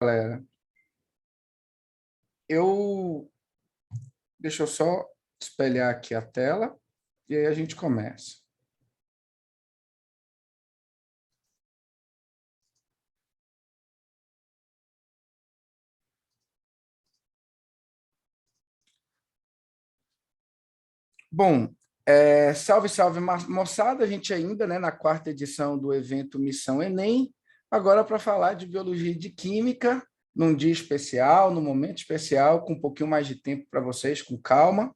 galera, eu deixa eu só espelhar aqui a tela e aí a gente começa. Bom, salve, salve, moçada, a gente ainda, né, na quarta edição do evento Missão Enem, agora para falar de biologia e de química, num dia especial, num momento especial, com um pouquinho mais de tempo para vocês, com calma.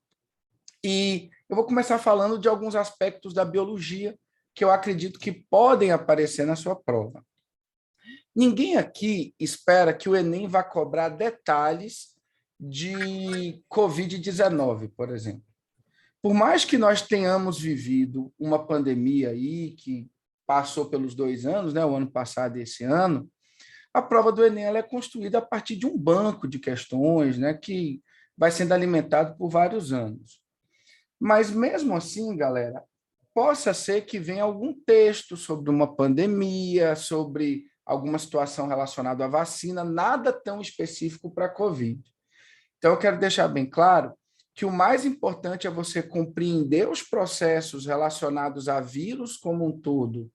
E eu vou começar falando de alguns aspectos da biologia que eu acredito que podem aparecer na sua prova. Ninguém aqui espera que o Enem vá cobrar detalhes de Covid-19, por exemplo. Por mais que nós tenhamos vivido uma pandemia aí que passou pelos 2 anos, né, o ano passado e esse ano, a prova do Enem ela é construída a partir de um banco de questões, né, que vai sendo alimentado por vários anos. Mas mesmo assim, galera, possa ser que venha algum texto sobre uma pandemia, sobre alguma situação relacionada à vacina, nada tão específico para a Covid. Então, eu quero deixar bem claro que o mais importante é você compreender os processos relacionados a vírus como um todo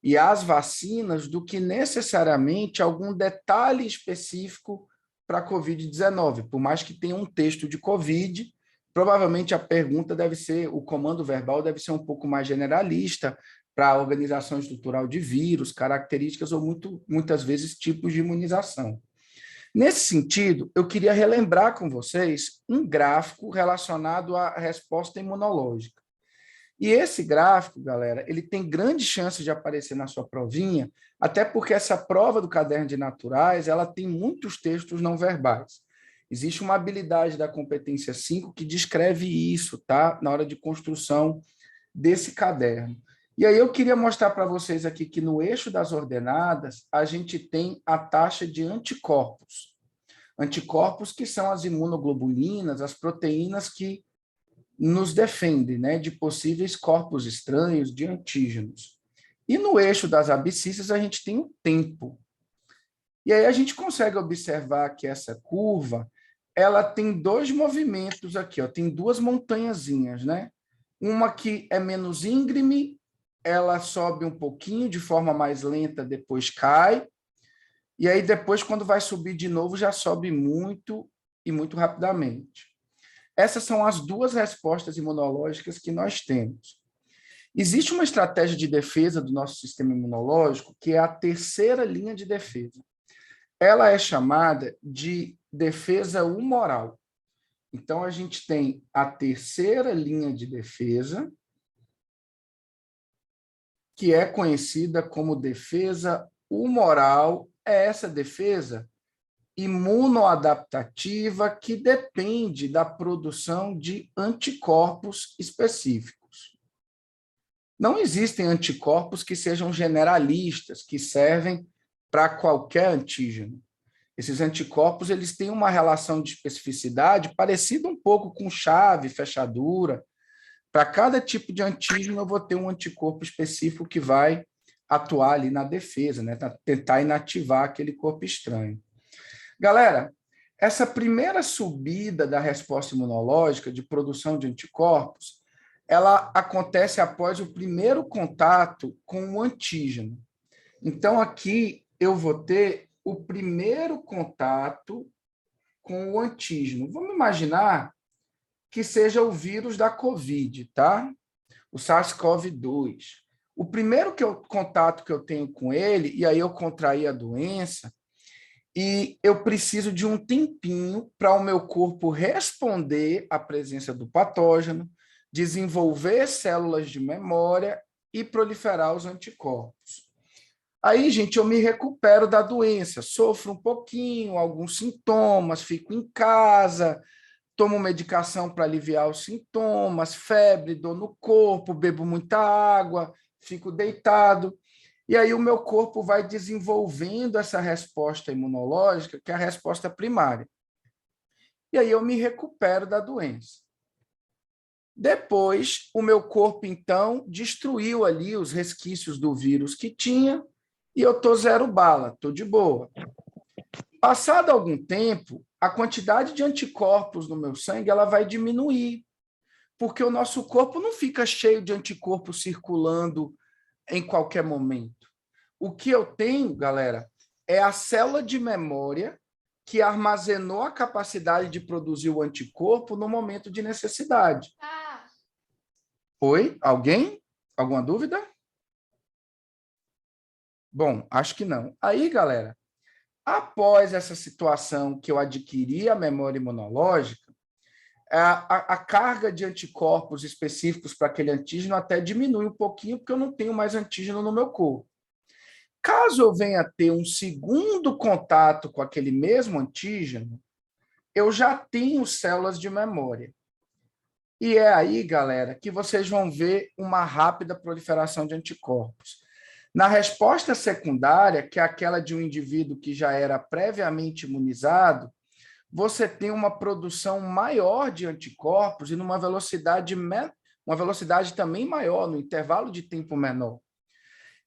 e às vacinas do que necessariamente algum detalhe específico para a Covid-19. Por mais que tenha um texto de Covid, provavelmente a pergunta deve ser, o comando verbal deve ser um pouco mais generalista para a organização estrutural de vírus, características ou muitas vezes tipos de imunização. Nesse sentido, eu queria relembrar com vocês um gráfico relacionado à resposta imunológica. E esse gráfico, galera, ele tem grande chance de aparecer na sua provinha, até porque essa prova do caderno de naturais, ela tem muitos textos não verbais. Existe uma habilidade da competência 5 que descreve isso, tá? Na hora de construção desse caderno. E aí eu queria mostrar para vocês aqui que no eixo das ordenadas, a gente tem a taxa de anticorpos. Anticorpos que são as imunoglobulinas, as proteínas que nos defendem, né, de possíveis corpos estranhos, de antígenos. E no eixo das abscissas, a gente tem o tempo. E aí a gente consegue observar que essa curva, ela tem dois movimentos aqui, ó, tem duas montanhazinhas, né? Uma que é menos íngreme, ela sobe um pouquinho de forma mais lenta, depois cai, e aí depois, quando vai subir de novo, já sobe muito e muito rapidamente. Essas são as duas respostas imunológicas que nós temos. Existe uma estratégia de defesa do nosso sistema imunológico, que é a terceira linha de defesa. Ela é chamada de defesa humoral. Então, a gente tem a terceira linha de defesa, que é conhecida como defesa humoral. É essa defesa imunoadaptativa que depende da produção de anticorpos específicos. Não existem anticorpos que sejam generalistas, que servem para qualquer antígeno. Esses anticorpos eles têm uma relação de especificidade parecida um pouco com chave, fechadura. Para cada tipo de antígeno, eu vou ter um anticorpo específico que vai atuar ali na defesa, né? Tentar inativar aquele corpo estranho. Galera, essa primeira subida da resposta imunológica de produção de anticorpos, ela acontece após o primeiro contato com o antígeno. Então, aqui eu vou ter o primeiro contato com o antígeno. Vamos imaginar que seja o vírus da COVID, tá? O SARS-CoV-2. O primeiro contato que eu tenho com ele, e aí eu contraí a doença, e eu preciso de um tempinho para o meu corpo responder à presença do patógeno, desenvolver células de memória e proliferar os anticorpos. Aí, gente, eu me recupero da doença, sofro um pouquinho, alguns sintomas, fico em casa, tomo medicação para aliviar os sintomas, febre, dor no corpo, bebo muita água, fico deitado. E aí o meu corpo vai desenvolvendo essa resposta imunológica, que é a resposta primária. E aí eu me recupero da doença. Depois, o meu corpo, então, destruiu ali os resquícios do vírus que tinha, e eu estou zero bala, estou de boa. Passado algum tempo, a quantidade de anticorpos no meu sangue ela vai diminuir, porque o nosso corpo não fica cheio de anticorpos circulando em qualquer momento. O que eu tenho, galera, é a célula de memória que armazenou a capacidade de produzir o anticorpo no momento de necessidade. Oi? Alguém? Alguma dúvida? Bom, acho que não. Aí, galera, após essa situação que eu adquiri a memória imunológica, a carga de anticorpos específicos para aquele antígeno até diminui um pouquinho, porque eu não tenho mais antígeno no meu corpo. Caso eu venha ter um segundo contato com aquele mesmo antígeno, eu já tenho células de memória. E é aí, galera, que vocês vão ver uma rápida proliferação de anticorpos. Na resposta secundária, que é aquela de um indivíduo que já era previamente imunizado, você tem uma produção maior de anticorpos e numa velocidade, uma velocidade também maior, no intervalo de tempo menor.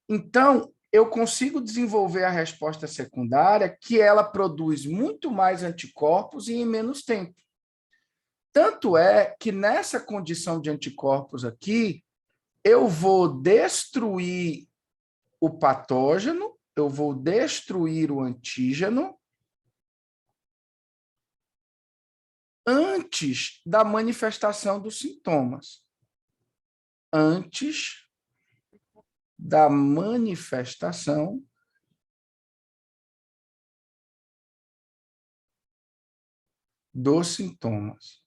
Então, eu consigo desenvolver a resposta secundária, que ela produz muito mais anticorpos e em menos tempo. Tanto é que nessa condição de anticorpos aqui, eu vou destruir o patógeno, eu vou destruir o antígeno antes da manifestação dos sintomas. Antes da manifestação dos sintomas.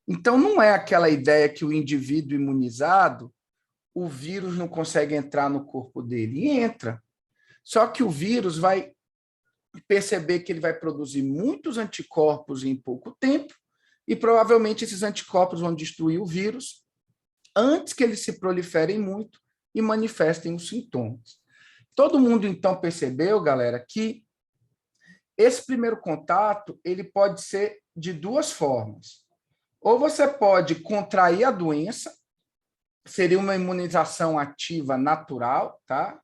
Então, não é aquela ideia que o indivíduo imunizado, o vírus não consegue entrar no corpo dele. E entra. Só que o vírus vai perceber que ele vai produzir muitos anticorpos em pouco tempo e provavelmente esses anticorpos vão destruir o vírus antes que eles se proliferem muito e manifestem os sintomas. Todo mundo, então, percebeu, galera, que esse primeiro contato ele pode ser de duas formas. Ou você pode contrair a doença, seria uma imunização ativa natural, tá?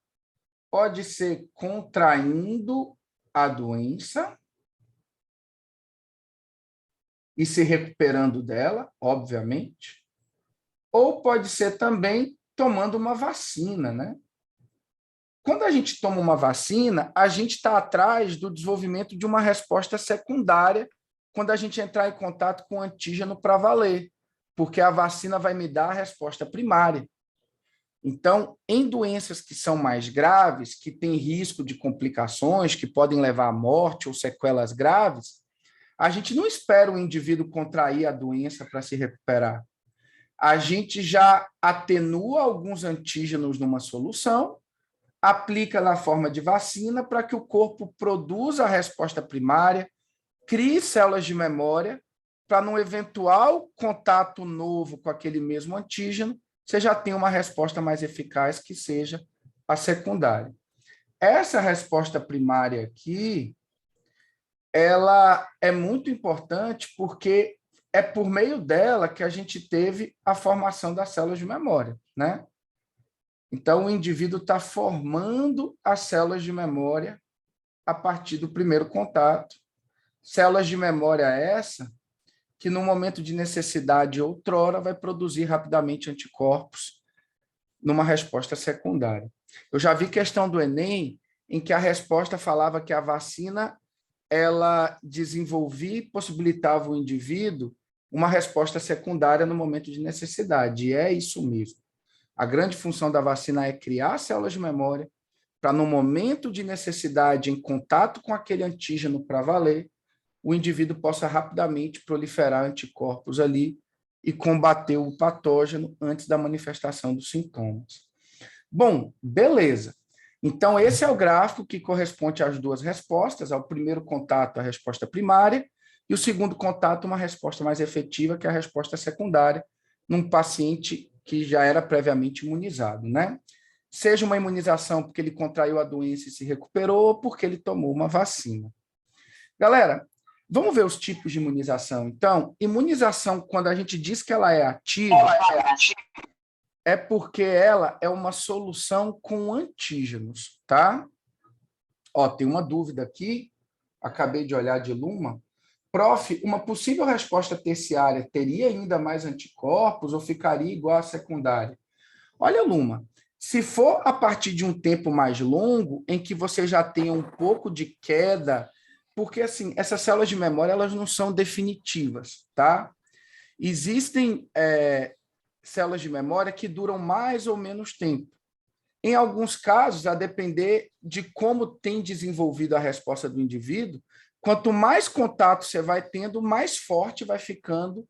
Pode ser contraindo a doença e se recuperando dela, obviamente. Ou pode ser também tomando uma vacina, né? Quando a gente toma uma vacina, a gente está atrás do desenvolvimento de uma resposta secundária quando a gente entrar em contato com o antígeno para valer, porque a vacina vai me dar a resposta primária. Então, em doenças que são mais graves, que têm risco de complicações, que podem levar à morte ou sequelas graves, a gente não espera o indivíduo contrair a doença para se recuperar. A gente já atenua alguns antígenos numa solução, aplica na forma de vacina para que o corpo produza a resposta primária, crie células de memória, para num eventual contato novo com aquele mesmo antígeno, você já tem uma resposta mais eficaz que seja a secundária. Essa resposta primária aqui, ela é muito importante porque é por meio dela que a gente teve a formação das células de memória, né? Então, o indivíduo está formando as células de memória a partir do primeiro contato. Células de memória essa que, no momento de necessidade outrora, vai produzir rapidamente anticorpos numa resposta secundária. Eu já vi questão do Enem em que a resposta falava que a vacina ela desenvolvia e possibilitava o indivíduo uma resposta secundária no momento de necessidade. E é isso mesmo. A grande função da vacina é criar células de memória para, no momento de necessidade, em contato com aquele antígeno para valer, o indivíduo possa rapidamente proliferar anticorpos ali e combater o patógeno antes da manifestação dos sintomas. Bom, beleza. Então, esse é o gráfico que corresponde às duas respostas, ao primeiro contato, a resposta primária, e o segundo contato, uma resposta mais efetiva, que é a resposta secundária, num paciente que já era previamente imunizado, né? Seja uma imunização porque ele contraiu a doença e se recuperou, ou porque ele tomou uma vacina. Galera, vamos ver os tipos de imunização. Então, imunização, quando a gente diz que ela é ativa, é porque ela é uma solução com antígenos, tá? Ó, tem uma dúvida aqui, acabei de olhar de Luma. Prof, uma possível resposta terciária teria ainda mais anticorpos ou ficaria igual à secundária? Olha, Luma, se for a partir de um tempo mais longo, em que você já tenha um pouco de queda, porque assim, essas células de memória elas não são definitivas, tá? Existem células de memória que duram mais ou menos tempo. Em alguns casos, a depender de como tem desenvolvido a resposta do indivíduo, quanto mais contato você vai tendo, mais forte vai ficando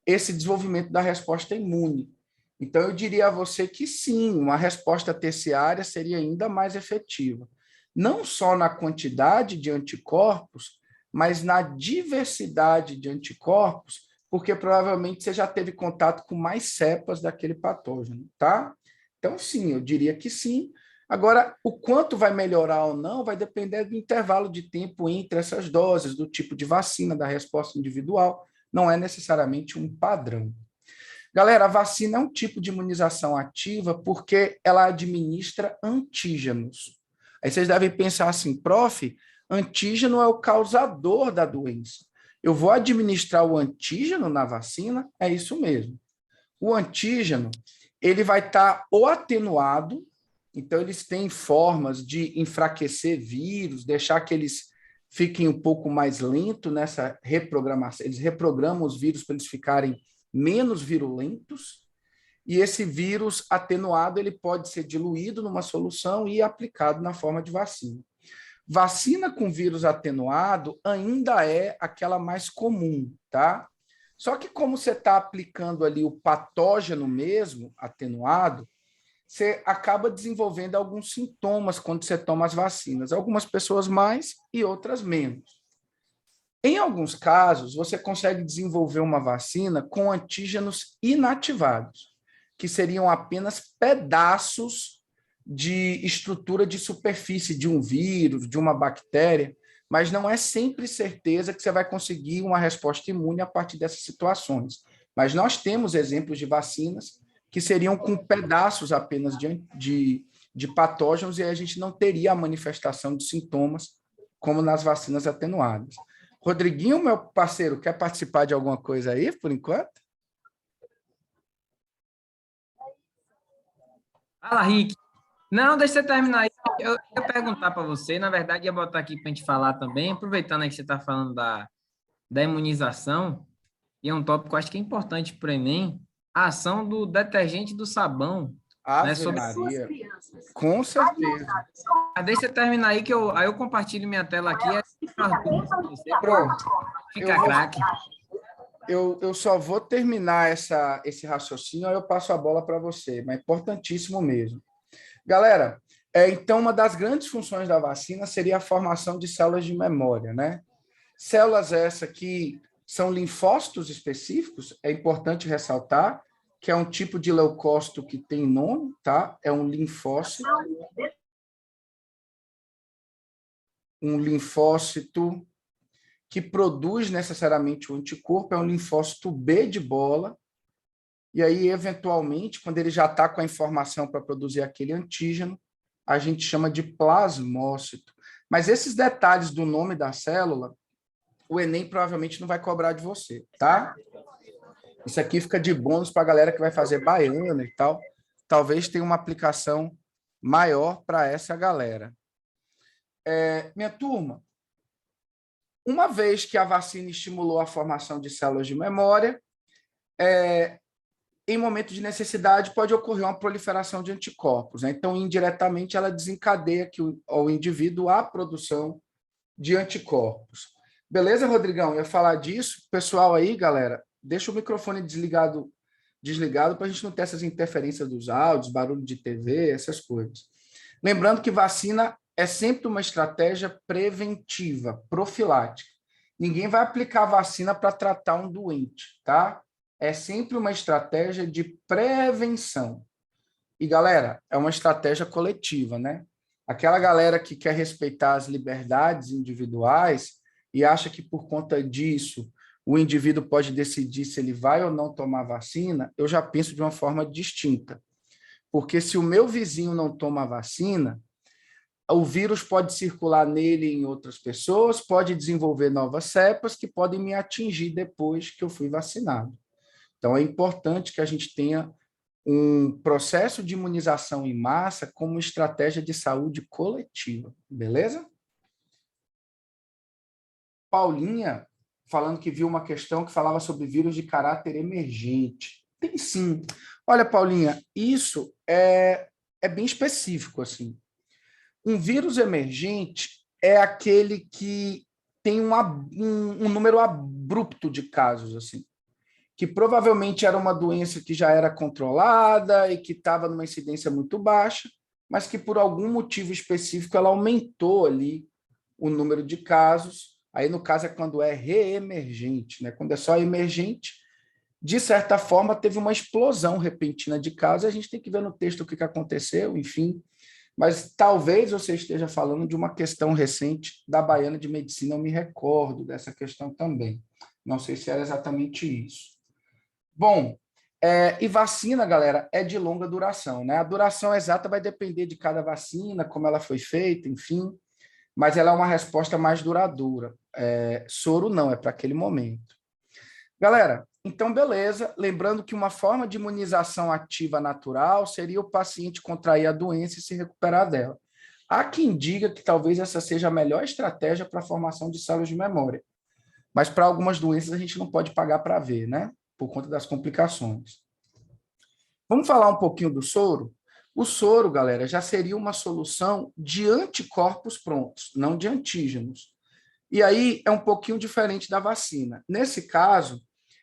esse desenvolvimento da resposta imune. Então, eu diria a você que sim, uma resposta terciária seria ainda mais efetiva. Não só na quantidade de anticorpos, mas na diversidade de anticorpos, porque provavelmente você já teve contato com mais cepas daquele patógeno, tá? Então, sim, eu diria que sim. Agora, o quanto vai melhorar ou não vai depender do intervalo de tempo entre essas doses, do tipo de vacina, da resposta individual, não é necessariamente um padrão. Galera, a vacina é um tipo de imunização ativa porque ela administra antígenos. Aí vocês devem pensar assim, prof, antígeno é o causador da doença. Eu vou administrar o antígeno na vacina? É isso mesmo. O antígeno, ele vai estar ou atenuado, então eles têm formas de enfraquecer vírus, deixar que eles fiquem um pouco mais lentos nessa reprogramação. Eles reprogramam os vírus para eles ficarem menos virulentos, e esse vírus atenuado ele pode ser diluído numa solução e aplicado na forma de vacina. Vacina com vírus atenuado ainda é aquela mais comum, tá? Só que como você está aplicando ali o patógeno mesmo, atenuado, você acaba desenvolvendo alguns sintomas quando você toma as vacinas. Algumas pessoas mais e outras menos. Em alguns casos, você consegue desenvolver uma vacina com antígenos inativados, que seriam apenas pedaços de estrutura de superfície de um vírus, de uma bactéria, mas não é sempre certeza que você vai conseguir uma resposta imune a partir dessas situações. Mas nós temos exemplos de vacinas que seriam com pedaços apenas de patógenos e aí a gente não teria a manifestação de sintomas como nas vacinas atenuadas. Rodriguinho, meu parceiro, quer participar de alguma coisa aí, por enquanto? Fala, Rick. Não, deixa você terminar aí. Eu ia perguntar para você, na verdade, ia botar aqui para a gente falar também, aproveitando aí que você está falando da imunização, e é um tópico, acho que é importante para o Enem, a ação do detergente do sabão, né, Ave sobre... Maria, com certeza. Deixa você terminar aí, que aí eu compartilho minha tela aqui, aí você Pronto, fica craque. eu só vou terminar esse raciocínio, aí eu passo a bola para você, mas é importantíssimo mesmo. Galera, então uma das grandes funções da vacina seria a formação de células de memória, né? Células essas que são linfócitos específicos, é importante ressaltar que é um tipo de leucócito que tem nome, tá? É um linfócito que produz necessariamente o anticorpo, é um linfócito B de bola, e aí, eventualmente, quando ele já está com a informação para produzir aquele antígeno, a gente chama de plasmócito. Mas esses detalhes do nome da célula, o Enem provavelmente não vai cobrar de você, tá? Isso aqui fica de bônus para a galera que vai fazer baiana e tal. Talvez tenha uma aplicação maior para essa galera. Minha turma, uma vez que a vacina estimulou a formação de células de memória, em momento de necessidade pode ocorrer uma proliferação de anticorpos, né? Então, indiretamente, ela desencadeia que o indivíduo a produção de anticorpos. Beleza, Rodrigão? Eu ia falar disso. Pessoal aí, galera, deixa o microfone desligado para a gente não ter essas interferências dos áudios, barulho de TV, essas coisas. Lembrando que vacina é sempre uma estratégia preventiva, profilática. Ninguém vai aplicar vacina para tratar um doente, tá? É sempre uma estratégia de prevenção. E, galera, é uma estratégia coletiva, né? Aquela galera que quer respeitar as liberdades individuais e acha que, por conta disso, o indivíduo pode decidir se ele vai ou não tomar vacina, eu já penso de uma forma distinta. Porque se o meu vizinho não toma vacina, o vírus pode circular nele e em outras pessoas, pode desenvolver novas cepas que podem me atingir depois que eu fui vacinado. Então, é importante que a gente tenha um processo de imunização em massa como estratégia de saúde coletiva, beleza? Paulinha, falando que viu uma questão que falava sobre vírus de caráter emergente. Tem sim. Olha, Paulinha, isso é bem específico, assim. Um vírus emergente é aquele que tem um número abrupto de casos, assim, que provavelmente era uma doença que já era controlada e que estava numa incidência muito baixa, mas que por algum motivo específico ela aumentou ali o número de casos. Aí, no caso, é quando é reemergente, né? Quando é só emergente, de certa forma, teve uma explosão repentina de casos. A gente tem que ver no texto o que aconteceu, enfim. Mas talvez você esteja falando de uma questão recente da Baiana de Medicina, eu me recordo dessa questão também. Não sei se era exatamente isso. Bom, e vacina, galera, é de longa duração, né? A duração exata vai depender de cada vacina, como ela foi feita, enfim, mas ela é uma resposta mais duradoura. Soro não, é para aquele momento. Galera, então beleza, lembrando que uma forma de imunização ativa natural seria o paciente contrair a doença e se recuperar dela. Há quem diga que talvez essa seja a melhor estratégia para a formação de células de memória, mas para algumas doenças a gente não pode pagar para ver, né? Por conta das complicações. Vamos falar um pouquinho do soro? O soro, galera, já seria uma solução de anticorpos prontos, não de antígenos. E aí é um pouquinho diferente da vacina. Nesse caso,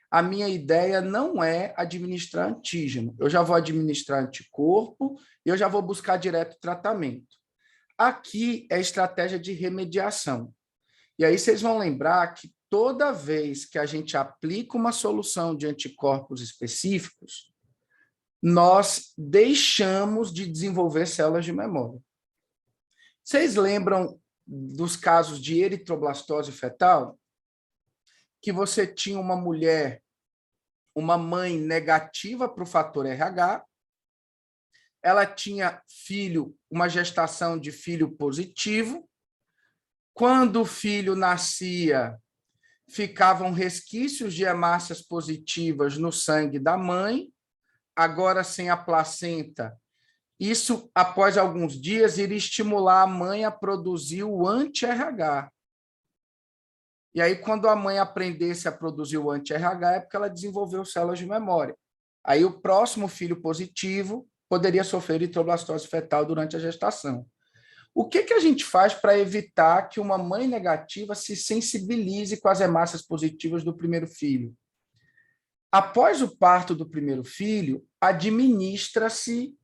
a minha ideia não é administrar antígeno. Eu já vou administrar anticorpo e eu já vou buscar direto tratamento. Aqui é estratégia de remediação. E aí vocês vão lembrar que toda vez que a gente aplica uma solução de anticorpos específicos, nós deixamos de desenvolver células de memória. Vocês lembram dos casos de eritroblastose fetal? Que você tinha uma mulher, uma mãe negativa para o fator RH, ela tinha filho, uma gestação de filho positivo. Quando o filho nascia, ficavam resquícios de hemácias positivas no sangue da mãe, agora sem a placenta. Isso, após alguns dias, iria estimular a mãe a produzir o anti-RH. E aí, quando a mãe aprendesse a produzir o anti-RH, é porque ela desenvolveu células de memória. Aí, o próximo filho positivo poderia sofrer eritroblastose fetal durante a gestação. O que a gente faz para evitar que uma mãe negativa se sensibilize com as hemácias positivas do primeiro filho? Após o parto do primeiro filho, administra-se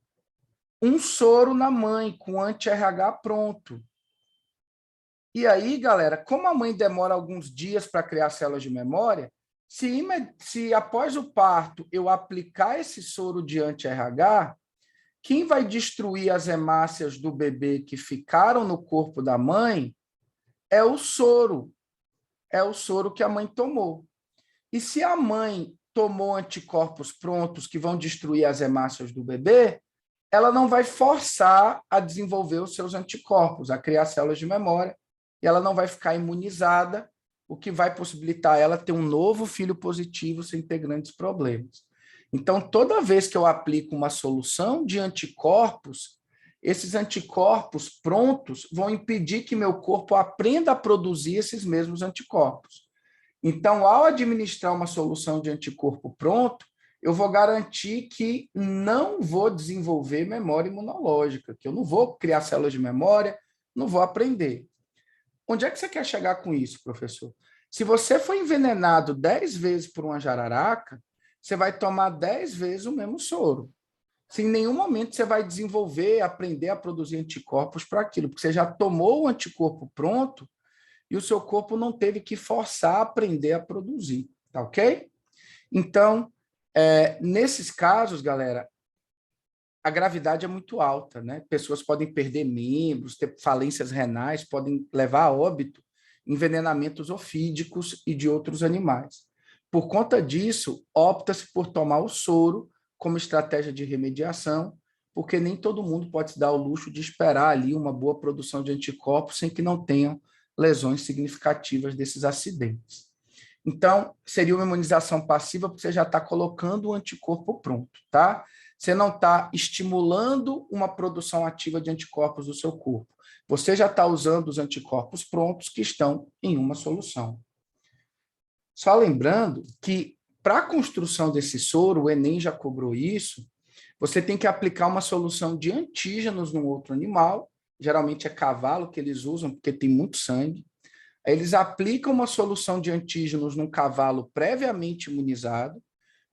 um soro na mãe com anti-RH pronto. E aí, galera, como a mãe demora alguns dias para criar células de memória, se após o parto eu aplicar esse soro de anti-RH, quem vai destruir as hemácias do bebê que ficaram no corpo da mãe é o soro. É o soro que a mãe tomou. E se a mãe tomou anticorpos prontos que vão destruir as hemácias do bebê, ela não vai forçar a desenvolver os seus anticorpos, a criar células de memória, e ela não vai ficar imunizada, o que vai possibilitar ela ter um novo filho positivo sem ter grandes problemas. Então, toda vez que eu aplico uma solução de anticorpos, esses anticorpos prontos vão impedir que meu corpo aprenda a produzir esses mesmos anticorpos. Então, ao administrar uma solução de anticorpo pronto, eu vou garantir que não vou desenvolver memória imunológica, que eu não vou criar células de memória, não vou aprender. Onde é que você quer chegar com isso, professor? Se você foi envenenado 10 vezes por uma jararaca, você vai tomar 10 vezes o mesmo soro. Se em nenhum momento você vai desenvolver, aprender a produzir anticorpos para aquilo, porque você já tomou o anticorpo pronto e o seu corpo não teve que forçar a aprender a produzir, tá ok? Então, nesses casos, galera, a gravidade é muito alta, né? Pessoas podem perder membros, ter falências renais, podem levar a óbito, envenenamentos ofídicos e de outros animais. Por conta disso, opta-se por tomar o soro como estratégia de remediação, porque nem todo mundo pode se dar o luxo de esperar ali uma boa produção de anticorpos sem que não tenham lesões significativas desses acidentes. Então, seria uma imunização passiva, porque você já está colocando o anticorpo pronto, tá? Você não está estimulando uma produção ativa de anticorpos do seu corpo. Você já está usando os anticorpos prontos que estão em uma solução. Só lembrando que, para a construção desse soro, o Enem já cobrou isso, você tem que aplicar uma solução de antígenos num outro animal, geralmente é cavalo que eles usam, porque tem muito sangue. Aí eles aplicam uma solução de antígenos num cavalo previamente imunizado,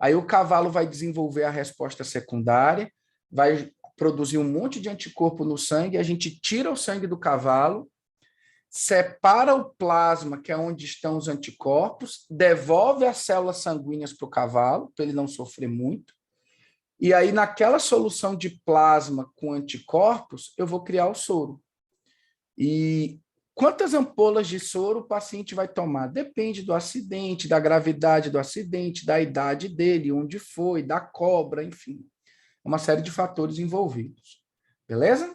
aí o cavalo vai desenvolver a resposta secundária, vai produzir um monte de anticorpo no sangue, a gente tira o sangue do cavalo, separa o plasma, que é onde estão os anticorpos, devolve as células sanguíneas para o cavalo, para ele não sofrer muito, e aí naquela solução de plasma com anticorpos, eu vou criar o soro. E quantas ampolas de soro o paciente vai tomar? Depende do acidente, da gravidade do acidente, da idade dele, onde foi, da cobra, enfim. Uma série de fatores envolvidos. Beleza?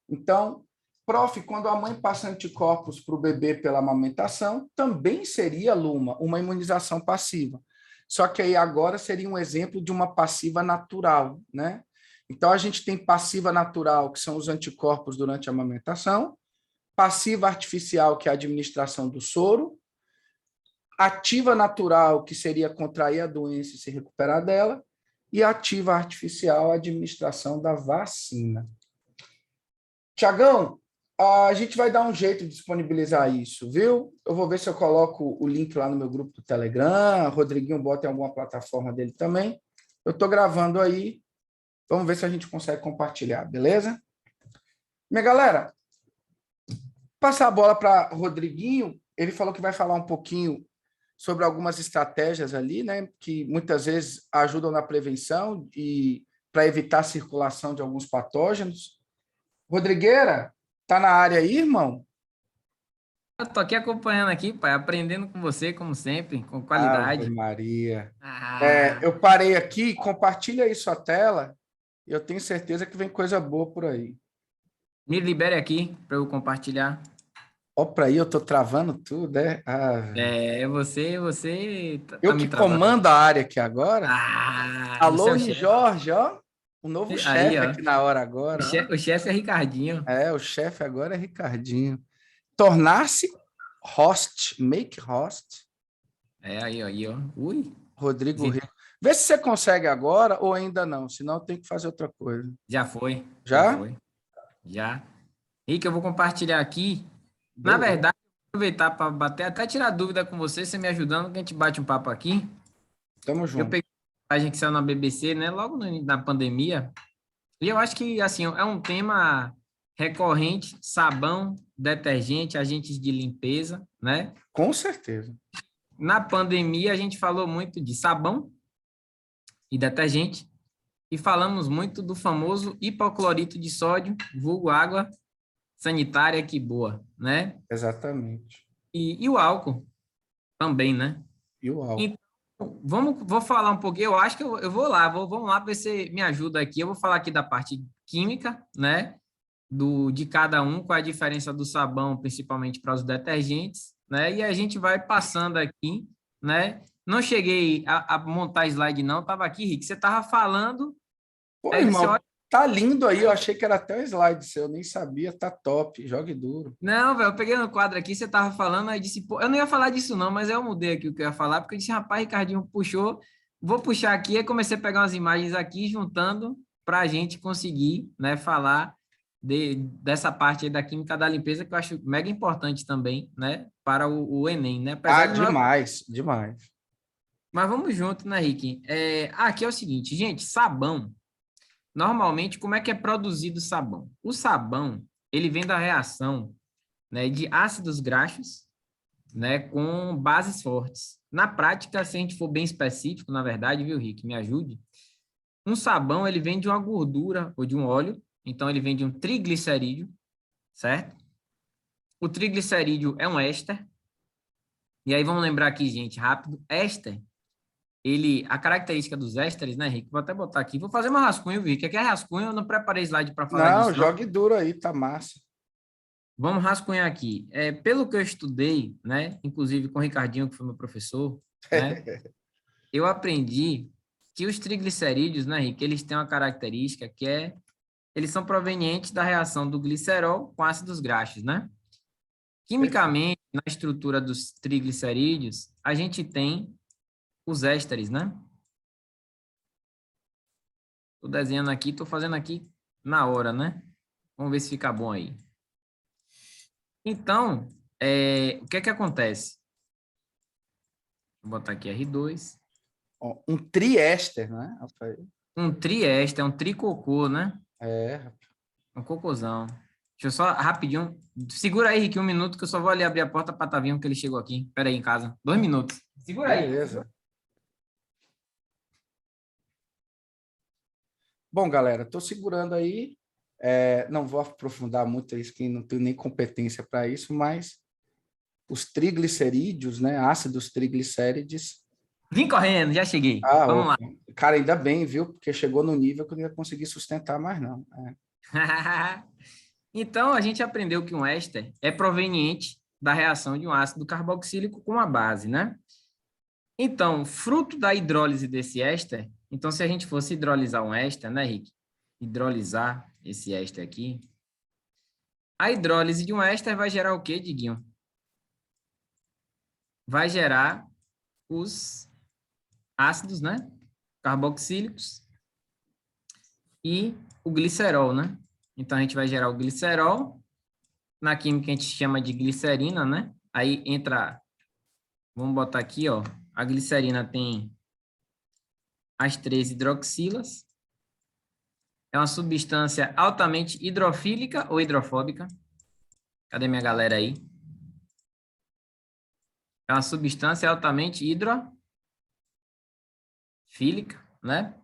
Então, prof, quando a mãe passa anticorpos para o bebê pela amamentação, também seria, Luma, uma imunização passiva. Só que aí agora seria um exemplo de uma passiva natural, né? Então, a gente tem passiva natural, que são os anticorpos durante a amamentação, passiva artificial, que é a administração do soro, ativa natural, que seria contrair a doença e se recuperar dela, e ativa artificial, a administração da vacina. Tiagão, a gente vai dar um jeito de disponibilizar isso, viu? Eu vou ver se eu coloco o link lá no meu grupo do Telegram, Rodriguinho bota em alguma plataforma dele também. Eu estou gravando aí, vamos ver se a gente consegue compartilhar, beleza? Minha galera, passar a bola para Rodriguinho, ele falou que vai falar um pouquinho sobre algumas estratégias ali, né, que muitas vezes ajudam na prevenção e para evitar a circulação de alguns patógenos. Rodrigueira, tá na área aí, irmão? Eu tô aqui acompanhando aqui, pai, aprendendo com você, como sempre, com Ave qualidade. Maria. Ah, Eu parei aqui, compartilha aí sua tela, e eu tenho certeza que vem coisa boa por aí. me libere aqui para eu compartilhar. Ó, para aí, eu tô travando tudo, né? Você tá Eu me que travando. comando a área aqui agora. Você é Alô, o chefe. Jorge, ó. O novo Aí, chefe ó. aqui na hora O agora, ó. chefe, o chefe é Ricardinho. O chefe agora é Ricardinho. Tornar-se host, make host, É, aí, ó. Ui. Rodrigo Esse- Rico. Vê se você consegue agora ou ainda não, senão tem que fazer outra coisa. Já foi, já Já? foi, já. Rick, eu vou compartilhar aqui. Na Beleza. verdade, vou aproveitar para bater, até tirar dúvida com você me ajudando, que a gente bate um papo aqui. Tamo Eu junto. peguei a gente que saiu na BBC, né, logo na pandemia, e eu acho que, assim, é um tema recorrente, sabão, detergente, agentes de limpeza, né? Com certeza. Na pandemia, a gente falou muito de sabão e detergente, e falamos muito do famoso hipoclorito de sódio, vulgo água sanitária que boa, né? Exatamente. E o álcool também, né? E o álcool. Então, vou falar um pouquinho. Eu acho que eu vou lá, vamos lá ver se me ajuda aqui. Eu vou falar aqui da parte química, né? De cada um, qual é a diferença do sabão, principalmente para os detergentes, né? E a gente vai passando aqui, né? Não cheguei a montar slide, não. Estava aqui, Rick. Você estava falando, Pô, aí você olha. irmão, tá lindo aí. Eu achei que era até um slide seu, eu nem sabia. Tá top. Jogue duro. Não, velho, eu peguei no quadro aqui, você tava falando, aí disse, pô, eu não ia falar disso não, mas eu mudei aqui o que eu ia falar, porque eu disse, rapaz, Ricardinho puxou, vou puxar aqui, aí comecei a pegar umas imagens aqui, juntando para a gente conseguir, né, falar dessa parte aí da química da limpeza, que eu acho mega importante também, né, para o Enem, né, apesar Ah, de não... demais, demais. Mas vamos junto, né, Rick? Aqui é o seguinte, gente, sabão, normalmente, como é que é produzido o sabão? O sabão, ele vem da reação, né, de ácidos graxos, né, com bases fortes. Na prática, se a gente for bem específico, na verdade, viu, Rick, me ajude, um sabão, ele vem de uma gordura ou de um óleo, então ele vem de um triglicerídeo, certo? O triglicerídeo é um éster, e aí vamos lembrar aqui, gente, rápido, éster a característica dos ésteres, né, Rick? Vou até botar aqui. Vou fazer um rascunho, Rick. Aqui é rascunho, eu não preparei slide para falar Não, disso, não. jogue duro aí, tá massa. Vamos rascunhar aqui. Pelo que eu estudei, né, inclusive com o Ricardinho, que foi meu professor, né, eu aprendi que os triglicerídeos, né, Rick, eles têm uma característica que eles são provenientes da reação do glicerol com ácidos graxos, né? Quimicamente, na estrutura dos triglicerídeos, a gente tem os ésteres, né? Estou desenhando aqui, estou fazendo aqui na hora, né? Vamos ver se fica bom aí. Então, o que é que acontece? Vou botar aqui R2. Ó, um triéster, né, Rafael? Um triéster, é um tricocô, né? É, Um cocôzão. Deixa eu só rapidinho. Segura aí, Rick, um minuto, que eu só vou ali abrir a porta para Tavinho, que ele chegou aqui. Espera aí, em casa. 2 minutos. Segura aí. beleza. Bom, galera, estou segurando aí. Não vou aprofundar muito isso, que não tenho nem competência para isso, mas os triglicerídeos, né, ácidos triglicérides. Vim correndo, já cheguei. Vamos lá. Cara, ainda bem, viu? Porque chegou no nível que eu não ia conseguir sustentar mais, não. Então, a gente aprendeu que um éster é proveniente da reação de um ácido carboxílico com a base, né? Então, fruto da hidrólise desse éster, então se a gente fosse hidrolisar um éster, né, Rick? Hidrolisar esse éster aqui. A hidrólise de um éster vai gerar o quê, Diguinho? Vai gerar os ácidos, né? Carboxílicos e o glicerol, né? Então, a gente vai gerar o glicerol. Na química, a gente chama de glicerina, né? Aí entra, vamos botar aqui, ó. A glicerina tem as 3 hidroxilas. É uma substância altamente hidrofílica ou hidrofóbica? Cadê minha galera aí? É uma substância altamente hidrofílica, né?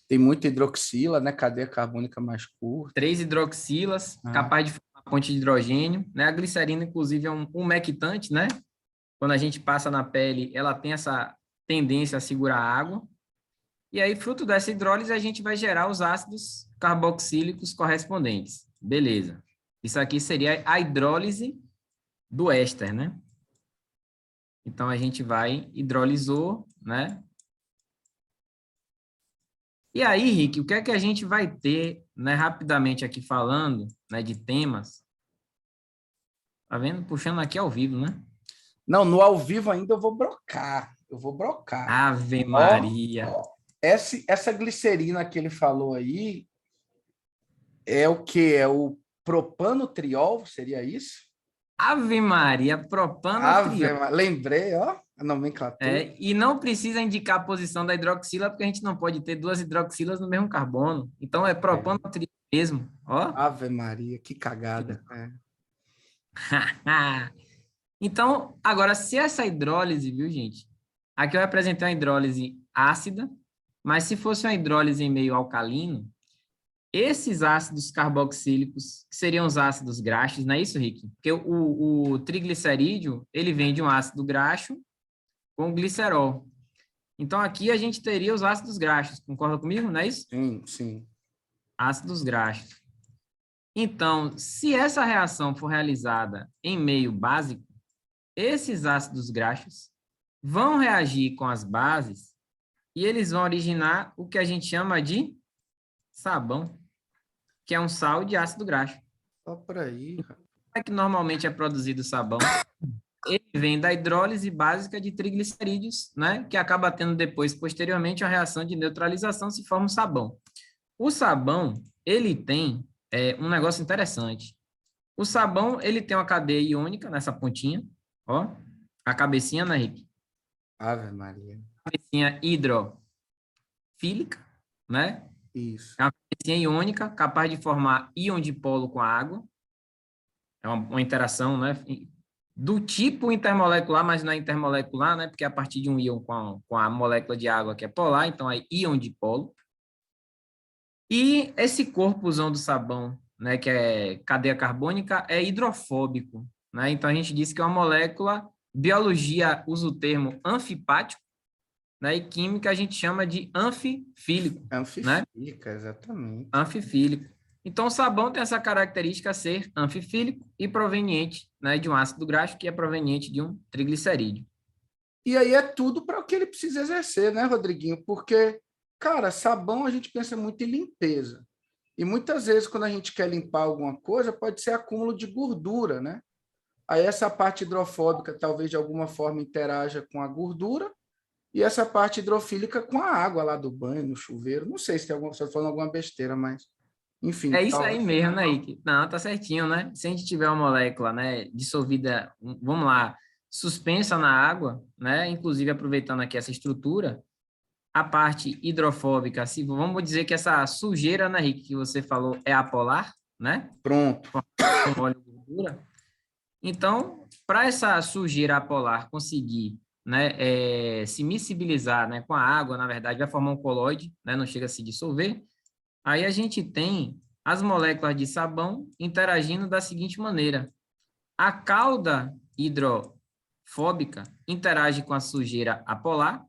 Tem muita hidroxila, né? Cadeia carbônica mais curta. 3 hidroxilas, capaz de formar ponte de hidrogênio, né? A glicerina, inclusive, é um umectante, né? Quando a gente passa na pele, ela tem essa tendência a segurar água. E aí, fruto dessa hidrólise, a gente vai gerar os ácidos carboxílicos correspondentes. Beleza. Isso aqui seria a hidrólise do éster, né? Então, a gente hidrolisou, né? E aí, Rick, o que é que a gente vai ter, né, rapidamente aqui falando, né, de temas? Tá vendo? Puxando aqui ao vivo, né? Não, no ao vivo ainda eu vou brocar. Eu vou brocar. Ave Maria. Essa glicerina que ele falou aí é o quê? É o propanotriol, seria isso? Ave Maria, propanotriol. Lembrei, ó, a nomenclatura. E não precisa indicar a posição da hidroxila, porque a gente não pode ter 2 hidroxilas no mesmo carbono. Então, é propanotriol mesmo, ó. Ave Maria, que cagada. Então, agora, se essa hidrólise, viu, gente? Aqui eu apresentei uma hidrólise ácida, mas se fosse uma hidrólise em meio alcalino, esses ácidos carboxílicos, que seriam os ácidos graxos, não é isso, Rick? Porque o triglicerídeo, ele vem de um ácido graxo com glicerol. Então, aqui a gente teria os ácidos graxos, concorda comigo, não é isso? Sim, sim. Ácidos graxos. Então, se essa reação for realizada em meio básico, esses ácidos graxos vão reagir com as bases e eles vão originar o que a gente chama de sabão, que é um sal de ácido graxo. Só por aí. Como é que normalmente é produzido o sabão? Ele vem da hidrólise básica de triglicerídeos, né? Que acaba tendo depois, posteriormente, uma reação de neutralização, se forma um sabão. O sabão, ele tem um negócio interessante. O sabão, ele tem uma cadeia iônica nessa pontinha, ó, a cabecinha, né, Rick? Ave Maria. Cabecinha hidrofílica, né? Isso. É uma cabecinha iônica, capaz de formar íon dipolo com a água. É uma interação, né? Do tipo intermolecular, mas não é intermolecular, né? Porque é a partir de um íon com a molécula de água que é polar, então é íon dipolo. E esse corpozão do sabão, né, que é cadeia carbônica, é hidrofóbico, né? Então a gente disse que é uma molécula, biologia usa o termo anfipático, né? E química a gente chama de anfifílico, né? Anfifílica, exatamente. Anfifílico. Então, o sabão tem essa característica ser anfifílico e proveniente, né, de um ácido graxo que é proveniente de um triglicerídeo. E aí é tudo para o que ele precisa exercer, né, Rodriguinho? Porque, cara, sabão a gente pensa muito em limpeza. E muitas vezes, quando a gente quer limpar alguma coisa, pode ser acúmulo de gordura, né? Aí essa parte hidrofóbica talvez de alguma forma interaja com a gordura e essa parte hidrofílica com a água lá do banho, no chuveiro. Não sei se tem alguma, se eu tô falando alguma besteira, mas enfim, É isso aí talvez. mesmo, né, Ike? Não, tá certinho, né? Se a gente tiver uma molécula, né, dissolvida, vamos lá, suspensa na água, né, inclusive aproveitando aqui essa estrutura, a parte hidrofóbica, se vamos dizer que essa sujeira, né, Rick, que você falou é apolar, né? Pronto. Com óleo e gordura. Então, para essa sujeira apolar conseguir, né, se miscibilizar, né, com a água, na verdade, vai formar um colóide, né, não chega a se dissolver. Aí a gente tem as moléculas de sabão interagindo da seguinte maneira: a cauda hidrofóbica interage com a sujeira apolar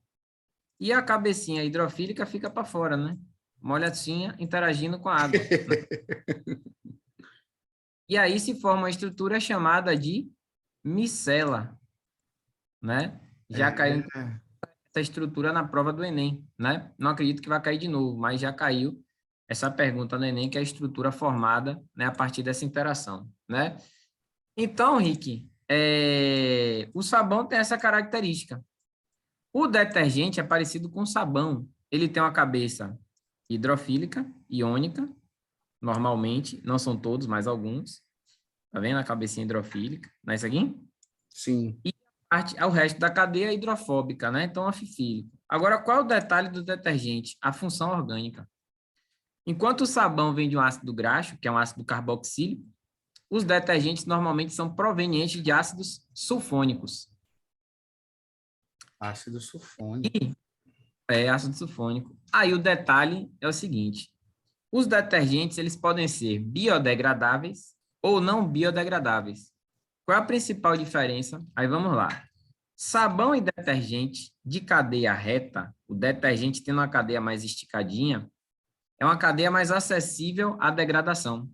e a cabecinha hidrofílica fica para fora, né? Molhadinha interagindo com a água. E aí se forma uma estrutura chamada de micela, né? Já caiu essa estrutura na prova do Enem, né? Não acredito que vai cair de novo, mas já caiu essa pergunta no Enem, que é a estrutura formada, né, a partir dessa interação, né? Então, Rick, o sabão tem essa característica. O detergente é parecido com o sabão. Ele tem uma cabeça hidrofílica, iônica, normalmente, não são todos, mas alguns. Tá vendo a cabecinha hidrofílica? Não é isso aqui? Sim. E o resto da cadeia é hidrofóbica, né? Então, anfifílico. Agora, qual é o detalhe do detergente? A função orgânica. Enquanto o sabão vem de um ácido graxo, que é um ácido carboxílico, os detergentes normalmente são provenientes de ácidos sulfônicos. Ácido sulfônico. Ácido sulfônico. Aí o detalhe é o seguinte: os detergentes eles podem ser biodegradáveis ou não biodegradáveis. Qual é a principal diferença? Aí vamos lá. Sabão e detergente de cadeia reta, o detergente tendo uma cadeia mais esticadinha, é uma cadeia mais acessível à degradação.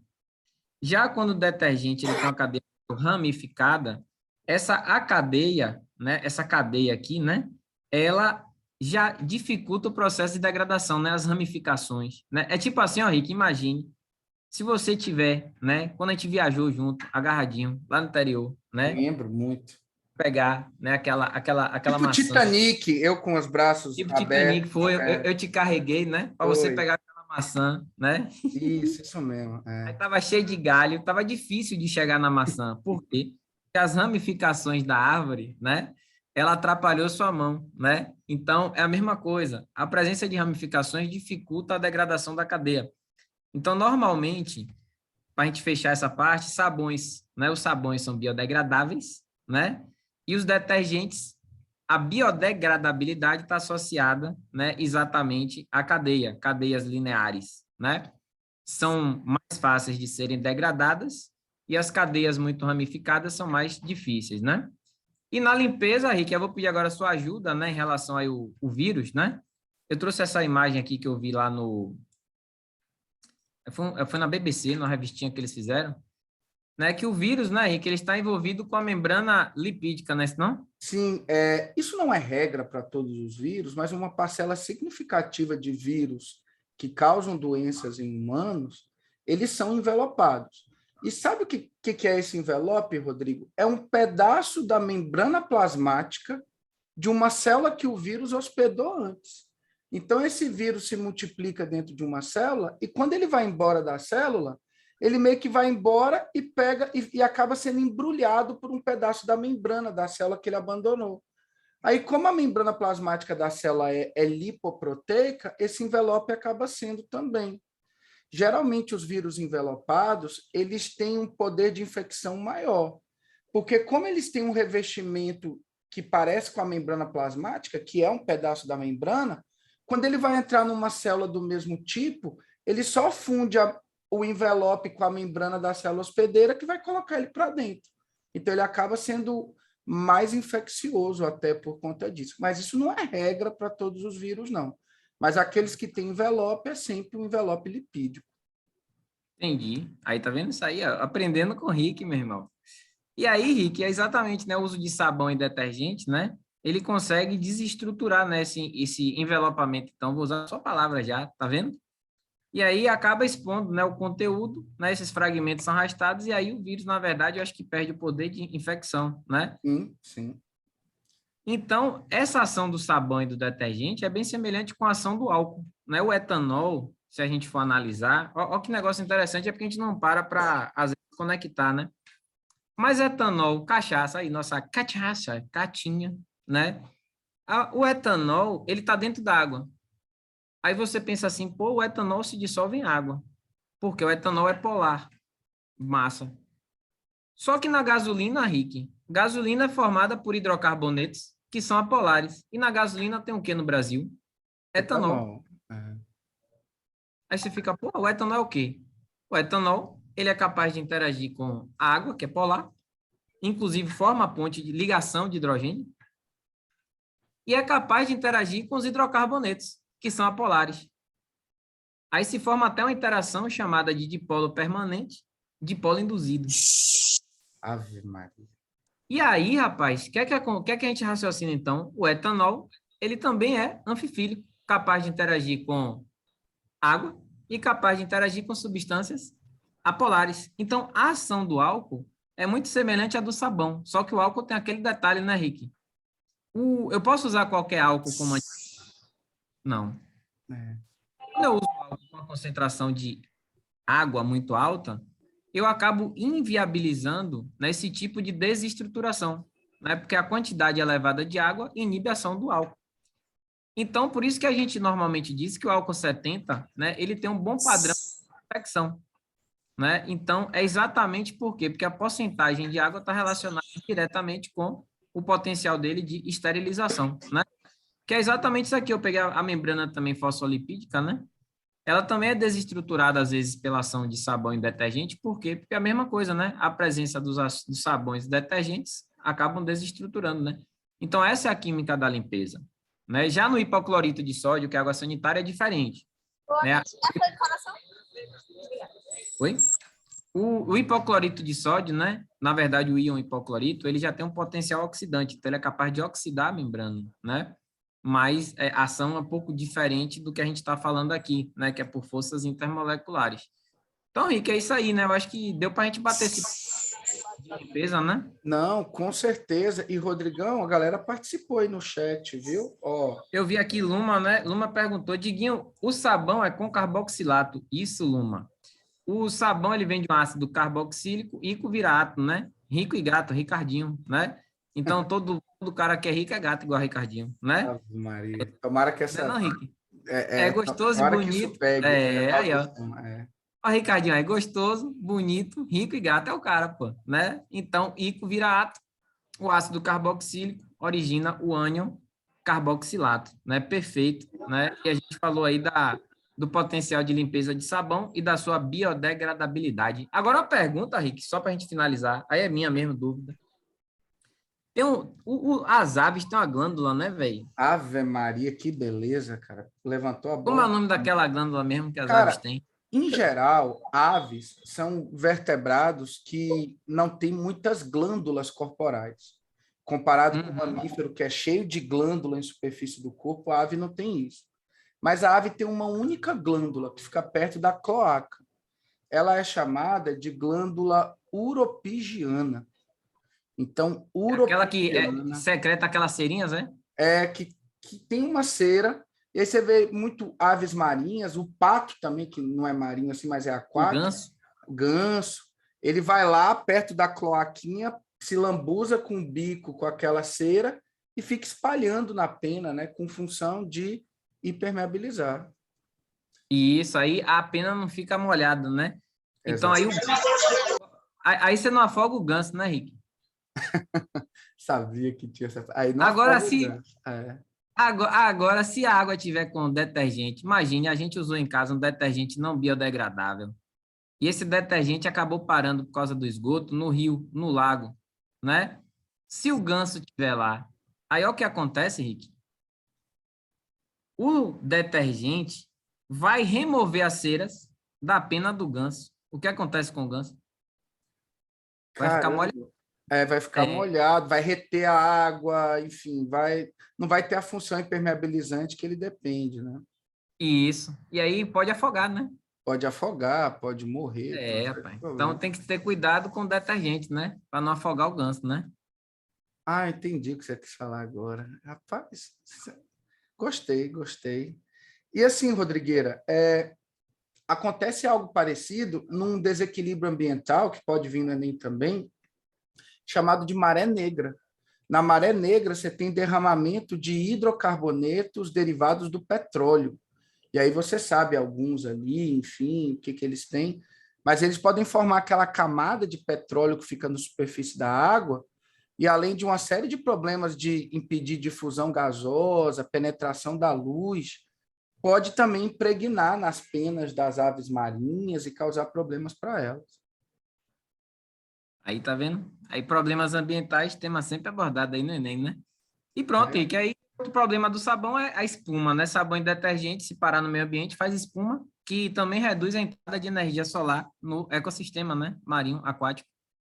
Já quando o detergente ele tem uma cadeia ramificada, a cadeia, né, essa cadeia aqui, né, ela já dificulta o processo de degradação, né, as ramificações, né? É tipo assim, ó, Rick, imagine, se você tiver, né, quando a gente viajou junto, agarradinho, lá no interior, né, Lembro muito. pegar, né, aquela Tipo maçã, Titanic, eu com os braços tipo Titanic, abertos. foi, eu te carreguei, né, para você Foi. pegar aquela maçã, né? Isso mesmo. Aí tava cheio de galho, tava difícil de chegar na maçã. Por quê? Porque as ramificações da árvore, né? Ela atrapalhou sua mão, né? Então, é a mesma coisa. A presença de ramificações dificulta a degradação da cadeia. Então, normalmente, para a gente fechar essa parte, sabões, né? Os sabões são biodegradáveis, né? E os detergentes, a biodegradabilidade está associada, né? Exatamente à cadeia, cadeias lineares, né? São mais fáceis de serem degradadas e as cadeias muito ramificadas são mais difíceis, né? E na limpeza, Rick, eu vou pedir agora a sua ajuda, né, em relação ao o vírus, né? Eu trouxe essa imagem aqui que eu vi lá no... Foi na BBC, numa revistinha que eles fizeram, né? Que o vírus, né, Rick, ele está envolvido com a membrana lipídica, né? Não? Sim, isso não é regra para todos os vírus, mas uma parcela significativa de vírus que causam doenças em humanos, eles são envelopados. E sabe o que é esse envelope, Rodrigo? É um pedaço da membrana plasmática de uma célula que o vírus hospedou antes. Então, esse vírus se multiplica dentro de uma célula e quando ele vai embora da célula, ele meio que vai embora e pega e acaba sendo embrulhado por um pedaço da membrana da célula que ele abandonou. Aí, como a membrana plasmática da célula é lipoproteica, esse envelope acaba sendo também. Geralmente, os vírus envelopados, eles têm um poder de infecção maior, porque como eles têm um revestimento que parece com a membrana plasmática, que é um pedaço da membrana, quando ele vai entrar numa célula do mesmo tipo, ele só funde o envelope com a membrana da célula hospedeira que vai colocar ele para dentro. Então, ele acaba sendo mais infeccioso até por conta disso. Mas isso não é regra para todos os vírus, não. Mas aqueles que têm envelope é sempre um envelope lipídico. Entendi. Aí tá vendo isso aí, ó, aprendendo com o Rick, meu irmão. E aí, Rick, é exatamente, né, o uso de sabão e detergente, né? Ele consegue desestruturar, né, esse envelopamento. Então, vou usar só palavras já, tá vendo? E aí acaba expondo, né, o conteúdo, né, esses fragmentos são arrastados e aí o vírus, na verdade, eu acho que perde o poder de infecção, né? Sim. Então, essa ação do sabão e do detergente é bem semelhante com a ação do álcool, né? O etanol, se a gente for analisar, ó que negócio interessante, é porque a gente não para, às vezes, conectar, né? Mas etanol, cachaça, aí, nossa cachaça, catinha, né? O etanol, ele está dentro da água. Aí você pensa assim, pô, o etanol se dissolve em água, porque o etanol é polar, massa. Só que na gasolina, Rick, gasolina é formada por hidrocarbonetos, que são apolares. E na gasolina tem o que no Brasil? Etanol. Etanol. É. Aí você fica, pô, o etanol é o quê? O etanol, ele é capaz de interagir com a água, que é polar, inclusive forma a ponte de ligação de hidrogênio, e é capaz de interagir com os hidrocarbonetos, que são apolares. Aí se forma até uma interação chamada de dipolo permanente, dipolo induzido. Ave Maria. E aí, rapaz, o que é que a gente raciocina então? O etanol, ele também é anfifílico, capaz de interagir com água e capaz de interagir com substâncias apolares. Então, a ação do álcool é muito semelhante à do sabão, só que o álcool tem aquele detalhe, né, Rick? Eu posso usar qualquer álcool como... Não. É. Quando eu uso álcool com uma concentração de água muito alta, eu acabo inviabilizando, né, esse tipo de desestruturação, né, porque a quantidade elevada de água inibe a ação do álcool. Então, por isso que a gente normalmente diz que o álcool 70, né, ele tem um bom padrão de infecção, né? Então, é exatamente por quê? Porque a porcentagem de água está relacionada diretamente com o potencial dele de esterilização, né? Que é exatamente isso aqui. Eu peguei a membrana também fosfolipídica, né? Ela também é desestruturada, às vezes, pela ação de sabão e detergente. Por quê? Porque é a mesma coisa, né? A presença dos sabões e detergentes acabam desestruturando, né? Então, essa é a química da limpeza, né? Já no hipoclorito de sódio, que é água sanitária, é diferente, né? Oi? O hipoclorito de sódio, né? Na verdade, o íon hipoclorito, ele já tem um potencial oxidante, então ele é capaz de oxidar a membrana, né? Mas a ação é um pouco diferente do que a gente está falando aqui, né? Que é por forças intermoleculares. Então, Rick, é isso aí, né? Eu acho que deu para a gente bater esse de limpeza, né? Não, com certeza. E, Rodrigão, a galera participou aí no chat, viu? Ó, Eu vi aqui Luma, né? Luma perguntou, Diguinho, o sabão é com carboxilato? Isso, Luma. O sabão, ele vem de um ácido carboxílico e vira átomo, né? Rico e gato, Ricardinho, né? Então, todo cara que é rico é gato, igual a Ricardinho, né? Ave Maria. Tomara que Não é não, essa. Rick? É gostoso e Tomara que isso bonito. pegue. É, A aí, ó. autoestima. É. Ó, Ricardinho, é gostoso, bonito, rico e gato é o cara, pô, né? Então, Ico vira átomo, o ácido carboxílico origina o ânion carboxilato, né? Perfeito, né? E a gente falou aí do potencial de limpeza de sabão e da sua biodegradabilidade. Agora, uma pergunta, Rick, só para a gente finalizar, aí é minha mesmo dúvida. Tem as aves têm uma glândula, né, velho? Ave Maria, que beleza, cara. Levantou a Como é o bola. nome daquela glândula mesmo que as aves Cara, têm? em geral, aves são vertebrados que não têm muitas glândulas corporais. Comparado com o Uhum. mamífero, que é cheio de glândula em superfície do corpo, a ave não tem isso. Mas a ave tem uma única glândula que fica perto da cloaca. Ela é chamada de glândula uropigiana. Então, Aquela que uropigiana secreta aquelas cerinhas, é? é que tem uma cera, e aí você vê muito aves marinhas, o pato também, que não é marinho assim, mas é O aquático, ganso. o ganso, ele vai lá perto da cloaquinha, se lambuza com o bico com aquela cera e fica espalhando na pena, né, com função de impermeabilizar. E isso aí, a pena não fica molhada, né? Então Exato. aí você não afoga o ganso, né, Rick? Sabia que tinha essa. Aí não Agora, afoga o se, ganso. É. agora, se a água tiver com detergente, imagine, a gente usou em casa um detergente não biodegradável. E esse detergente acabou parando por causa do esgoto no rio, no lago, né? Se o ganso estiver lá, aí olha o que acontece, Rick. O detergente vai remover as ceras da pena do ganso. O que acontece com o ganso? Vai ficar molhado. Caramba. Vai ficar É, molhado, vai reter a água, enfim, não vai ter a função impermeabilizante que ele depende, né? isso. E aí pode afogar, né? Pode afogar, pode morrer, tem uma É, série de rapaz. Então problemas. tem que ter cuidado com o detergente, né? Para não afogar o ganso, né? Ah, entendi o que você quis falar agora. Rapaz, gostei, gostei. E assim, Rodrigueira, acontece algo parecido num desequilíbrio ambiental, que pode vir no Enem também, chamado de maré negra. Na maré negra, você tem derramamento de hidrocarbonetos derivados do petróleo. E aí você sabe alguns ali, enfim, o que, que eles têm, mas eles podem formar aquela camada de petróleo que fica na superfície da água, e além de uma série de problemas de impedir difusão gasosa, penetração da luz, pode também impregnar nas penas das aves marinhas e causar problemas para elas. Aí tá vendo? Aí problemas ambientais, tema sempre abordado aí no Enem, né? E pronto, É. Rick. Aí outro problema do sabão é a espuma, né? Sabão e detergente, se parar no meio ambiente, faz espuma, que também reduz a entrada de energia solar no ecossistema, né? Marinho, aquático.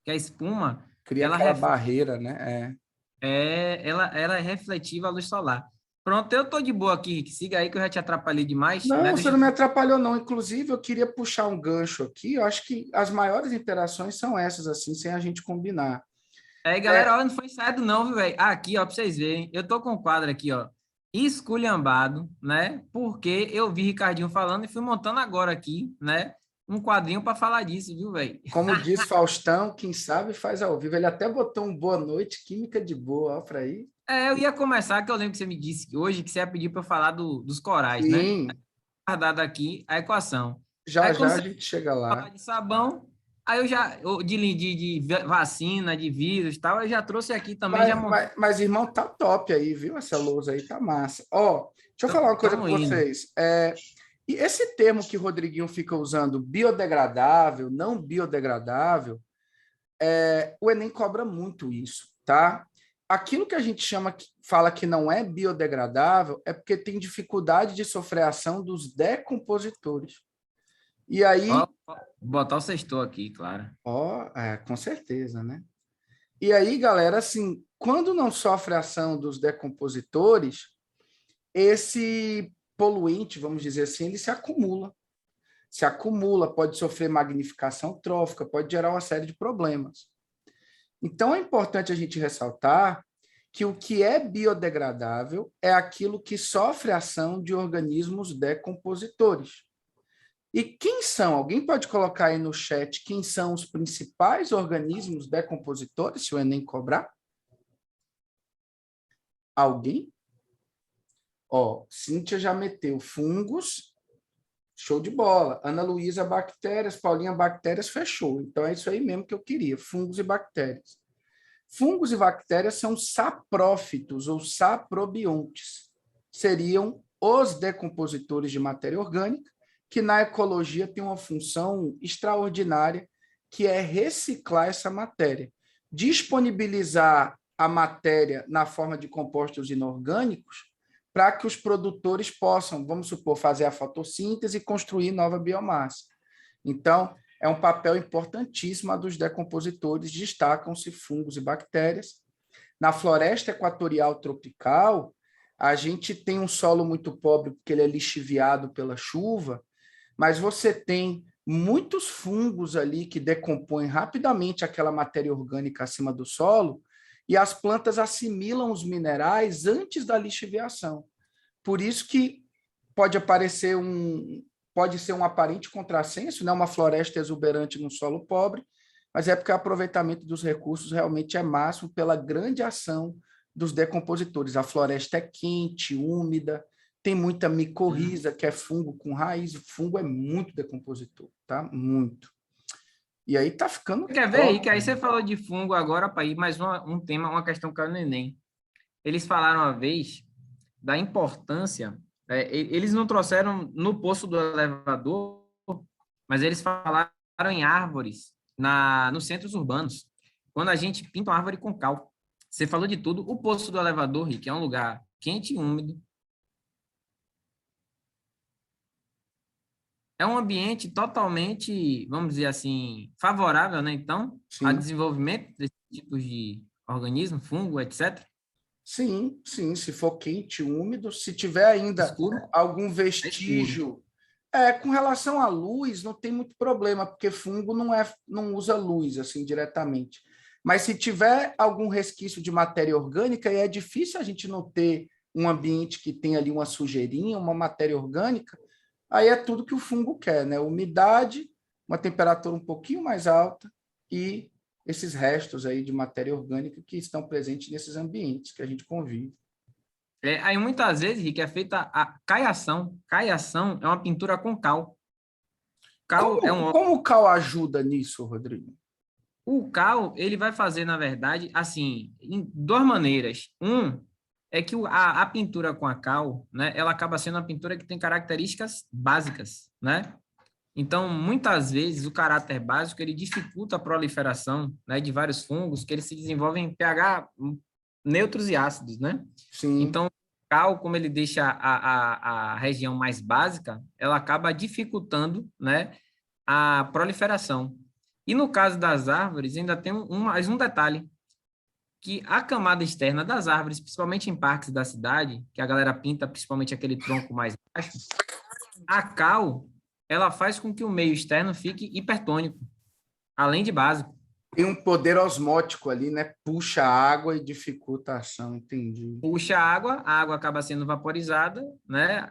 Que a espuma, Cria ela, aquela barreira, né? ela é refletiva à luz solar. Pronto, eu tô de boa aqui, Rick. Siga aí que eu já te atrapalhei demais, né? Não, você Deixa não me eu... atrapalhou, não. Inclusive, eu queria puxar um gancho aqui. Eu acho que as maiores interações são essas, assim, sem a gente combinar. Aí, galera, olha, não foi ensaiado não, viu, velho? Aqui, ó, pra vocês verem. Eu tô com um quadro aqui, ó. Esculhambado, né? Porque eu vi Ricardinho falando e fui montando agora aqui, né? Um quadrinho para falar disso, viu, velho? Como diz Faustão, quem sabe faz ao vivo. Ele até botou um boa noite, química de boa, ó, para aí. É, eu ia começar, que eu lembro que você me disse que hoje que você ia pedir para eu falar dos corais, né? Sim, Guardado aqui a equação. já Aí quando já a você gente chega falar lá. de sabão, aí de vacina, de vírus e tal, eu já trouxe aqui também, já montei. Irmão, tá top aí, viu? Essa lousa aí tá massa. Ó, deixa eu falar uma coisa para Estamos indo. vocês. E esse termo que o Rodriguinho fica usando, biodegradável, não biodegradável, o Enem cobra muito isso, tá? Aquilo que a gente fala que não é biodegradável é porque tem dificuldade de sofrer a ação dos decompositores. E aí, Ó, botar o sextou aqui, claro. com certeza, né? E aí, galera, assim, quando não sofre a ação dos decompositores, esse poluente, vamos dizer assim, ele se acumula. Se acumula, pode sofrer magnificação trófica, pode gerar uma série de problemas. Então, é importante a gente ressaltar que o que é biodegradável é aquilo que sofre a ação de organismos decompositores. E quem são? Alguém pode colocar aí no chat quem são os principais organismos decompositores, se o Enem cobrar? Alguém? Ó, Cíntia já meteu fungos, show de bola. Ana Luísa, bactérias. Paulinha, bactérias, fechou. Então é isso aí mesmo que eu queria, fungos e bactérias. Fungos e bactérias são saprófitos ou saprobiontes. Seriam os decompositores de matéria orgânica, que na ecologia tem uma função extraordinária, que é reciclar essa matéria, disponibilizar a matéria na forma de compostos inorgânicos para que os produtores possam, vamos supor, fazer a fotossíntese e construir nova biomassa. Então, é um papel importantíssimo a dos decompositores, destacam-se fungos e bactérias. Na floresta equatorial tropical, a gente tem um solo muito pobre porque ele é lixiviado pela chuva, mas você tem muitos fungos ali que decompõem rapidamente aquela matéria orgânica acima do solo e as plantas assimilam os minerais antes da lixiviação. Por isso que pode ser um aparente contrassenso, né? Uma floresta exuberante num solo pobre, mas é porque o aproveitamento dos recursos realmente é máximo pela grande ação dos decompositores. A floresta é quente, úmida, tem muita micorriza, que é fungo com raiz. O fungo é muito decompositor, tá? Muito. E aí tá ficando Quer ver, Rick? top. Aí você falou de fungo agora, para ir mais um tema, uma questão que caiu no Enem. Eles falaram uma vez da importância, eles não trouxeram no poço do elevador, mas eles falaram em árvores nos centros urbanos, quando a gente pinta uma árvore com cal. Você falou de tudo. O poço do elevador, Rick, é um lugar quente e úmido. É um ambiente totalmente, vamos dizer assim, favorável, né? Então, a Sim. desenvolvimento desses tipos de organismo, fungo, etc. Sim, sim, se for quente, úmido, se tiver ainda Escuro, algum é escuro. vestígio. Com relação à luz, não tem muito problema, porque fungo não usa luz assim diretamente. Mas se tiver algum resquício de matéria orgânica, e é difícil a gente não ter um ambiente que tem ali uma sujeirinha, uma matéria orgânica, aí é tudo que o fungo quer, né? Umidade, uma temperatura um pouquinho mais alta e esses restos aí de matéria orgânica que estão presentes nesses ambientes que a gente convive. Aí muitas vezes, Rick, é feita a caiação. Caiação é uma pintura com cal. Cal é um Como o cal ajuda nisso, Rodrigo? O cal, ele vai fazer, na verdade, assim, em duas maneiras. Um é que a pintura com a cal, né, ela acaba sendo uma pintura que tem características básicas, né? Então, muitas vezes, o caráter básico, ele dificulta a proliferação, né, de vários fungos que eles se desenvolvem em pH neutros e ácidos, né? Sim, Então, o cal, como ele deixa a região mais básica, ela acaba dificultando, né, a proliferação. E no caso das árvores, ainda tem mais um detalhe, que a camada externa das árvores, principalmente em parques da cidade, que a galera pinta principalmente aquele tronco mais baixo, a cal, ela faz com que o meio externo fique hipertônico, além de básico. tem um poder osmótico ali, né? Puxa a água e dificulta a ação, entendi. Puxa a água acaba sendo vaporizada, né?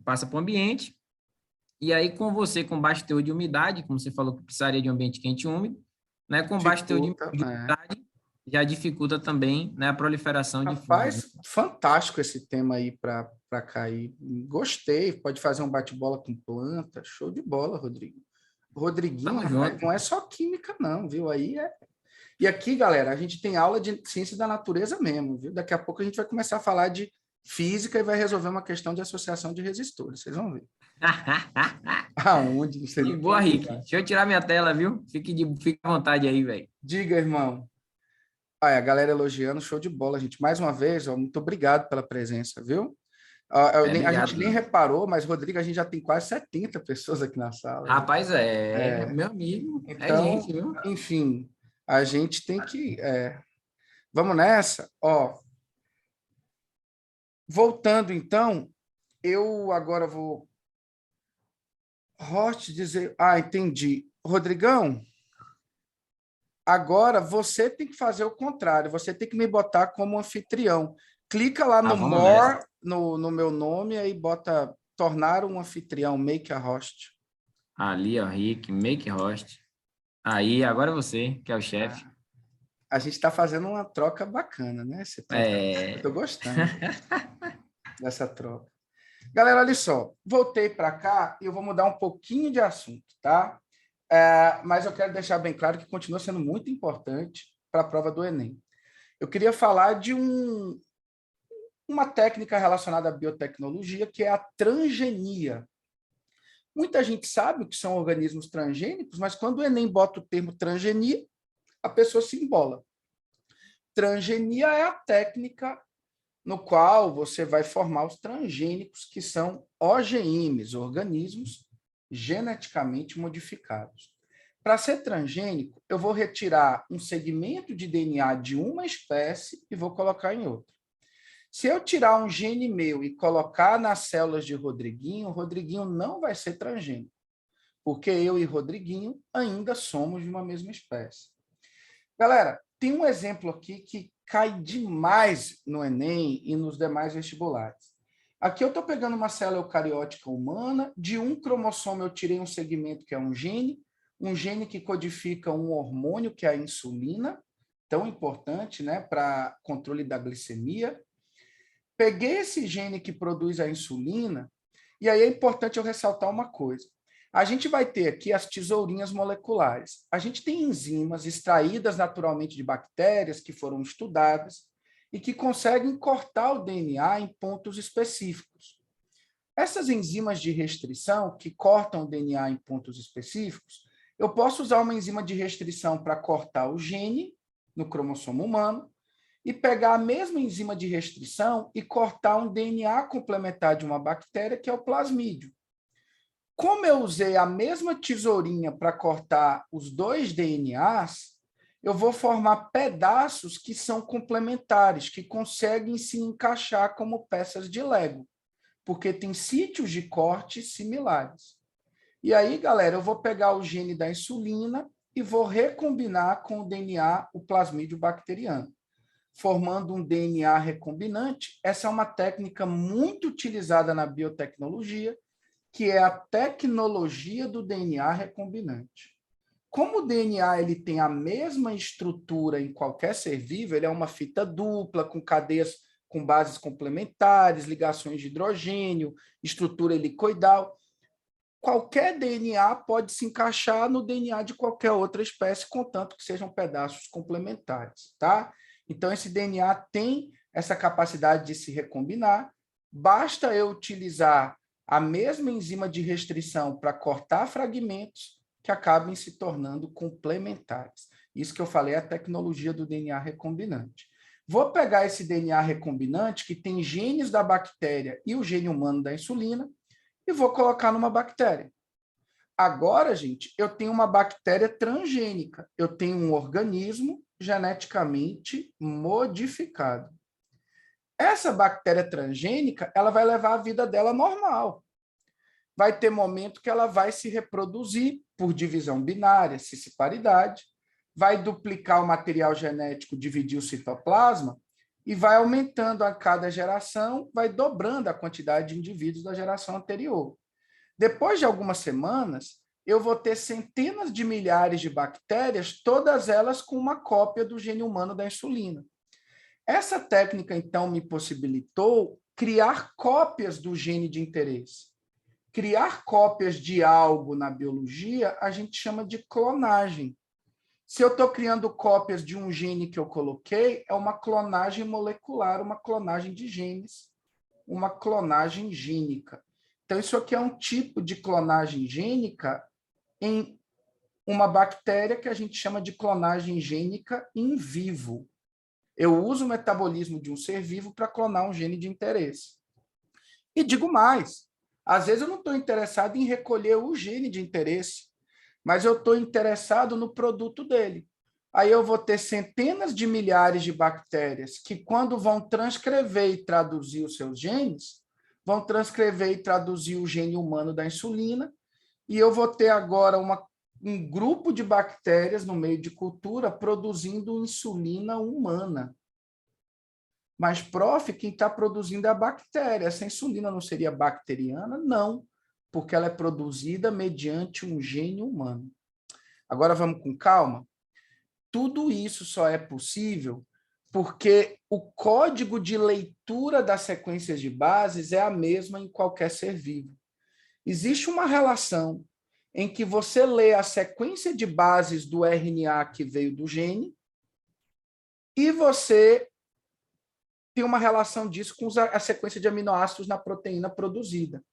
Passa para o ambiente, e aí com você, com baixo teor de umidade, como você falou que precisaria de um ambiente quente e úmido, né? Com baixo teor Dificulta, de umidade, já dificulta também, né, a proliferação de fungos, né? Rapaz, fantástico esse tema aí para cair. Gostei, pode fazer um bate-bola com planta. Show de bola, Rodrigo. Rodriguinho, Tamo rapaz, junto. não é só química, não, viu? Aí é. E aqui, galera, a gente tem aula de ciência da natureza mesmo, viu? Daqui a pouco a gente vai começar a falar de física e vai resolver uma questão de associação de resistores. Vocês vão ver. Aonde? Não sei De nem para boa, onde Rick. vai. Deixa eu tirar minha tela, viu? Fique à vontade aí, velho. Diga, irmão. A galera elogiando, show de bola, gente. Mais uma vez, ó, muito obrigado pela presença, viu? A gente Obrigado. nem reparou, mas, Rodrigo, a gente já tem quase 70 pessoas aqui na sala, viu? Rapaz, meu amigo, é gente, Então, viu? enfim, a gente tem que. Vamos nessa? Ó, voltando, então, eu agora vou. Host dizer. Ah, entendi. Rodrigão, agora você tem que fazer o contrário, você tem que me botar como anfitrião. Clica lá Ah, no vamos nessa. More, no meu nome, aí bota tornar um anfitrião, make a host. Ali, ó, Rick, make host. Aí, agora é você, que é o chefe. Ah, a gente está fazendo uma troca bacana, né? Eu É... estou gostando dessa troca. Galera, olha só, voltei para cá e eu vou mudar um pouquinho de assunto, tá? Mas eu quero deixar bem claro que continua sendo muito importante para a prova do Enem. Eu queria falar de uma técnica relacionada à biotecnologia, que é a transgenia. Muita gente sabe o que são organismos transgênicos, mas quando o Enem bota o termo transgenia, a pessoa se embola. Transgenia é a técnica no qual você vai formar os transgênicos, que são OGMs, organismos geneticamente modificados. Para ser transgênico, eu vou retirar um segmento de DNA de uma espécie e vou colocar em outra. Se eu tirar um gene meu e colocar nas células de Rodriguinho, Rodriguinho não vai ser transgênico, porque eu e Rodriguinho ainda somos de uma mesma espécie. Galera, tem um exemplo aqui que cai demais no Enem e nos demais vestibulares. Aqui eu estou pegando uma célula eucariótica humana, de um cromossomo eu tirei um segmento que é um gene que codifica um hormônio que é a insulina, tão importante, né, para controle da glicemia. Peguei esse gene que produz a insulina, e aí é importante eu ressaltar uma coisa. A gente vai ter aqui as tesourinhas moleculares. A gente tem enzimas extraídas naturalmente de bactérias que foram estudadas e que conseguem cortar o DNA em pontos específicos. Essas enzimas de restrição, que cortam o DNA em pontos específicos, eu posso usar uma enzima de restrição para cortar o gene no cromossomo humano, e pegar a mesma enzima de restrição e cortar um DNA complementar de uma bactéria, que é o plasmídio. Como eu usei a mesma tesourinha para cortar os dois DNAs, eu vou formar pedaços que são complementares, que conseguem se encaixar como peças de Lego, porque tem sítios de corte similares. E aí, galera, eu vou pegar o gene da insulina e vou recombinar com o DNA, o plasmídio bacteriano, formando um DNA recombinante. Essa é uma técnica muito utilizada na biotecnologia, que é a tecnologia do DNA recombinante. Como o DNA ele tem a mesma estrutura em qualquer ser vivo, ele é uma fita dupla, com cadeias com bases complementares, ligações de hidrogênio, estrutura helicoidal. Qualquer DNA pode se encaixar no DNA de qualquer outra espécie, contanto que sejam pedaços complementares, tá? Então, esse DNA tem essa capacidade de se recombinar. Basta eu utilizar a mesma enzima de restrição para cortar fragmentos que acabem se tornando complementares. Isso que eu falei é a tecnologia do DNA recombinante. Vou pegar esse DNA recombinante, que tem genes da bactéria e o gene humano da insulina, e vou colocar numa bactéria. Agora, gente, eu tenho uma bactéria transgênica. Eu tenho um organismo geneticamente modificado. Essa bactéria transgênica, ela vai levar a vida dela normal. Vai ter momento que ela vai se reproduzir por divisão binária, cisparidade, vai duplicar o material genético, dividir o citoplasma, e vai aumentando a cada geração, vai dobrando a quantidade de indivíduos da geração anterior. Depois de algumas semanas, eu vou ter centenas de milhares de bactérias, todas elas com uma cópia do gene humano da insulina. Essa técnica, então, me possibilitou criar cópias do gene de interesse. Criar cópias de algo na biologia, a gente chama de clonagem. Se eu estou criando cópias de um gene que eu coloquei, é uma clonagem molecular, uma clonagem de genes, uma clonagem gênica. Então, isso aqui é um tipo de clonagem gênica em uma bactéria que a gente chama de clonagem gênica in vivo. Eu uso o metabolismo de um ser vivo para clonar um gene de interesse. E digo mais, às vezes eu não estou interessado em recolher o gene de interesse, mas eu estou interessado no produto dele. Aí eu vou ter centenas de milhares de bactérias que, quando vão transcrever e traduzir os seus genes, vão transcrever e traduzir o gene humano da insulina, e eu vou ter agora um grupo de bactérias no meio de cultura produzindo insulina humana. Mas, prof, quem está produzindo é a bactéria. Essa insulina não seria bacteriana? Não, porque ela é produzida mediante um gene humano. Agora vamos com calma. Tudo isso só é possível porque o código de leitura das sequências de bases é a mesma em qualquer ser vivo. Existe uma relação em que você lê a sequência de bases do RNA que veio do gene e você tem uma relação disso com a sequência de aminoácidos na proteína produzida.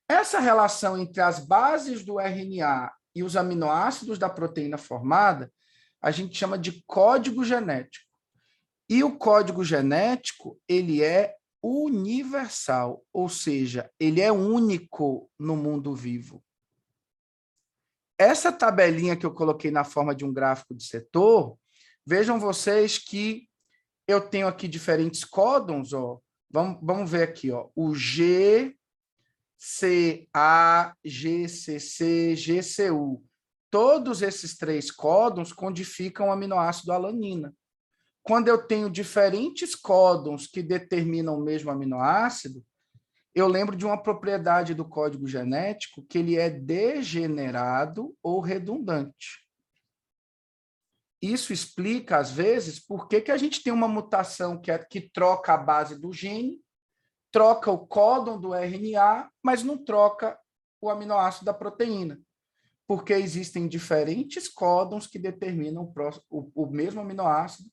Essa relação entre as bases do RNA e os aminoácidos da proteína formada, a gente chama de código genético. E o código genético, ele é universal, ou seja, ele é único no mundo vivo. Essa tabelinha que eu coloquei na forma de um gráfico de setor, vejam vocês que eu tenho aqui diferentes códons, ó. Vamos ver aqui, ó. O G, CA, GCC, GCU. Todos esses 3 códons codificam o aminoácido alanina. Quando eu tenho diferentes códons que determinam o mesmo aminoácido, eu lembro de uma propriedade do código genético que ele é degenerado ou redundante. Isso explica, às vezes, por que a gente tem uma mutação que troca a base do gene, troca o códon do RNA, mas não troca o aminoácido da proteína. Porque existem diferentes códons que determinam o mesmo aminoácido.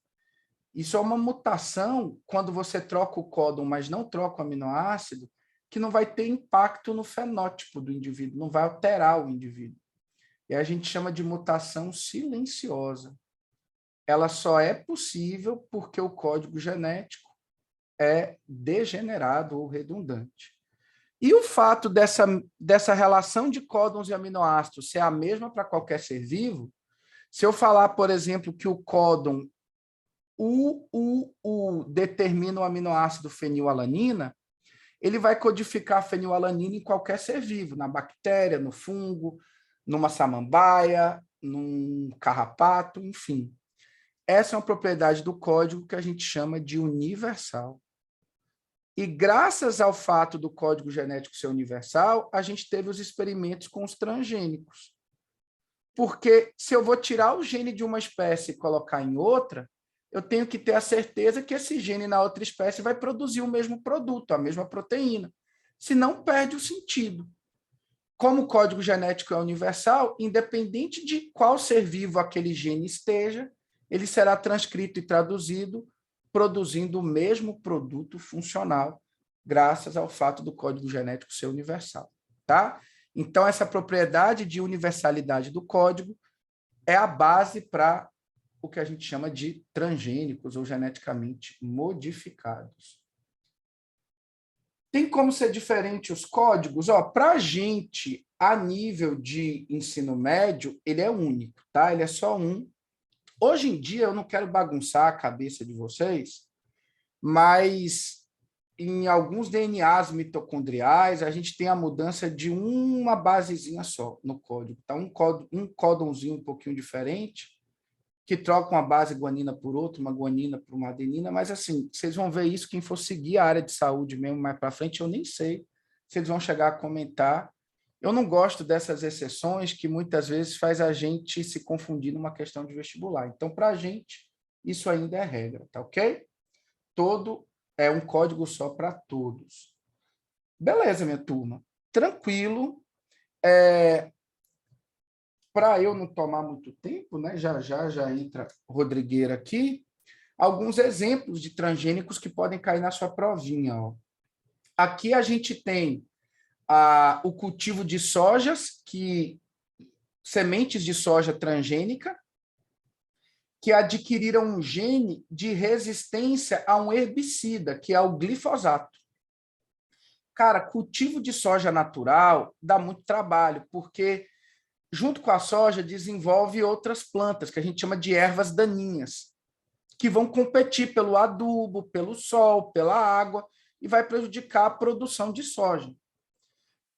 Isso é uma mutação quando você troca o códon, mas não troca o aminoácido, que não vai ter impacto no fenótipo do indivíduo, não vai alterar o indivíduo. E a gente chama de mutação silenciosa. ela só é possível porque o código genético é degenerado ou redundante. E o fato dessa relação de códons e aminoácidos ser a mesma para qualquer ser vivo, se eu falar, por exemplo, que o códon U determina o aminoácido fenilalanina, ele vai codificar a fenilalanina em qualquer ser vivo, na bactéria, no fungo, numa samambaia, num carrapato, enfim. Essa é uma propriedade do código que a gente chama de universal. E graças ao fato do código genético ser universal, a gente teve os experimentos com os transgênicos. Porque se eu vou tirar o gene de uma espécie e colocar em outra, eu tenho que ter a certeza que esse gene na outra espécie vai produzir o mesmo produto, a mesma proteína. Senão, perde o sentido. Como o código genético é universal, independente de qual ser vivo aquele gene esteja, ele será transcrito e traduzido, produzindo o mesmo produto funcional, graças ao fato do código genético ser universal. Tá? Então, essa propriedade de universalidade do código é a base para o que a gente chama de transgênicos ou geneticamente modificados. Tem como ser diferente os códigos? Para a gente, a nível de ensino médio, ele é único, tá? Ele é só um. Hoje em dia, eu não quero bagunçar a cabeça de vocês, mas em alguns DNAs mitocondriais, a gente tem a mudança de uma basezinha só no código. Tá? Um códonzinho um pouquinho diferente, que troca uma base guanina por outra, uma guanina por uma adenina, mas assim, vocês vão ver isso, quem for seguir a área de saúde mesmo mais para frente, eu nem sei se eles vão chegar a comentar. Eu não gosto dessas exceções que muitas vezes faz a gente se confundir numa questão de vestibular. Então, para a gente, isso ainda é regra, tá ok? Todo é um código só para todos. Beleza, minha turma. Tranquilo. Para eu não tomar muito tempo, né? Já entra Rodrigueira aqui. Alguns exemplos de transgênicos que podem cair na sua provinha. Ó. Aqui a gente tem o cultivo de sojas, sementes de soja transgênica, que adquiriram um gene de resistência a um herbicida, que é o glifosato. Cara, cultivo de soja natural dá muito trabalho, porque junto com a soja desenvolve outras plantas, que a gente chama de ervas daninhas, que vão competir pelo adubo, pelo sol, pela água, e vai prejudicar a produção de soja.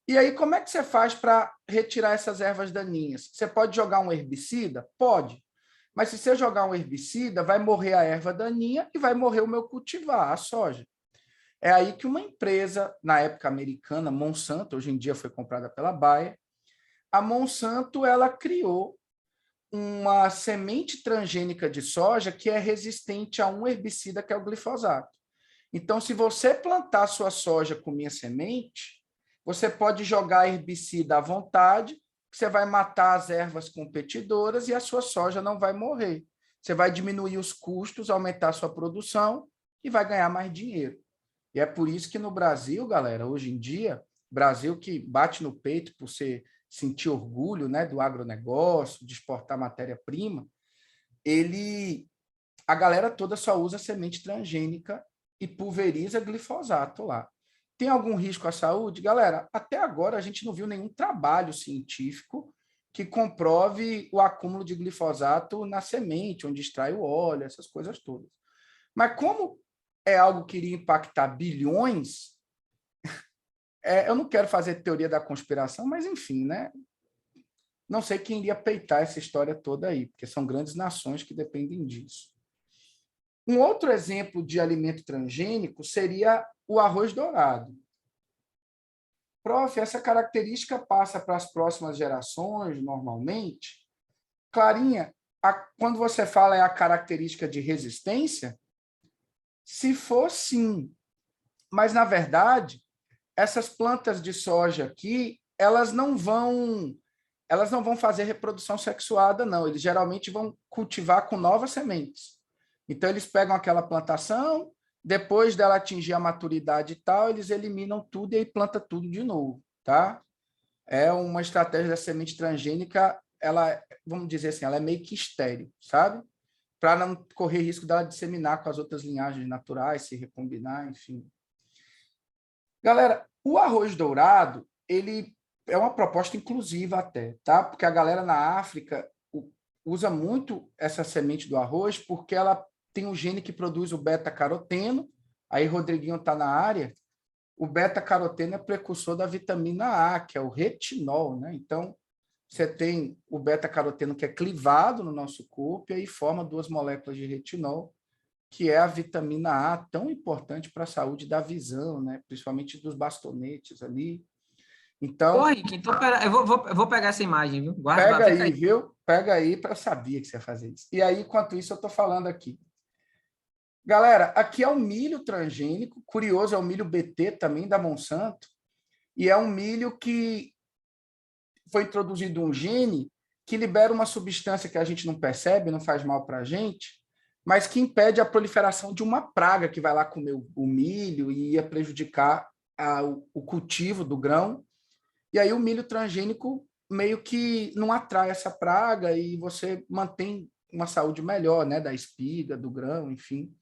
E aí, como é que você faz para retirar essas ervas daninhas? Você pode jogar um herbicida? Pode. Mas se você jogar um herbicida, vai morrer a erva daninha e vai morrer o meu cultivar, a soja. É aí que uma empresa, na época americana, Monsanto, hoje em dia foi comprada pela Bayer, a Monsanto ela criou uma semente transgênica de soja que é resistente a um herbicida que é o glifosato. Então, se você plantar sua soja com minha semente, você pode jogar herbicida à vontade, você vai matar as ervas competidoras e a sua soja não vai morrer. Você vai diminuir os custos, aumentar a sua produção e vai ganhar mais dinheiro. E é por isso que no Brasil, galera, hoje em dia, Brasil que bate no peito por sentir orgulho, né, do agronegócio, de exportar matéria-prima, a galera toda só usa semente transgênica e pulveriza glifosato lá. Tem algum risco à saúde? Galera, até agora a gente não viu nenhum trabalho científico que comprove o acúmulo de glifosato na semente, onde extrai o óleo, essas coisas todas. Mas como é algo que iria impactar bilhões, eu não quero fazer teoria da conspiração, mas enfim, né? Não sei quem iria peitar essa história toda aí, porque são grandes nações que dependem disso. Um outro exemplo de alimento transgênico seria o arroz dourado. Prof, essa característica passa para as próximas gerações, normalmente? Clarinha, quando você fala é a característica de resistência, se for sim, mas na verdade, essas plantas de soja aqui, elas não vão fazer reprodução sexuada, não. Eles geralmente vão cultivar com novas sementes. Então, eles pegam aquela plantação, depois dela atingir a maturidade e tal, eles eliminam tudo e aí planta tudo de novo, tá? É uma estratégia da semente transgênica, ela, vamos dizer assim, ela é meio que estéril, sabe? para não correr risco dela disseminar com as outras linhagens naturais, se recombinar, enfim. Galera, o arroz dourado, ele é uma proposta inclusiva até, tá? Porque a galera na África usa muito essa semente do arroz porque ela tem um gene que produz o beta-caroteno. Aí, Rodriguinho está na área. O beta-caroteno é precursor da vitamina A, que é o retinol, né? Então, você tem o beta-caroteno que é clivado no nosso corpo e aí forma duas moléculas de retinol, que é a vitamina A, tão importante para a saúde da visão, né? Principalmente dos bastonetes ali. Então, Ô, Rick, então pera, eu vou pegar essa imagem, viu? Guarda, pega fica aí. aí, viu? Pega aí, para eu sabia que você ia fazer isso. E aí, enquanto isso, eu estou falando aqui. Galera, aqui é um milho transgênico, curioso, é o milho BT também da Monsanto, e é um milho que foi introduzido um gene que libera uma substância que a gente não percebe, não faz mal para a gente, mas que impede a proliferação de uma praga que vai lá comer o milho e ia prejudicar o cultivo do grão. E aí o milho transgênico meio que não atrai essa praga e você mantém uma saúde melhor, né, da espiga, do grão, enfim.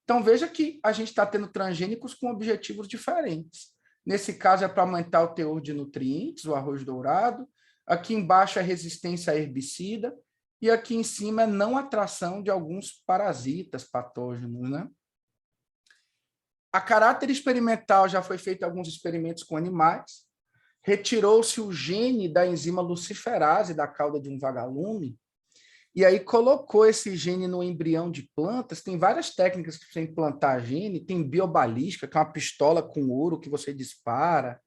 Então veja que a gente está tendo transgênicos com objetivos diferentes. Nesse caso é para aumentar o teor de nutrientes, o arroz dourado. Aqui embaixo é resistência a herbicida e aqui em cima é não atração de alguns parasitas patógenos, né? A caráter experimental já foi feito alguns experimentos com animais. Retirou-se o gene da enzima luciferase da cauda de um vagalume e aí colocou esse gene no embrião de plantas. Tem várias técnicas para você implantar gene. Tem biobalística, que é uma pistola com ouro que você dispara.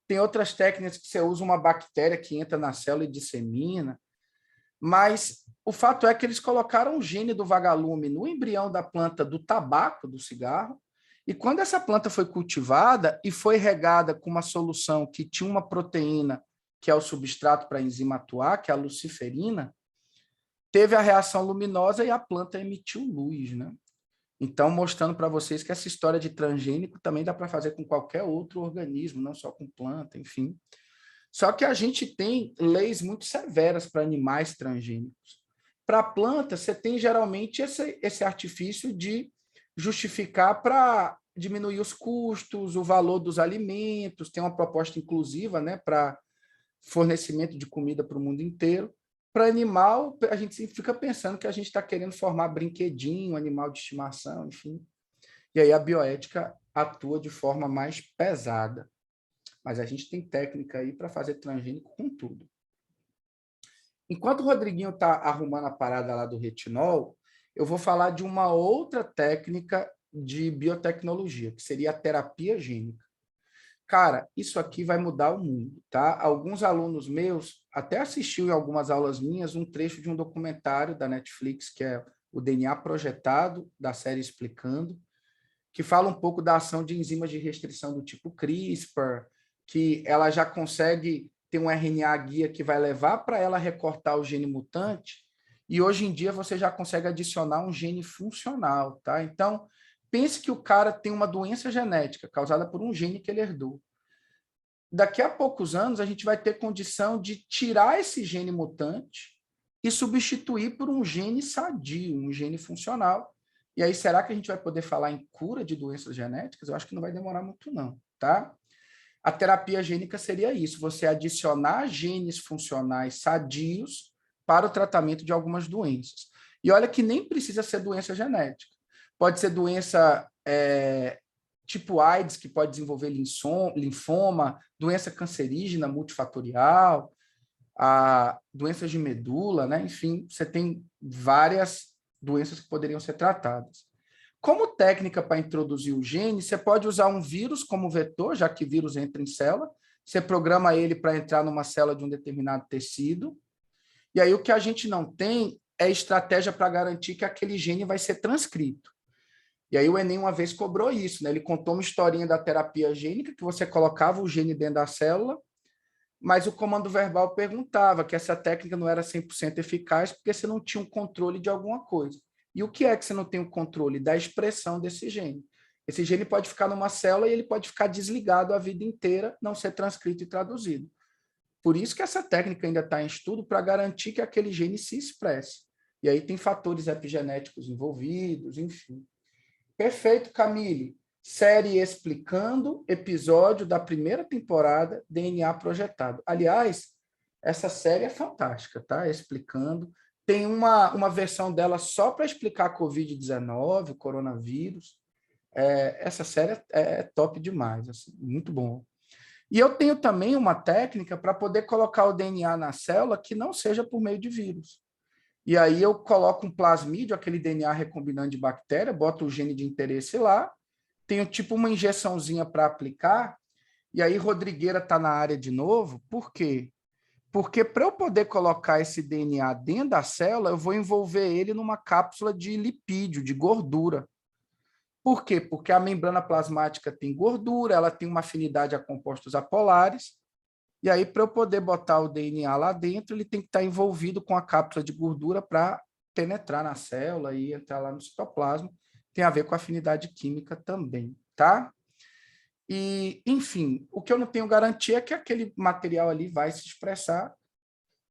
Tem outras técnicas que você usa uma bactéria que entra na célula e dissemina. Mas o fato é que eles colocaram o gene do vagalume no embrião da planta do tabaco, do cigarro, e quando essa planta foi cultivada e foi regada com uma solução que tinha uma proteína, que é o substrato para a enzima atuar, que é a luciferina, teve a reação luminosa e a planta emitiu luz, né? Então, mostrando para vocês que essa história de transgênico também dá para fazer com qualquer outro organismo, não só com planta, enfim. Só que a gente tem leis muito severas para animais transgênicos. Para planta, você tem geralmente esse artifício de justificar para diminuir os custos, o valor dos alimentos, tem uma proposta inclusiva, né, para fornecimento de comida para o mundo inteiro. Para animal, a gente sempre fica pensando que a gente está querendo formar brinquedinho, animal de estimação, enfim. E aí a bioética atua de forma mais pesada. Mas a gente tem técnica aí para fazer transgênico com tudo. Enquanto o Rodriguinho está arrumando a parada lá do retinol, eu vou falar de uma outra técnica de biotecnologia, que seria a terapia gênica. Cara, isso aqui vai mudar o mundo, tá? Alguns alunos meus até assistiu em algumas aulas minhas um trecho de um documentário da Netflix, que é o DNA Projetado, da série Explicando, que fala um pouco da ação de enzimas de restrição do tipo CRISPR, que ela já consegue ter um RNA guia que vai levar para ela recortar o gene mutante, e hoje em dia você já consegue adicionar um gene funcional, tá? Então, pense que o cara tem uma doença genética causada por um gene que ele herdou. Daqui a poucos anos, a gente vai ter condição de tirar esse gene mutante e substituir por um gene sadio, um gene funcional. E aí, será que a gente vai poder falar em cura de doenças genéticas? Eu acho que não vai demorar muito, não, tá? A terapia gênica seria isso, você adicionar genes funcionais sadios para o tratamento de algumas doenças. E olha que nem precisa ser doença genética. Pode ser doença tipo AIDS, que pode desenvolver linfoma, doença cancerígena multifatorial, doenças de medula, né? Enfim, você tem várias doenças que poderiam ser tratadas. Como técnica para introduzir o gene, você pode usar um vírus como vetor, já que vírus entra em célula, você programa ele para entrar numa célula de um determinado tecido, e aí o que a gente não tem é estratégia para garantir que aquele gene vai ser transcrito. E aí o Enem uma vez cobrou isso, né? Ele contou uma historinha da terapia gênica, que você colocava o gene dentro da célula, mas o comando verbal perguntava que essa técnica não era 100% eficaz porque você não tinha um controle de alguma coisa. E o que é que você não tem o controle? Da expressão desse gene. Esse gene pode ficar numa célula e ele pode ficar desligado a vida inteira, não ser transcrito e traduzido. Por isso que essa técnica ainda está em estudo para garantir que aquele gene se expresse. E aí tem fatores epigenéticos envolvidos, enfim. Perfeito, Camille. Série explicando, episódio da primeira temporada, DNA projetado. Aliás, essa série é fantástica, tá? Explicando. Tem uma versão dela só para explicar a Covid-19, o coronavírus. Essa série é top demais, assim, muito bom. E eu tenho também uma técnica para poder colocar o DNA na célula que não seja por meio de vírus. E aí eu coloco um plasmídio, aquele DNA recombinante de bactéria, boto o gene de interesse lá, tenho tipo uma injeçãozinha para aplicar, e aí Rodrigueira está na área de novo. Por quê? Porque para eu poder colocar esse DNA dentro da célula, eu vou envolver ele numa cápsula de lipídio, de gordura. Por quê? Porque a membrana plasmática tem gordura, ela tem uma afinidade a compostos apolares, e aí, para eu poder botar o DNA lá dentro, ele tem que estar envolvido com a cápsula de gordura para penetrar na célula e entrar lá no citoplasma. Tem a ver com afinidade química também, tá? E, enfim, o que eu não tenho garantia é que aquele material ali vai se expressar,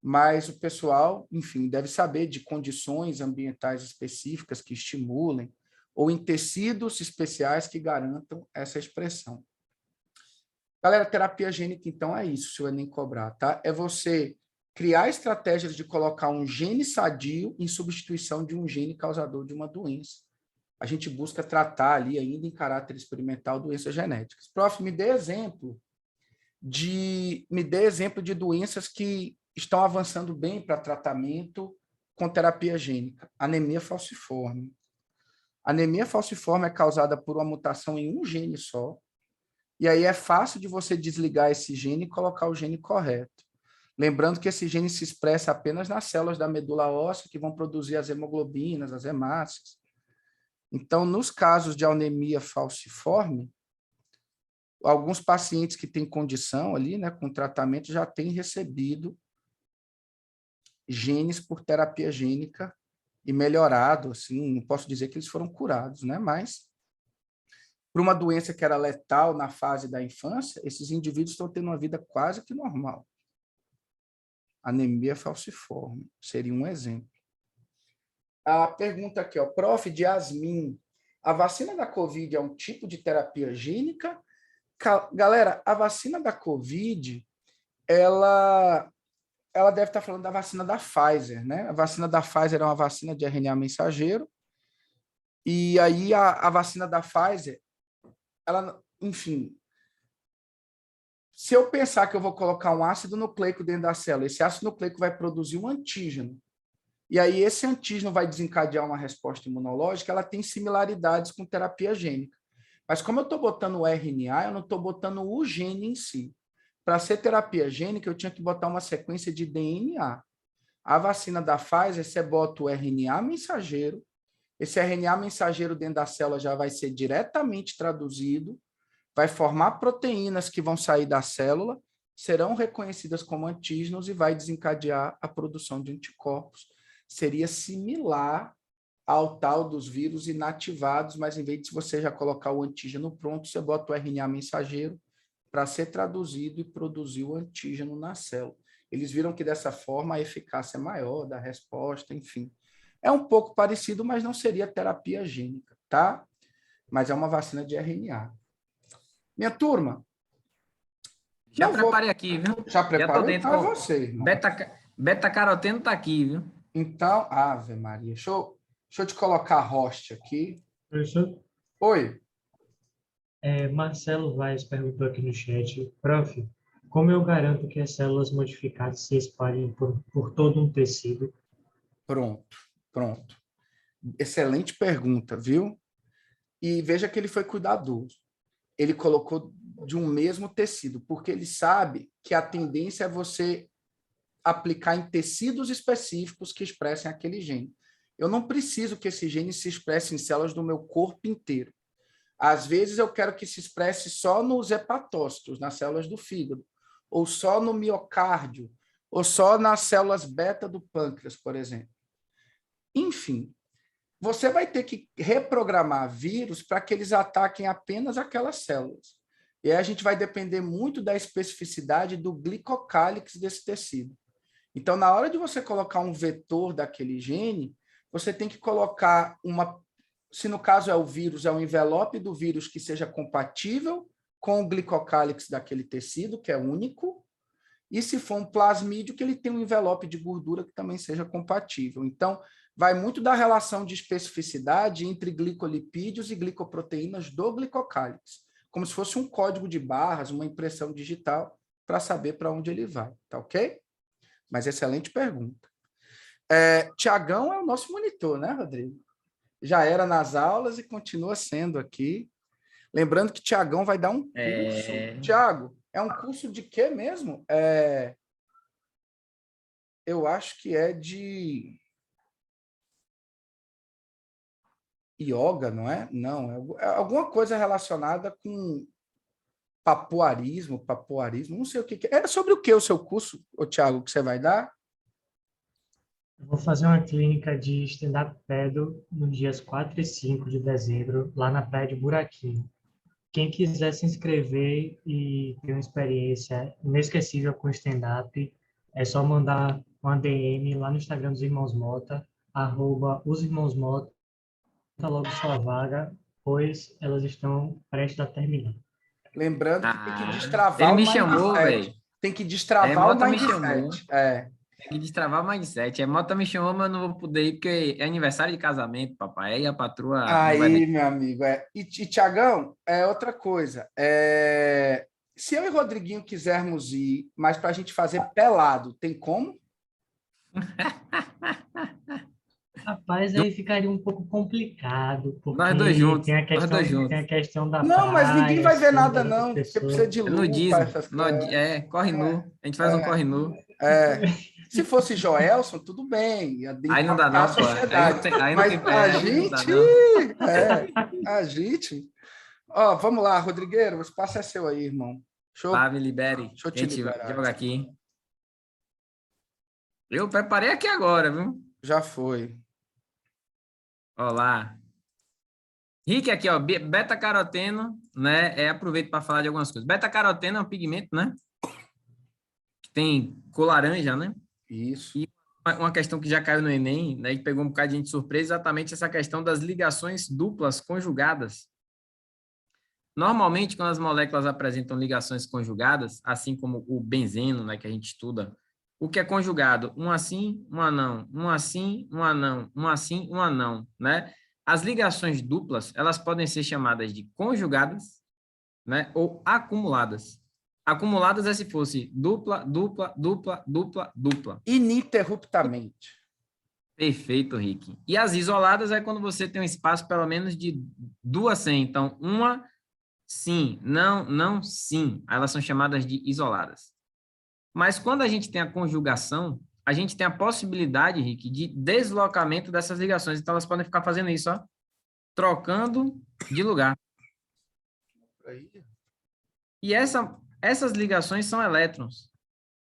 mas o pessoal, enfim, deve saber de condições ambientais específicas que estimulem, ou em tecidos especiais que garantam essa expressão. Galera, terapia gênica, então, é isso, se o Enem cobrar, tá? É você criar estratégias de colocar um gene sadio em substituição de um gene causador de uma doença. A gente busca tratar ali, ainda em caráter experimental, doenças genéticas. Prof, me dê exemplo de doenças que estão avançando bem para tratamento com terapia gênica. Anemia falciforme. Anemia falciforme é causada por uma mutação em um gene só, e aí é fácil de você desligar esse gene e colocar o gene correto. Lembrando que esse gene se expressa apenas nas células da medula óssea, que vão produzir as hemoglobinas, as hemácias. Então, nos casos de anemia falciforme, alguns pacientes que têm condição ali, né, com tratamento, já têm recebido genes por terapia gênica e melhorado, assim, não posso dizer que eles foram curados, né, mas para uma doença que era letal na fase da infância, esses indivíduos estão tendo uma vida quase que normal. Anemia falciforme seria um exemplo. A pergunta aqui, ó, prof. de Yasmin, a vacina da Covid é um tipo de terapia gênica? Galera, a vacina da Covid, ela deve estar falando da vacina da Pfizer, né? A vacina da Pfizer é uma vacina de RNA mensageiro, e aí a vacina da Pfizer, ela, enfim, se eu pensar que eu vou colocar um ácido nucleico dentro da célula, esse ácido nucleico vai produzir um antígeno, e aí esse antígeno vai desencadear uma resposta imunológica, ela tem similaridades com terapia gênica. Mas como eu estou botando o RNA, eu não estou botando o gene em si. Para ser terapia gênica, eu tinha que botar uma sequência de DNA. A vacina da Pfizer, você bota o RNA mensageiro, esse RNA mensageiro dentro da célula já vai ser diretamente traduzido, vai formar proteínas que vão sair da célula, serão reconhecidas como antígenos e vai desencadear a produção de anticorpos. Seria similar ao tal dos vírus inativados, mas em vez de você já colocar o antígeno pronto, você bota o RNA mensageiro para ser traduzido e produzir o antígeno na célula. Eles viram que dessa forma a eficácia é maior da resposta, enfim. É um pouco parecido, mas não seria terapia gênica, tá? Mas é uma vacina de RNA. Minha turma. Já preparei aqui, viu? Já preparou? Já tô dentro. Então é você, irmão. Beta-caroteno tá aqui, viu? Então, Ave Maria. Deixa eu te colocar a host aqui. Professor, Oi. Marcelo Vaz perguntou aqui no chat, prof, como eu garanto que as células modificadas se espalhem por todo um tecido? Pronto. Excelente pergunta, viu? E veja que ele foi cuidadoso. Ele colocou de um mesmo tecido, porque ele sabe que a tendência é você aplicar em tecidos específicos que expressem aquele gene. Eu não preciso que esse gene se expresse em células do meu corpo inteiro. Às vezes eu quero que se expresse só nos hepatócitos, nas células do fígado, ou só no miocárdio, ou só nas células beta do pâncreas, por exemplo. Enfim, você vai ter que reprogramar vírus para que eles ataquem apenas aquelas células. E aí a gente vai depender muito da especificidade do glicocálix desse tecido. Então, na hora de você colocar um vetor daquele gene, você tem que colocar se no caso é o vírus, é um envelope do vírus que seja compatível com o glicocálix daquele tecido, que é único, e se for um plasmídio, que ele tem um envelope de gordura que também seja compatível. Então, vai muito da relação de especificidade entre glicolipídios e glicoproteínas do glicocálix, como se fosse um código de barras, uma impressão digital, para saber para onde ele vai, tá ok? Mas excelente pergunta. Tiagão é o nosso monitor, né, Rodrigo? Já era nas aulas e continua sendo aqui. Lembrando que Tiagão vai dar um curso. Tiago, é um curso de quê mesmo? Eu acho que é de yoga, não é? Não, é alguma coisa relacionada com papoarismo, não sei o que é. É sobre o que o seu curso, Tiago, que você vai dar? Eu vou fazer uma clínica de stand-up paddle nos dias 4 e 5 de dezembro, lá na Praia de Buraquinho. Quem quiser se inscrever e ter uma experiência inesquecível com stand-up, é só mandar uma DM lá no Instagram dos Irmãos Mota, @osirmãosmota, logo sua vaga, pois elas estão prestes a terminar. Lembrando que tem que Ele destravar o me chamou, velho. mindset. Tem que destravar o Mota me chamou. mindset. Tem que destravar o mindset. Mota me chamou, mas eu não vou poder ir, porque é aniversário de casamento, papai. Aí a patroa não vai Aí, deixar. meu amigo. E Tiagão, outra coisa. Se eu e Rodriguinho quisermos ir, mas para a gente fazer pelado, tem como? Rapaz, aí ficaria um pouco complicado, Nós dois porque juntos. Nós dois tem juntos. a questão da Não, mas ninguém praia, vai ver assim, nada, das outras não, porque precisa pessoas. de É lupa, nudismo. essas coisas. Corre nu. A gente faz um corre nu. É. Se fosse Joelson, tudo bem, ia Aí não dá impactar a não, pô. sociedade. Aí não Mas tem a pé, aí não dá gente, não. a gente. Ó, vamos lá, Rodrigueiro, o espaço é seu aí, irmão. Vá, me libere. Deixa eu Que te a gente liberar. joga aqui. Eu preparei aqui agora, viu? Já foi. Olá. Rick aqui, ó, beta-caroteno, né? Aproveito para falar de algumas coisas. Beta-caroteno é um pigmento, né? Que tem cor laranja, né? Isso. E uma questão que já caiu no Enem, né? E pegou um bocado de gente de surpresa, exatamente essa questão das ligações duplas conjugadas. Normalmente, quando as moléculas apresentam ligações conjugadas, assim como o benzeno, né, que a gente estuda, o que é conjugado? Um assim, um anão, um assim, um anão, um assim, um anão, né? As ligações duplas, elas podem ser chamadas de conjugadas, né, ou acumuladas. Acumuladas é se fosse dupla, dupla, dupla, dupla, dupla. Ininterruptamente. Perfeito, Rick. E as isoladas é quando você tem um espaço pelo menos de duas sem. Então, uma sim, não, não, sim. Elas são chamadas de isoladas. Mas quando a gente tem a conjugação, a gente tem a possibilidade, Rick, de deslocamento dessas ligações. Então, elas podem ficar fazendo isso, ó, trocando de lugar. E essas ligações são elétrons,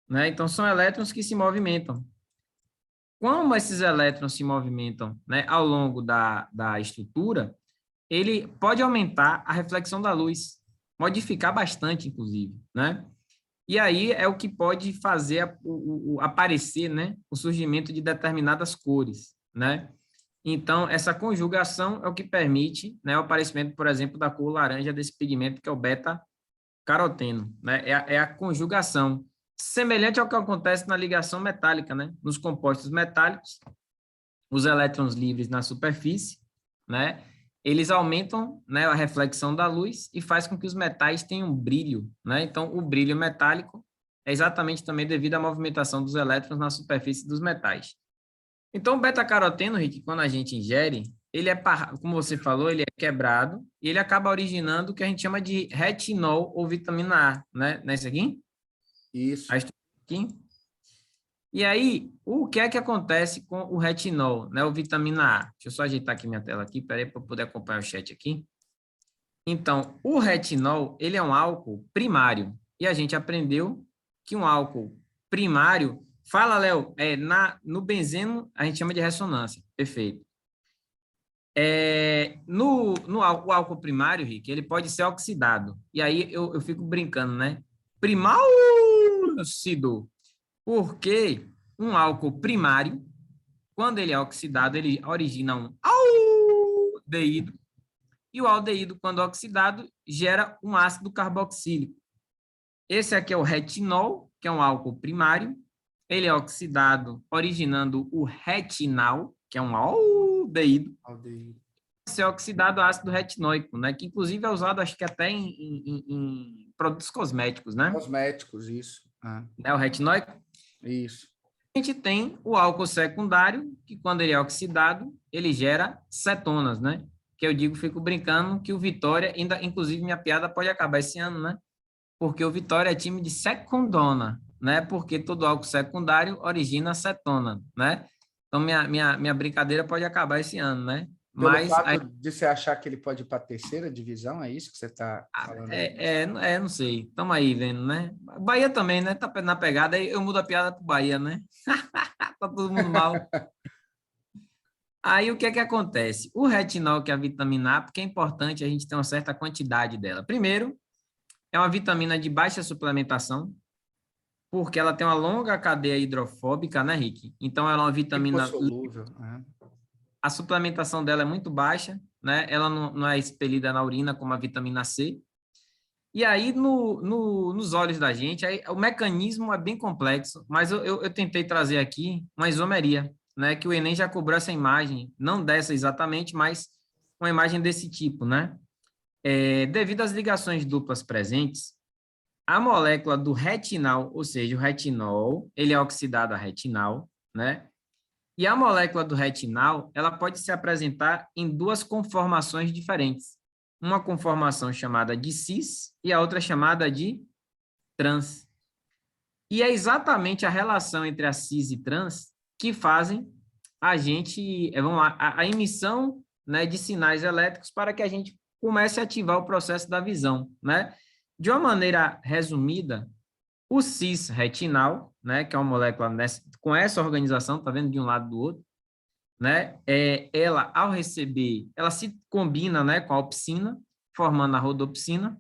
né? Então, são elétrons que se movimentam. Como esses elétrons se movimentam, né, ao longo da estrutura, ele pode aumentar a reflexão da luz, modificar bastante, inclusive, né? E aí é o que pode fazer aparecer, né, o surgimento de determinadas cores, né? Então, essa conjugação é o que permite, né, o aparecimento, por exemplo, da cor laranja desse pigmento que é o beta-caroteno, né? É a conjugação, semelhante ao que acontece na ligação metálica, né? Nos compostos metálicos, os elétrons livres na superfície, né? Eles aumentam, né, a reflexão da luz e faz com que os metais tenham brilho, né? Então, o brilho metálico é exatamente também devido à movimentação dos elétrons na superfície dos metais. Então, o beta-caroteno, Rick, quando a gente ingere, ele é, como você falou, ele é quebrado e ele acaba originando o que a gente chama de retinol ou vitamina A, né? Não é isso aqui? Isso. Aqui. E aí, o que é que acontece com o retinol, né? O vitamina A. Deixa eu só ajeitar aqui minha tela aqui, peraí, para eu poder acompanhar o chat aqui. Então, o retinol, ele é um álcool primário. E a gente aprendeu que um álcool primário, fala, Léo, no benzeno a gente chama de ressonância. Perfeito. O álcool primário, Rick, ele pode ser oxidado. E aí eu fico brincando, né? Primário. Porque um álcool primário, quando ele é oxidado, ele origina um aldeído, e o aldeído, quando oxidado, gera um ácido carboxílico. Esse aqui é o retinol, que é um álcool primário. Ele é oxidado, originando o retinal, que é um aldeído. Aldeído. Ser oxidado ácido retinóico, né? Que inclusive é usado, acho que até em produtos cosméticos, né? Cosméticos, isso. Né? O retinóico. Isso. A gente tem o álcool secundário, que quando ele é oxidado, ele gera cetonas, né? Que eu digo, fico brincando que o Vitória, ainda, inclusive minha piada pode acabar esse ano, né? Porque o Vitória é time de secundona, né? Porque todo álcool secundário origina cetona, né? Então, minha brincadeira pode acabar esse ano, né? Pelo Mas fato de você achar que ele pode ir para a terceira divisão, é isso que você está falando? não sei. Estamos aí vendo, né? Bahia também, né? Tá na pegada, aí eu mudo a piada para Bahia, né? Tá todo mundo mal. Aí o que é que acontece? O retinol, que é a vitamina A, porque é importante a gente ter uma certa quantidade dela. Primeiro, é uma vitamina de baixa suplementação, porque ela tem uma longa cadeia hidrofóbica, né, Rick? Então, ela é uma vitamina... Lipossolúvel. A suplementação dela é muito baixa, né? Ela não é expelida na urina como a vitamina C. E aí, nos olhos da gente, aí, o mecanismo é bem complexo, mas eu tentei trazer aqui uma isomeria, né? Que o Enem já cobrou essa imagem, não dessa exatamente, mas uma imagem desse tipo, né? Devido às ligações duplas presentes, a molécula do retinal, ou seja, o retinol, ele é oxidado a retinal, né? E a molécula do retinal, ela pode se apresentar em duas conformações diferentes. Uma conformação chamada de cis e a outra chamada de trans. E é exatamente a relação entre a cis e trans que fazem a gente, vamos lá, a emissão, né, de sinais elétricos para que a gente comece a ativar o processo da visão, né? De uma maneira resumida, o cis-retinal, né, que é uma molécula com essa organização, tá vendo, de um lado do outro, né? Ela, ao receber, ela se combina, né, com a opsina, formando a rodopsina,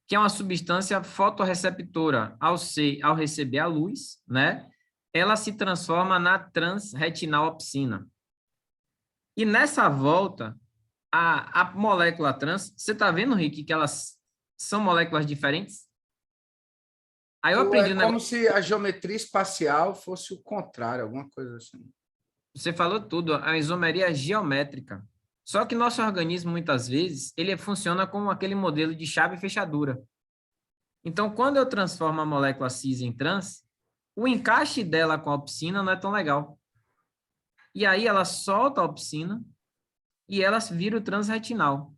que é uma substância fotorreceptora ao receber a luz, né? Ela se transforma na transretinalopsina. E nessa volta, a molécula trans, você está vendo, Rick, que elas são moléculas diferentes? Aí eu aprendi É um como negócio. se a geometria espacial fosse o contrário, alguma coisa assim. Você falou tudo, a isomeria geométrica. Só que nosso organismo, muitas vezes, ele funciona como aquele modelo de chave e fechadura. Então, quando eu transformo a molécula cis em trans, o encaixe dela com a opsina não é tão legal. E aí ela solta a opsina e ela vira o transretinal.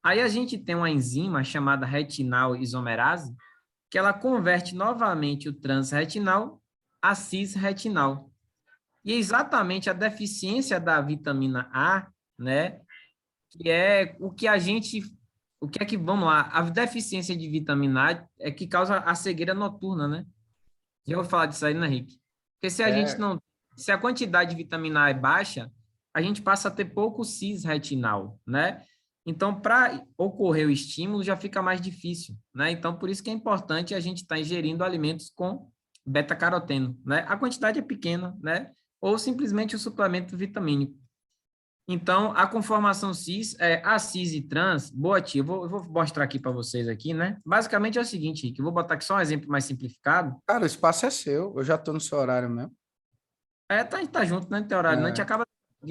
Aí a gente tem uma enzima chamada retinal isomerase, que ela converte novamente o transretinal a cisretinal. E é exatamente a deficiência da vitamina A, né, que é o que a gente, o que é que, vamos lá, a deficiência de vitamina A é que causa a cegueira noturna, né? Já vou falar disso aí, né, Henrique? Porque se a gente não, se a quantidade de vitamina A é baixa, a gente passa a ter pouco cis-retinal, né? Então, para ocorrer o estímulo, já fica mais difícil, né? Então, por isso que é importante a gente estar ingerindo alimentos com beta-caroteno, né? A quantidade é pequena, né? Ou simplesmente o suplemento vitamínico. Então, a conformação cis é a cis e trans. Boa, tia, eu vou mostrar aqui para vocês aqui, né? Basicamente é o seguinte, Rick, eu vou botar aqui só um exemplo mais simplificado. Cara, o espaço é seu. Eu já estou no seu horário mesmo. Tá junto, né? Não tem horário, né? A gente É, acaba, né?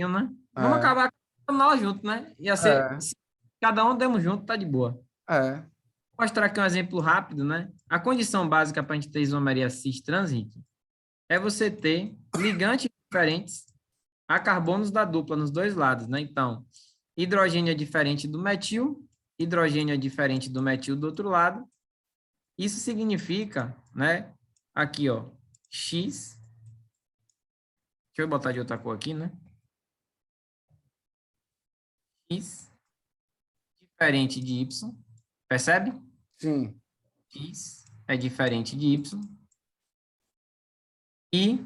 Vamos é, acabar nós juntos, né? Ia ser, é, se cada um demos junto, tá de boa. é. Vou mostrar aqui um exemplo rápido, né? A condição básica para a gente ter isomeria cis-trans, Rick, é você ter ligantes diferentes a carbonos da dupla nos dois lados, né? Então, hidrogênio é diferente do metil, hidrogênio é diferente do metil do outro lado. Isso significa, né? Aqui, ó, X. Deixa eu botar de outra cor aqui, né? X diferente de Y. Percebe? Sim. X é diferente de Y. E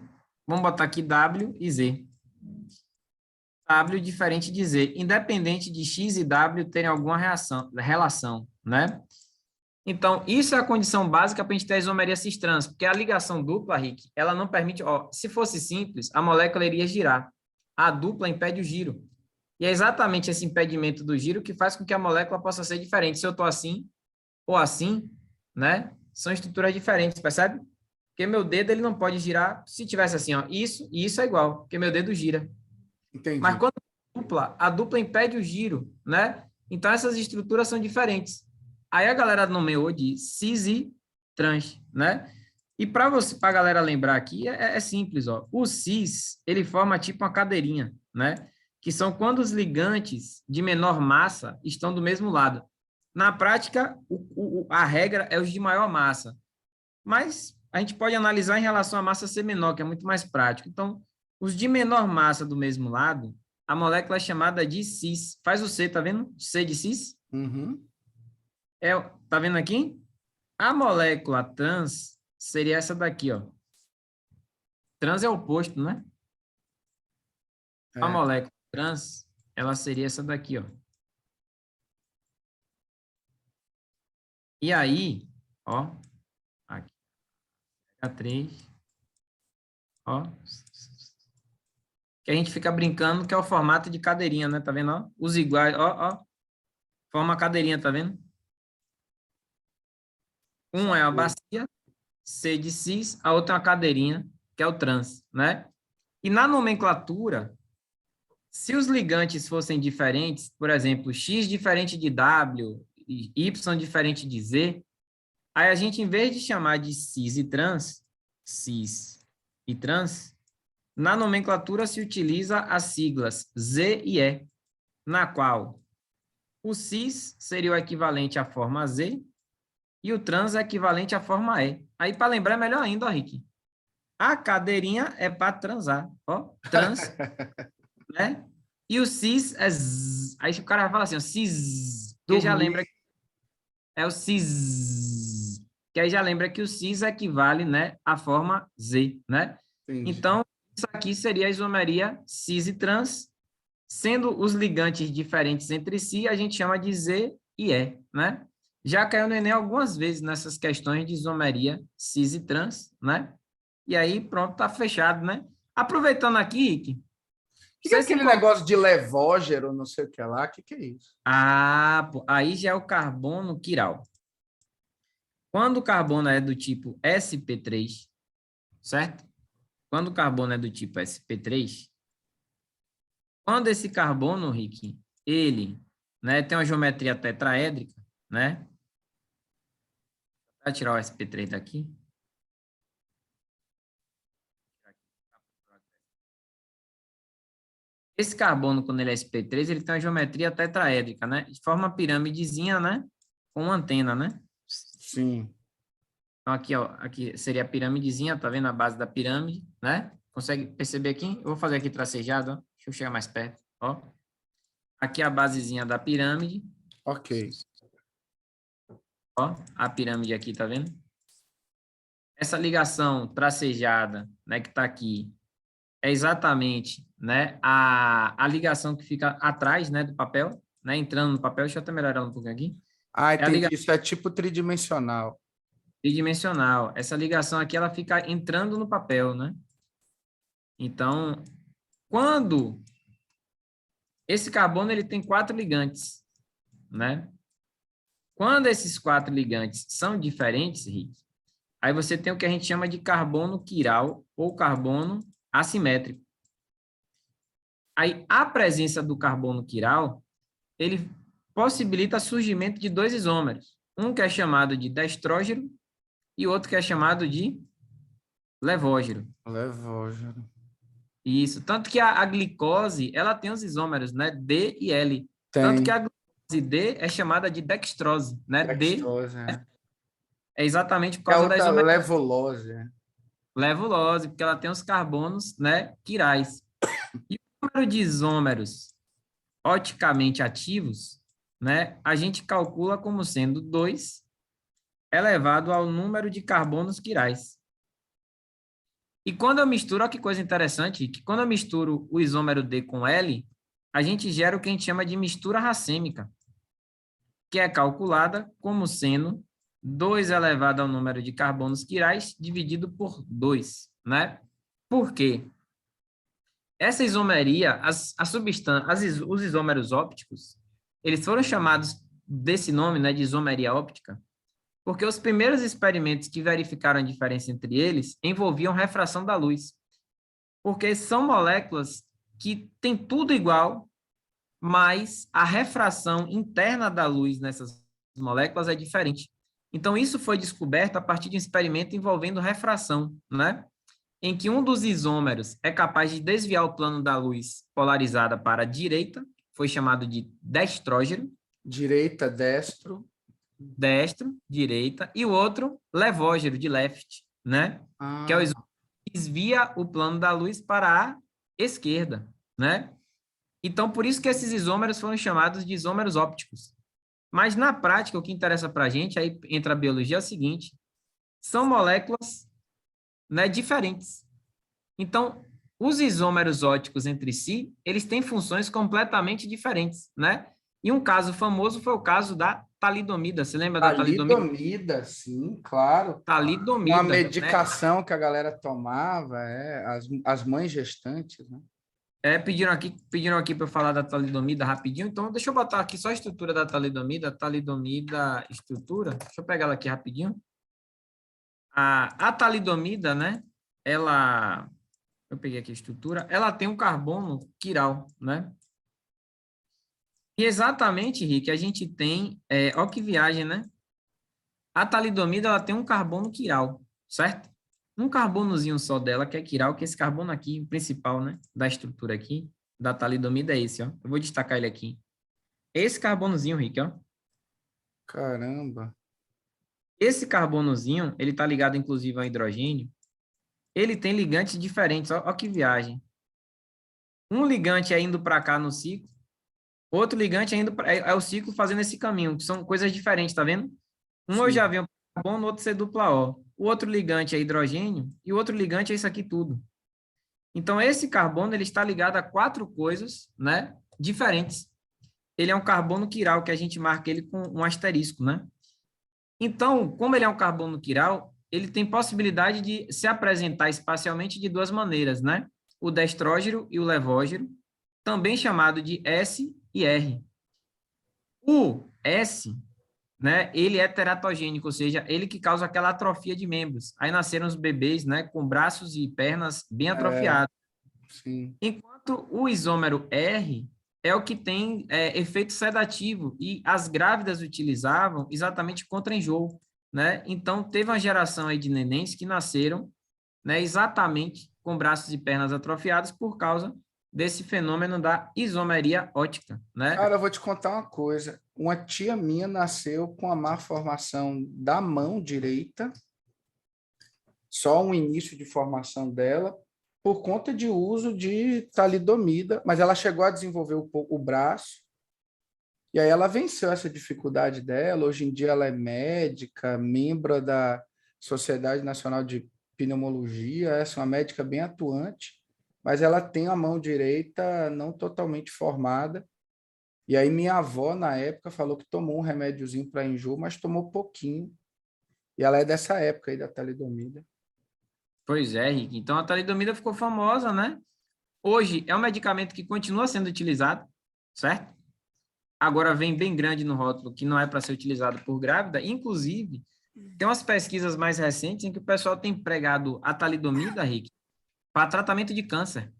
vamos botar aqui W e Z. W diferente de Z, independente de X e W terem alguma relação, né? Então, isso é a condição básica para a gente ter a isomeria cis-trans, porque a ligação dupla, Rick, ela não permite... Ó, se fosse simples, a molécula iria girar. A dupla impede o giro. E é exatamente esse impedimento do giro que faz com que a molécula possa ser diferente. Se eu estou assim ou assim, né? São estruturas diferentes, percebe? Porque meu dedo ele não pode girar. Se tivesse assim, ó, isso e isso é igual, porque meu dedo gira. Entendi. Mas quando a dupla impede o giro, né? Então essas estruturas são diferentes. Aí a galera nomeou de cis e trans, né? E para você, para a galera lembrar aqui, é simples, ó. O cis, ele forma tipo uma cadeirinha, né? Que são quando os ligantes de menor massa estão do mesmo lado. Na prática, a regra é os de maior massa. Mas a gente pode analisar em relação à massa ser menor, que é muito mais prático. Então, os de menor massa do mesmo lado, a molécula é chamada de cis. Faz o C, tá vendo? C de cis. Uhum. Tá vendo aqui? A molécula trans seria essa daqui, ó. Trans é o oposto, né? A molécula trans, ela seria essa daqui, ó. E aí, ó, aqui, H3, ó, que a gente fica brincando que é o formato de cadeirinha, né? Tá vendo, ó? Os iguais, ó, forma a cadeirinha, tá vendo? Um é a bacia, C de cis, a outra é uma cadeirinha, que é o trans, né? E na nomenclatura, se os ligantes fossem diferentes, por exemplo, X diferente de W e Y diferente de Z, aí a gente, em vez de chamar de cis e trans, na nomenclatura se utiliza as siglas Z e E, na qual o cis seria o equivalente à forma Z e o trans é equivalente à forma E. Aí, para lembrar, é melhor ainda, ó, Rick. A cadeirinha é para transar, ó, trans, né? E o cis é z. Aí o cara vai falar assim, ó, cis, que já lembra, é o cis, que aí já lembra que o cis equivale, né, à forma Z, né? Entendi. Então, isso aqui seria a isomeria cis e trans, sendo os ligantes diferentes entre si, a gente chama de Z e E, né? Já caiu no Enem algumas vezes nessas questões de isomeria cis e trans, né? E aí, pronto, tá fechado, né? Aproveitando aqui, Rick, O que é aquele negócio de levógero, não sei o que lá? O que é isso? Ah, pô, aí já é o carbono quiral. Quando o carbono é do tipo sp3, certo? Quando o carbono é do tipo sp3, quando esse carbono, Rick, ele, né, tem uma geometria tetraédrica, né? Vou tirar o sp3 daqui. Esse carbono, quando ele é sp3, ele tem uma geometria tetraédrica, né? Forma uma pirâmidezinha, né? Com uma antena, né? Sim. Então, aqui, ó, aqui seria a pirâmidezinha, tá vendo a base da pirâmide, né? Consegue perceber aqui? Eu vou fazer aqui tracejado, ó. Deixa eu chegar mais perto, ó. Aqui a basezinha da pirâmide. Ok. Ó, a pirâmide aqui, tá vendo? Essa ligação tracejada, né, que tá aqui, é exatamente, né, a ligação que fica atrás, né, do papel, né, entrando no papel. Deixa eu até melhorar um pouquinho aqui. Ah, É a entendi. ligação Isso é tipo tridimensional. tridimensional. Essa ligação aqui, ela fica entrando no papel, né? Então, quando esse carbono ele tem 4 ligantes, né? Quando esses 4 ligantes são diferentes, Rick, aí você tem o que a gente chama de carbono quiral ou carbono assimétrico. Aí a presença do carbono quiral, ele possibilita o surgimento de 2 isômeros, um que é chamado de destrógeno e outro que é chamado de levógeno. Levógeno. Isso, tanto que a glicose, ela tem os isômeros, né, D e L. Tanto Tem. que a glicose D é chamada de dextrose, né? D Dextrose, é. é exatamente por É a causa da outra levulose. É. levulose, porque ela tem os carbonos, né, quirais. E o número de isômeros oticamente ativos, né, a gente calcula como sendo 2 elevado ao número de carbonos quirais. E quando eu misturo, olha que coisa interessante, que quando eu misturo o isômero D com L, a gente gera o que a gente chama de mistura racêmica, que é calculada como sendo 2 elevado ao número de carbonos quirais dividido por 2, né? Por quê? Essa isomeria, os isômeros ópticos, eles foram chamados desse nome, né, de isomeria óptica, porque os primeiros experimentos que verificaram a diferença entre eles envolviam refração da luz, porque são moléculas que têm tudo igual, mas a refração interna da luz nessas moléculas é diferente. Então, isso foi descoberto a partir de um experimento envolvendo refração, né? Em que um dos isômeros é capaz de desviar o plano da luz polarizada para a direita, foi chamado de destrógeno. Direita, destro. Destro, direita, e o outro, levógeno, de left, né? Que é o isômero que desvia o plano da luz para a esquerda, né? Então, por isso que esses isômeros foram chamados de isômeros ópticos. Mas, na prática, o que interessa para a gente, aí entra a biologia, é o seguinte, são moléculas, né, diferentes. Então, os isômeros ópticos entre si, eles têm funções completamente diferentes, né? E um caso famoso foi o caso da talidomida. Você lembra da talidomida? Talidomida, sim, claro. Talidomida, Uma né? medicação que a galera tomava, as mães gestantes, né? Pediram aqui para eu falar da talidomida rapidinho, então deixa eu botar aqui só a estrutura da talidomida, estrutura, deixa eu pegar ela aqui rapidinho. A talidomida, né, eu peguei aqui a estrutura, ela tem um carbono quiral, né? E exatamente, Rick, a gente tem, ó que viagem, né? A talidomida, ela tem um carbono quiral, certo? Um carbonozinho só dela, que é quiral, que esse carbono aqui, o principal, né, da estrutura aqui, da talidomida é esse, ó. Eu vou destacar ele aqui. Esse carbonozinho, Rick, ó. Caramba. Esse carbonozinho, ele tá ligado, inclusive, ao hidrogênio. Ele tem ligantes diferentes, ó que viagem. Um ligante é indo para cá no ciclo, outro ligante é indo é o ciclo fazendo esse caminho, que são coisas diferentes, tá vendo? Um eu já venho carbono, o outro C dupla O. O outro ligante é hidrogênio e o outro ligante é isso aqui tudo. Então, esse carbono ele está ligado a 4 coisas, né, diferentes. Ele é um carbono quiral, que a gente marca ele com um asterisco, né? Então, como ele é um carbono quiral, ele tem possibilidade de se apresentar espacialmente de 2 maneiras, né? O destrógeno e o levógeno, também chamado de S e R. O S, né, ele é teratogênico, ou seja, ele que causa aquela atrofia de membros. Aí nasceram os bebês, né, com braços e pernas bem atrofiados. Sim. Enquanto o isômero R é o que tem efeito sedativo e as grávidas utilizavam exatamente contra enjoo, né? Então, teve uma geração aí de nenéns que nasceram, né, exatamente com braços e pernas atrofiados por causa desse fenômeno da isomeria óptica, né? Cara, eu vou te contar uma coisa. Uma tia minha nasceu com a má formação da mão direita, só um início de formação dela, por conta de uso de talidomida, mas ela chegou a desenvolver o braço, e aí ela venceu essa dificuldade dela. Hoje em dia ela é médica, membro da Sociedade Nacional de Pneumologia, é uma médica bem atuante, mas ela tem a mão direita não totalmente formada. E aí minha avó, na época, falou que tomou um remédiozinho para enjoo, mas tomou pouquinho. E ela é dessa época aí da talidomida. Pois é, Rick. Então, a talidomida ficou famosa, né? Hoje é um medicamento que continua sendo utilizado, certo? Agora vem bem grande no rótulo que não é para ser utilizado por grávida. Inclusive, tem umas pesquisas mais recentes em que o pessoal tem empregado a talidomida, Rick, para tratamento de câncer.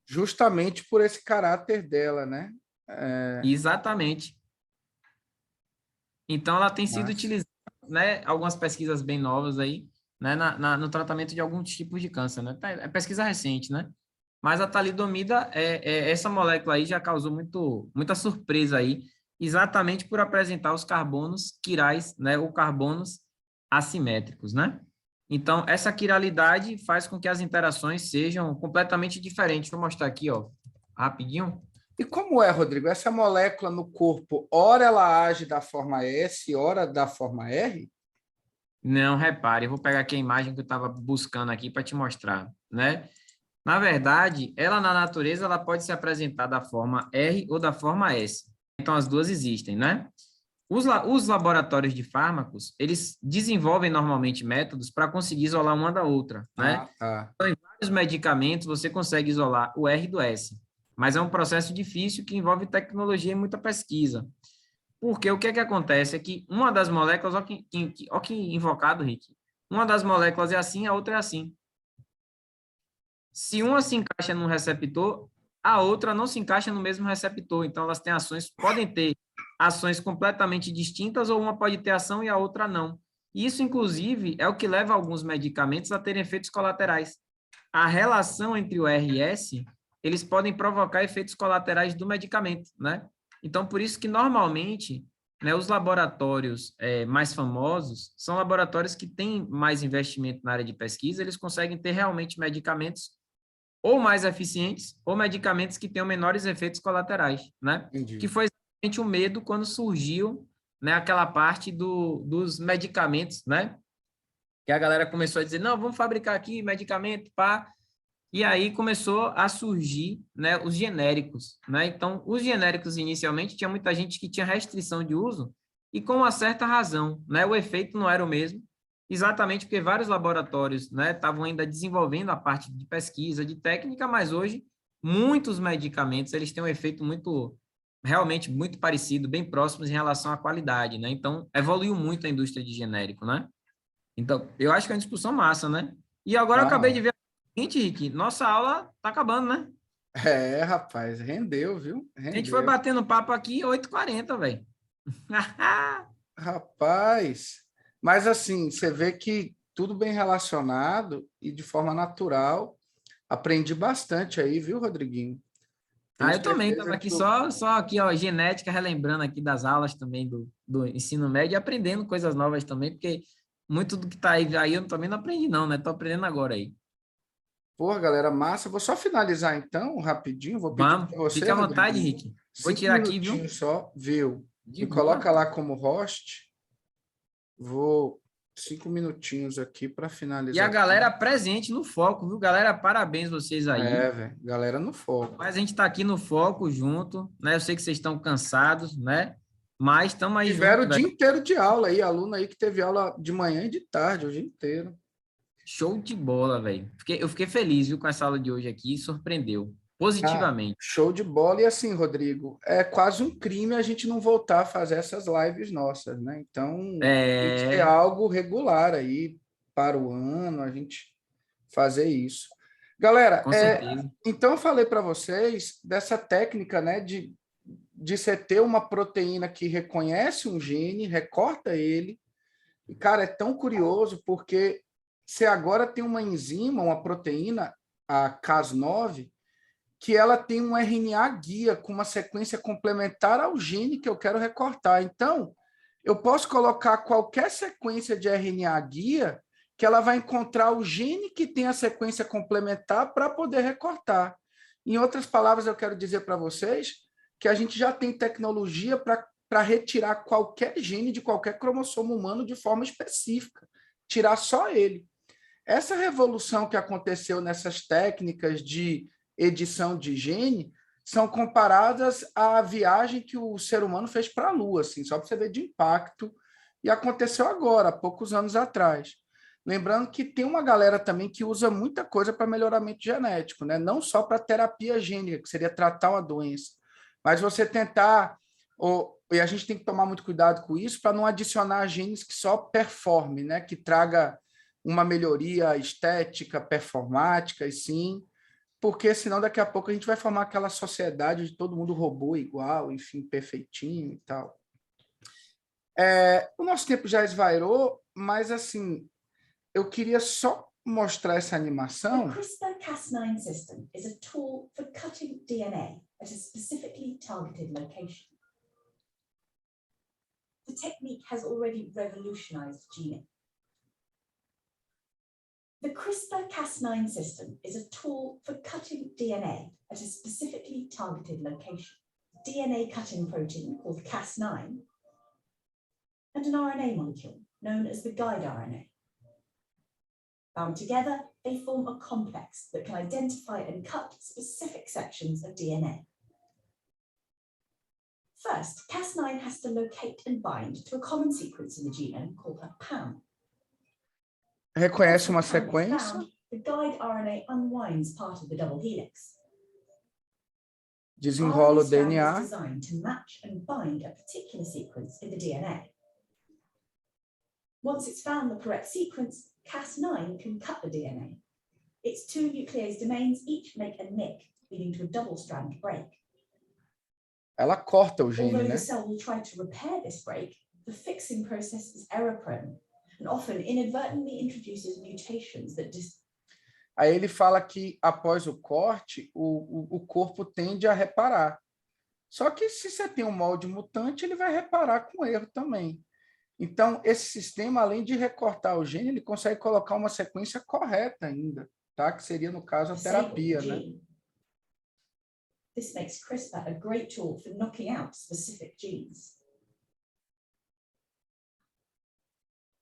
Justamente por esse caráter dela, né? Exatamente. Então, ela tem sido utilizada, né? Algumas pesquisas bem novas aí, né? No tratamento de alguns tipos de câncer, né? É pesquisa recente, né? Mas a talidomida, essa molécula aí já causou muita surpresa aí, exatamente por apresentar os carbonos quirais, né? Ou carbonos assimétricos, né? Então, essa quiralidade faz com que as interações sejam completamente diferentes. Deixa eu mostrar aqui, ó, rapidinho. E como é, Rodrigo? Essa molécula no corpo, ora ela age da forma S, ora da forma R? Não, repare, eu vou pegar aqui a imagem que eu estava buscando aqui para te mostrar, né? Na verdade, ela na natureza ela pode se apresentar da forma R ou da forma S. Então, as duas existem, né? Os laboratórios de fármacos, eles desenvolvem normalmente métodos para conseguir isolar uma da outra, né? Tá. Então, em vários medicamentos, você consegue isolar o R do S, mas é um processo difícil que envolve tecnologia e muita pesquisa. Porque o que é que acontece é que uma das moléculas, ó que invocado, Rick, uma das moléculas é assim, a outra é assim. Se uma se encaixa num receptor, a outra não se encaixa no mesmo receptor. Então, elas têm ações, podem ter ações completamente distintas, ou uma pode ter ação e a outra não. Isso, inclusive, é o que leva alguns medicamentos a terem efeitos colaterais. A relação entre o R e S, eles podem provocar efeitos colaterais do medicamento, né? Então, por isso que, normalmente, né, os laboratórios mais famosos são laboratórios que têm mais investimento na área de pesquisa, eles conseguem ter realmente medicamentos ou mais eficientes, ou medicamentos que tenham menores efeitos colaterais, né? Entendi. Que foi exatamente o medo quando surgiu, né, aquela parte dos medicamentos, né? Que a galera começou a dizer, não, vamos fabricar aqui medicamento, pá. E aí começou a surgir, né, os genéricos, né? Então, os genéricos inicialmente tinha muita gente que tinha restrição de uso e com uma certa razão, né? O efeito não era o mesmo, exatamente porque vários laboratórios, né, estavam ainda desenvolvendo a parte de pesquisa, de técnica, mas hoje muitos medicamentos, eles têm um efeito realmente muito parecido, bem próximos em relação à qualidade, né? Então, evoluiu muito a indústria de genérico, né? Então, eu acho que é uma discussão massa, né? E agora eu acabei de ver o seguinte, Rick, nossa aula tá acabando, né? Rapaz, rendeu, viu? A gente foi Rendeu. batendo papo aqui 8h40, velho. Rapaz, mas assim, você vê que tudo bem relacionado e de forma natural. Aprendi bastante aí, viu, Rodriguinho? Tenho Eu também certeza estava aqui que só aqui, ó, genética, relembrando aqui das aulas também do ensino médio e aprendendo coisas novas também, porque muito do que tá aí eu também não aprendi não, né? Tô aprendendo agora aí. Porra, galera, massa. Vou só finalizar então, rapidinho. Vou pedir Vamos, para você, fica à vontade, Rodriguinho, Rick. Vou 5 tirar aqui, viu? minutinhos só, viu? De Me coloca boa. lá como host. Vou 5 minutinhos aqui para E a finalizar galera aqui. presente no foco, viu? Galera, parabéns vocês aí. Velho, galera no foco. Mas a gente está aqui no foco junto, né? Eu sei que vocês estão cansados, né? Mas estamos aí Tiveram junto, o dia velho. inteiro de aula aí, aluno aí que teve aula de manhã e de tarde, o dia inteiro. Show de bola, velho. Eu fiquei feliz, viu, com essa aula de hoje aqui, surpreendeu Ah, positivamente. show de bola. E assim, Rodrigo, é quase um crime a gente não voltar a fazer essas lives nossas, né? Então, tem que ser É, algo regular aí para o ano, a gente fazer isso. Galera, com certeza. então eu falei para vocês dessa técnica, né, de você ter uma proteína que reconhece um gene, recorta ele, e, cara, é tão curioso porque você agora tem uma enzima, uma proteína, a Cas9, que ela tem um RNA guia com uma sequência complementar ao gene que eu quero recortar. Então, eu posso colocar qualquer sequência de RNA guia que ela vai encontrar o gene que tem a sequência complementar para poder recortar. Em outras palavras, eu quero dizer para vocês que a gente já tem tecnologia para retirar qualquer gene de qualquer cromossomo humano de forma específica, tirar só ele. Essa revolução que aconteceu nessas técnicas de edição de gene são comparadas à viagem que o ser humano fez para a Lua, assim, só para você ver de impacto. E aconteceu agora, há poucos anos atrás. Lembrando que tem uma galera também que usa muita coisa para melhoramento genético, né? Não só para terapia gênica, que seria tratar uma doença, mas você tentar, e a gente tem que tomar muito cuidado com isso, para não adicionar genes que só performem, né? Que traga uma melhoria estética, performática, e sim, porque senão daqui a pouco a gente vai formar aquela sociedade de todo mundo robô igual, enfim, perfeitinho e tal. O nosso tempo já esvairou, mas assim, eu queria só mostrar essa animação. The CRISPR-Cas9 system is a tool for cutting DNA at a specifically targeted location. The technique has already revolutionized gene. The CRISPR-Cas9 system is a tool for cutting DNA at a specifically targeted location. DNA cutting protein called Cas9 and an RNA molecule known as the guide RNA. Bound together, they form a complex that can identify and cut specific sections of DNA. First, Cas9 has to locate and bind to a common sequence in the genome called a PAM. Reconhece uma Once the PAM is sequência. found, the guide RNA unwinds part of the double helix. Desenrola o RNA strand is DNA. designed to match and bind a particular sequence in the DNA. Once it's found the correct sequence, Cas9 can cut the DNA. Its two nuclease domains each make a nick, leading to a double-strand break. Ela corta o gene, Although né? the cell will try to repair this break, the fixing process is error-prone and often inadvertently introduces mutations that Aí ele fala que após o corte, o corpo tende a reparar. Só que se você tem um molde mutante, ele vai reparar com erro também. Então, esse sistema, além de recortar o gene, ele consegue colocar uma sequência correta ainda, tá? Que seria, no caso, a terapia, né? This makes CRISPR a great tool for knocking out specific genes.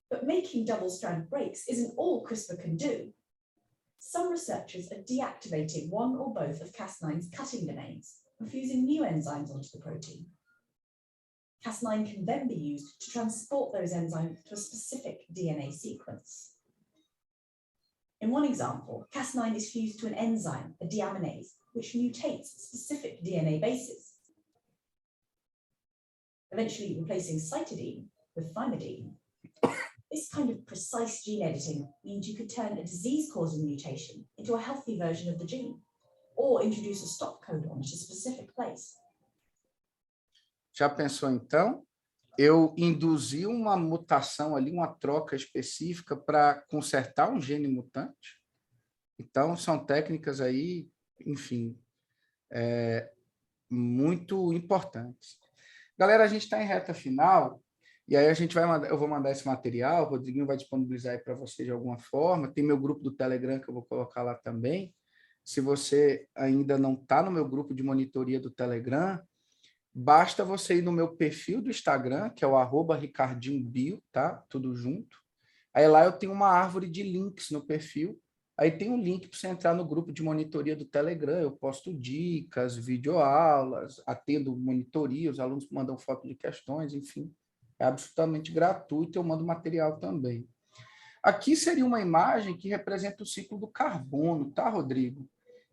But making double-strand breaks isn't all CRISPR can do. Some researchers are deactivating one or both of Cas9's cutting domains and fusing new enzymes onto the protein. Cas9 can then be used to transport those enzymes to a specific DNA sequence. In one example, Cas9 is fused to an enzyme, a deaminase, which mutates specific DNA bases, eventually replacing cytidine with thymidine. This kind of precise gene editing means you could turn a disease-causing mutation into a healthy version of the gene, or introduce a stop codon at a specific place. Já pensou, então? Eu induzi uma mutação ali, uma troca específica para consertar um gene mutante? Então, são técnicas aí, enfim, muito importantes. Galera, a gente está em reta final, e aí a gente vai mandar, eu vou mandar esse material, o Rodriguinho vai disponibilizar aí para você de alguma forma. Tem meu grupo do Telegram que eu vou colocar lá também. Se você ainda não está no meu grupo de monitoria do Telegram, basta você ir no meu perfil do Instagram, que é o @RicardinhoBio, tá? Tudo junto. Aí lá eu tenho uma árvore de links no perfil. Aí tem um link para você entrar no grupo de monitoria do Telegram. Eu posto dicas, videoaulas, atendo monitoria, os alunos mandam foto de questões, enfim. É absolutamente gratuito, eu mando material também. Aqui seria uma imagem que representa o ciclo do carbono, tá, Rodrigo?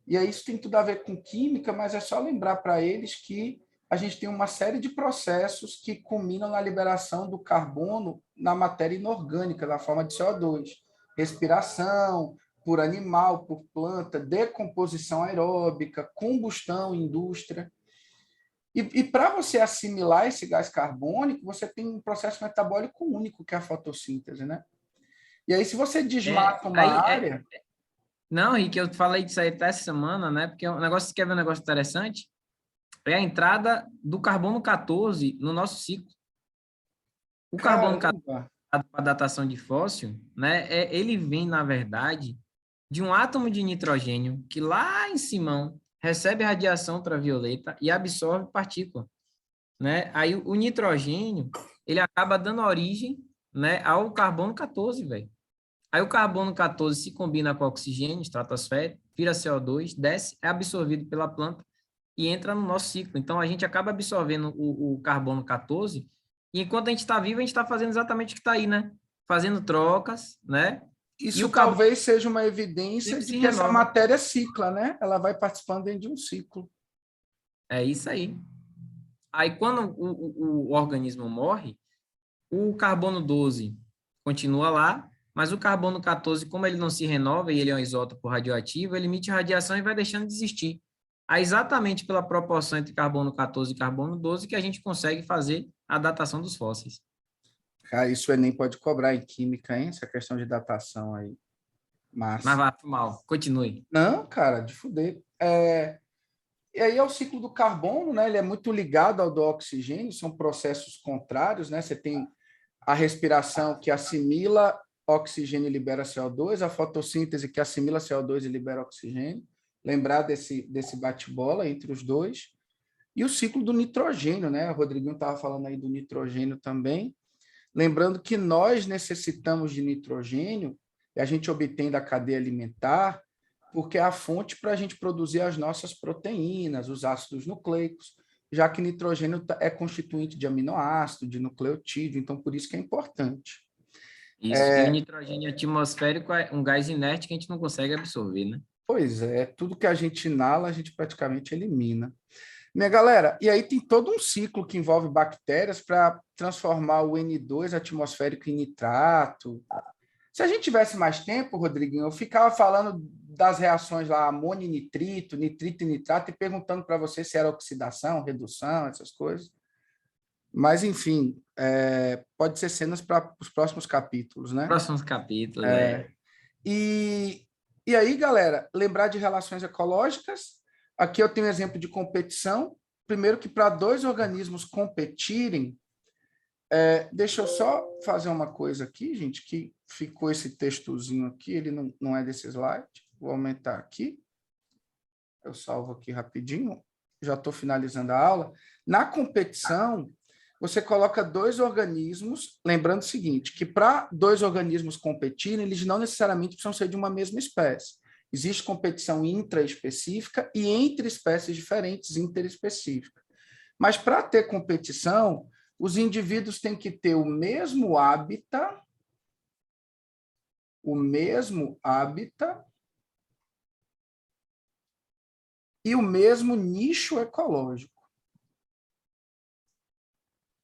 E aí isso tem tudo a ver com química, mas é só lembrar para eles que a gente tem uma série de processos que culminam na liberação do carbono na matéria inorgânica, na forma de CO2. Respiração, por animal, por planta, decomposição aeróbica, combustão, indústria. E para você assimilar esse gás carbônico, você tem um processo metabólico único, que é a fotossíntese, né? E aí, se você desmata uma área... Não, Rick, eu falei disso aí até essa semana, né? Porque o negócio, quer ver um negócio interessante? É a entrada do carbono 14 no nosso ciclo. O carbono 14, para a datação de fóssil, né? Ele vem, na verdade, de um átomo de nitrogênio que lá em cima recebe radiação ultravioleta e absorve partícula, né? Aí o nitrogênio, ele acaba dando origem, né, ao carbono 14, velho. Aí o carbono 14 se combina com o oxigênio, estratosfera, vira CO2, desce, é absorvido pela planta e entra no nosso ciclo. Então, a gente acaba absorvendo o carbono 14 e enquanto a gente está vivo, a gente está fazendo exatamente o que está aí, né? Fazendo trocas, né? Isso talvez seja uma evidência de que essa matéria cicla, né? Ela vai participando dentro de um ciclo. É isso aí. Aí, quando o organismo morre, o carbono 12 continua lá, mas o carbono 14, como ele não se renova e ele é um isótopo radioativo, ele emite radiação e vai deixando de existir. É exatamente pela proporção entre carbono 14 e carbono 12 que a gente consegue fazer a datação dos fósseis. Cara, isso o Enem pode cobrar em química, hein? Essa questão de datação aí. Mas vai mal, continue. Não, cara, de fuder. E aí é o ciclo do carbono, né? Ele é muito ligado ao do oxigênio, são processos contrários, né? Você tem a respiração que assimila oxigênio e libera CO2, a fotossíntese que assimila CO2 e libera oxigênio. Lembrar desse bate-bola entre os dois. E o ciclo do nitrogênio, né? O Rodriguinho estava falando aí do nitrogênio também. Lembrando que nós necessitamos de nitrogênio, e a gente obtém da cadeia alimentar, porque é a fonte para a gente produzir as nossas proteínas, os ácidos nucleicos. já que nitrogênio é constituinte de aminoácido, de nucleotídeo, então por isso que é importante. Isso, e o nitrogênio atmosférico é um gás inerte que a gente não consegue absorver, né? Pois é, tudo que a gente inala, a gente praticamente elimina. Minha galera, e aí tem todo um ciclo que envolve bactérias para transformar o N2 atmosférico em nitrato. Se a gente tivesse mais tempo, Rodriguinho, eu ficava falando das reações lá, amônio e nitrito, nitrito e nitrato, e perguntando para você se era oxidação, redução, essas coisas. Mas, enfim, pode ser cenas para os próximos capítulos, né? Próximos capítulos, E aí, galera, lembrar de relações ecológicas. Aqui eu tenho um exemplo de competição. Primeiro que para dois organismos competirem, deixa eu só fazer uma coisa aqui, gente, que ficou esse textozinho aqui, ele não é desse slide. Vou aumentar aqui. Eu salvo aqui rapidinho. Já estou finalizando a aula. Na competição, você coloca dois organismos, lembrando o seguinte, que para dois organismos competirem, eles não necessariamente precisam ser de uma mesma espécie. Existe competição intraespecífica e entre espécies diferentes, interespecífica. Mas para ter competição, os indivíduos têm que ter o mesmo hábitat e o mesmo nicho ecológico.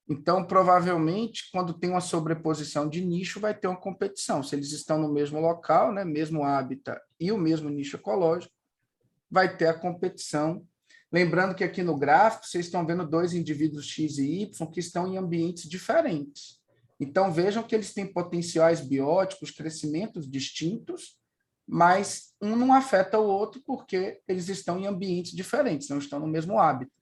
Então, provavelmente, quando tem uma sobreposição de nicho, vai ter uma competição. Se eles estão no mesmo local, né, mesmo hábitat e o mesmo nicho ecológico, vai ter a competição. Lembrando que aqui no gráfico, vocês estão vendo dois indivíduos X e Y que estão em ambientes diferentes. Então, vejam que eles têm potenciais bióticos, crescimentos distintos, mas um não afeta o outro porque eles estão em ambientes diferentes, não estão no mesmo hábitat.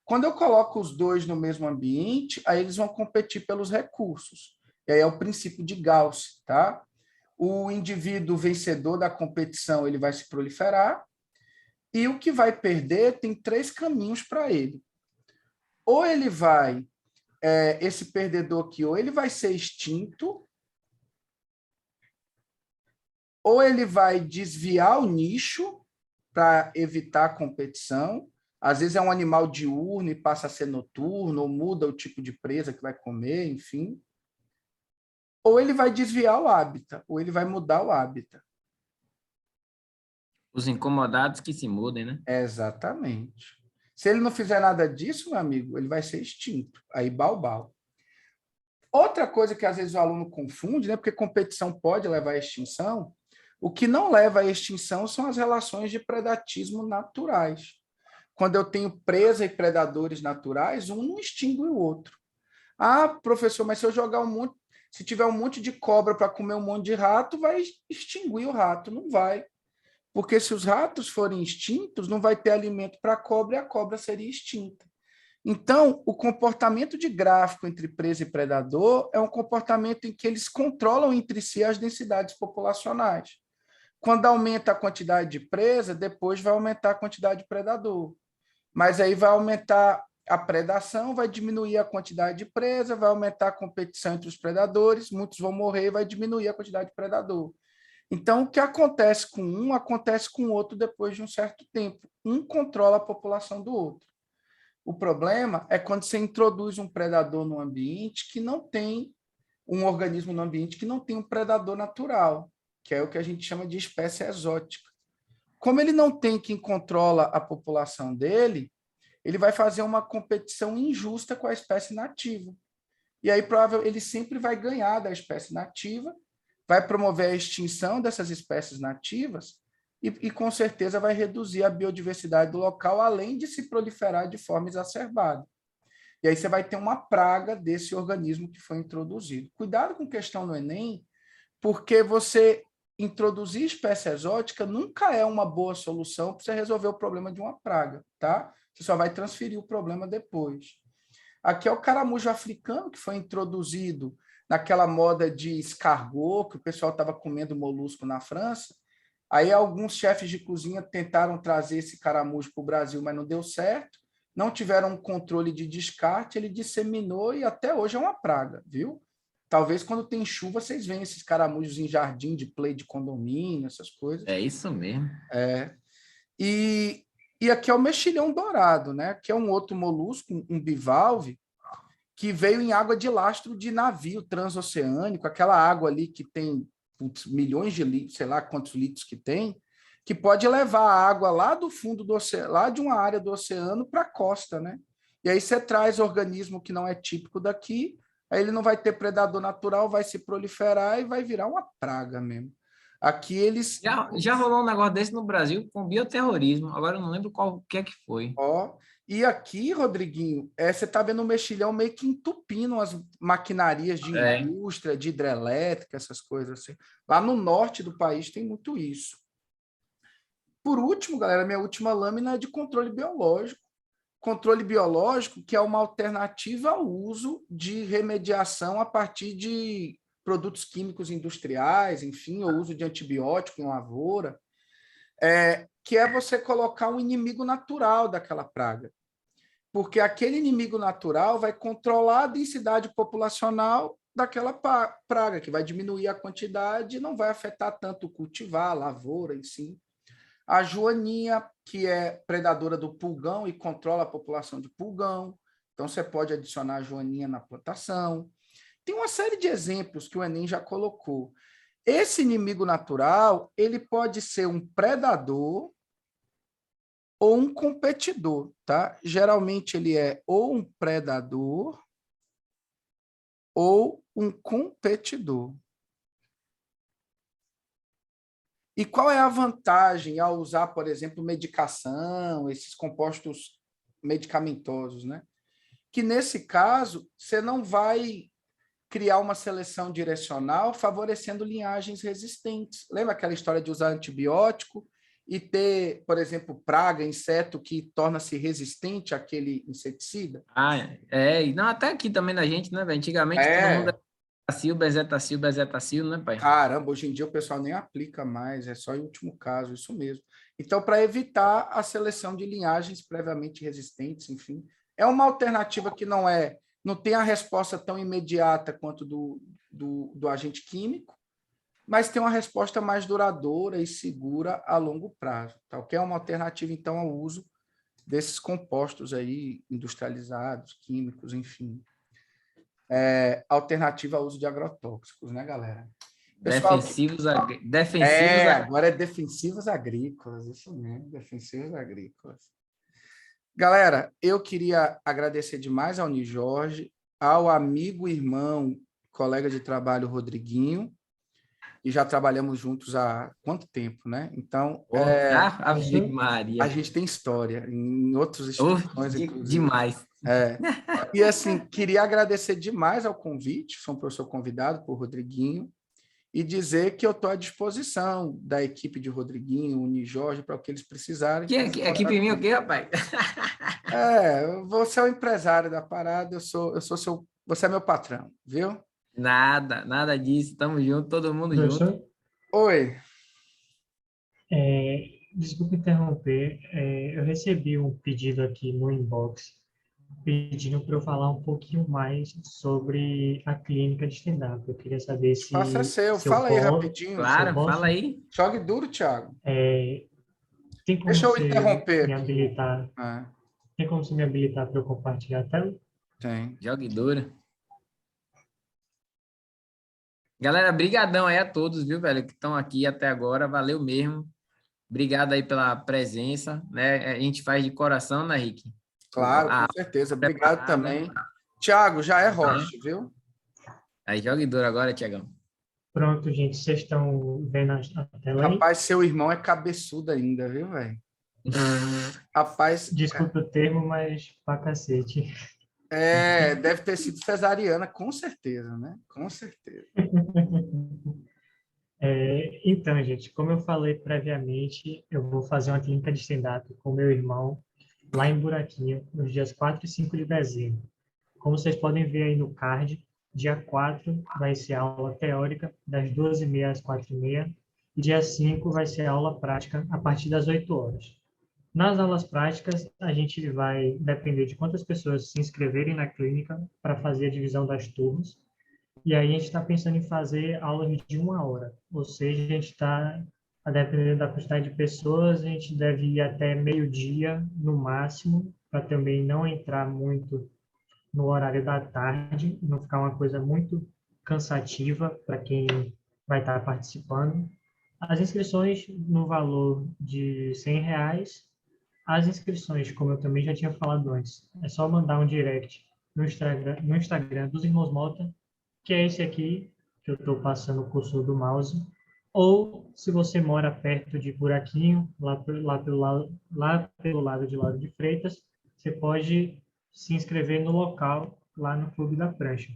Quando eu coloco os dois no mesmo ambiente, aí eles vão competir pelos recursos. E aí é o princípio de Gauss, tá? O indivíduo vencedor da competição, ele vai se proliferar, e o que vai perder tem três caminhos para ele. Ou ele vai, esse perdedor aqui, ou ele vai ser extinto, ou ele vai desviar o nicho para evitar a competição. Às vezes é um animal diurno e passa a ser noturno, ou muda o tipo de presa que vai comer, enfim. Ou ele vai desviar o hábitat, ou ele vai mudar o hábitat. Os incomodados que se mudem, né? Exatamente. Se ele não fizer nada disso, meu amigo, ele vai ser extinto. Aí, bau. Outra coisa que às vezes o aluno confunde, né? Porque competição pode levar à extinção, o que não leva à extinção são as relações de predatismo naturais. Quando eu tenho presa e predadores naturais, um não extingue o outro. Ah, professor, mas se eu jogar se tiver um monte de cobra para comer um monte de rato, vai extinguir o rato. Não vai. Porque se os ratos forem extintos, não vai ter alimento para a cobra e a cobra seria extinta. Então, o comportamento de gráfico entre presa e predador é um comportamento em que eles controlam entre si as densidades populacionais. Quando aumenta a quantidade de presa, depois vai aumentar a quantidade de predador. Mas aí vai aumentar a predação, vai diminuir a quantidade de presa, vai aumentar a competição entre os predadores, muitos vão morrer e vai diminuir a quantidade de predador. Então, o que acontece com um, acontece com o outro depois de um certo tempo. Um controla a população do outro. O problema é quando você introduz um predador no ambiente que não tem, um organismo no ambiente que não tem um predador natural, que é o que a gente chama de espécie exótica. Como ele não tem quem controla a população dele, ele vai fazer uma competição injusta com a espécie nativa. E aí, provavelmente, ele sempre vai ganhar da espécie nativa, vai promover a extinção dessas espécies nativas e com certeza vai reduzir a biodiversidade do local, além de se proliferar de forma exacerbada. E aí você vai ter uma praga desse organismo que foi introduzido. Cuidado com questão no Enem, porque você introduzir espécie exótica nunca é uma boa solução para você resolver o problema de uma praga, tá? Você só vai transferir o problema depois. Aqui é o caramujo africano que foi introduzido naquela moda de escargot, que o pessoal estava comendo molusco na França. Aí alguns chefes de cozinha tentaram trazer esse caramujo para o Brasil, mas não deu certo. Não tiveram um controle de descarte, ele disseminou e até hoje é uma praga, viu? Talvez quando tem chuva vocês veem esses caramujos em jardim de play de condomínio, essas coisas. É isso mesmo. E E aqui é o mexilhão dourado, né? Que é um outro molusco, um bivalve, que veio em água de lastro de navio transoceânico, aquela água ali que tem milhões de litros, sei lá quantos litros que pode levar a água lá do fundo do oceano, lá de uma área do oceano para a costa, né? E aí você traz organismo que não é típico daqui, aí ele não vai ter predador natural, vai se proliferar e vai virar uma praga mesmo. Aqui eles... Já rolou um negócio desse no Brasil com bioterrorismo. Agora eu não lembro qual o que é que foi. Ó, e aqui, Rodriguinho, você está vendo o mexilhão meio que entupindo as maquinarias de indústria, de hidrelétrica, essas coisas assim. Lá no norte do país tem muito isso. Por último, galera, minha última lâmina é de controle biológico. Controle biológico, que é uma alternativa ao uso de remediação a partir de produtos químicos industriais, enfim, o uso de antibiótico em lavoura, que é você colocar um inimigo natural daquela praga. Porque aquele inimigo natural vai controlar a densidade populacional daquela praga, que vai diminuir a quantidade e não vai afetar tanto cultivar, a lavoura em si. A joaninha, que é predadora do pulgão e controla a população de pulgão. Então, você pode adicionar a joaninha na plantação. Tem uma série de exemplos que o Enem já colocou. Esse inimigo natural, ele pode ser um predador ou um competidor, tá? Geralmente, ele é ou um predador ou um competidor. E qual é a vantagem ao usar, por exemplo, medicação, esses compostos medicamentosos, né? Que nesse caso, você não vai criar uma seleção direcional favorecendo linhagens resistentes. Lembra aquela história de usar antibiótico e ter, por exemplo, praga, inseto que torna-se resistente àquele inseticida? E não, até aqui também na gente, né, velho? Antigamente todo mundo era bezetacil, né, pai? Caramba, hoje em dia o pessoal nem aplica mais, é só em último caso, isso mesmo. Então, para evitar a seleção de linhagens previamente resistentes, enfim, é uma alternativa que não tem a resposta tão imediata quanto do agente químico, mas tem uma resposta mais duradoura e segura a longo prazo, tá? O que é uma alternativa, então, ao uso desses compostos aí industrializados, químicos, enfim. Alternativa ao uso de agrotóxicos, né, galera? Pessoal, agora é defensivos agrícolas, isso mesmo, defensivos agrícolas. Galera, eu queria agradecer demais ao Ni Jorge, ao amigo, irmão, colega de trabalho Rodriguinho, e já trabalhamos juntos há quanto tempo, né? Então, Maria. A gente tem história em outras instituições, inclusive. Demais. E assim, queria agradecer demais ao convite, sou um professor convidado por Rodriguinho, e dizer que eu estou à disposição da equipe de Rodriguinho, Ni Jorge, para o que eles precisarem. Que equipe minha o quê, rapaz? Você é o empresário da parada, você é meu patrão, viu? Nada disso, tamo junto, todo mundo junto. Oi. Desculpa interromper, eu recebi um pedido aqui no inbox, pedindo para eu falar um pouquinho mais sobre a clínica de stand-up. Eu queria saber se... Espaço é seu, fala aí rapidinho. Claro, fala aí. Jogue duro, Thiago. Tem como Deixa eu você interromper me aqui. habilitar? Tem como você me habilitar para eu compartilhar a tela? Tem. Jogue duro. Galera, brigadão aí a todos, viu, velho, que estão aqui até agora. Valeu mesmo. Obrigado aí pela presença, né? A gente faz de coração, né, Rick? Claro, com certeza. Obrigado também. Thiago, já é host, viu? Aí, jogue duro agora, Thiagão. Pronto, gente, vocês estão vendo a tela aí? Rapaz, seu irmão é cabeçudo ainda, viu, velho? Rapaz... Desculpa o termo, mas pra cacete. Deve ter sido cesariana, com certeza, né? Com certeza. Então, gente, como eu falei previamente, eu vou fazer uma clínica de stand-up com meu irmão lá em Buraquinho, nos dias 4 e 5 de dezembro. Como vocês podem ver aí no card, dia 4 vai ser aula teórica, das 2h30 às 4h30, e dia 5 vai ser aula prática, a partir das 8 horas. Nas aulas práticas, a gente vai depender de quantas pessoas se inscreverem na clínica para fazer a divisão das turmas. E aí a gente está pensando em fazer aulas de 1 hora, ou seja, a gente está A depender da quantidade de pessoas, a gente deve ir até meio-dia no máximo, para também não entrar muito no horário da tarde, não ficar uma coisa muito cansativa para quem vai estar participando. As inscrições no valor de R$ 100. As inscrições, como eu também já tinha falado antes, é só mandar um direct no Instagram dos Irmãos Mota, que é esse aqui, que eu estou passando o cursor do mouse. Ou, se você mora perto de Buraquinho, lá pelo lado de Lauro de Freitas, você pode se inscrever no local, lá no Clube da Prancha.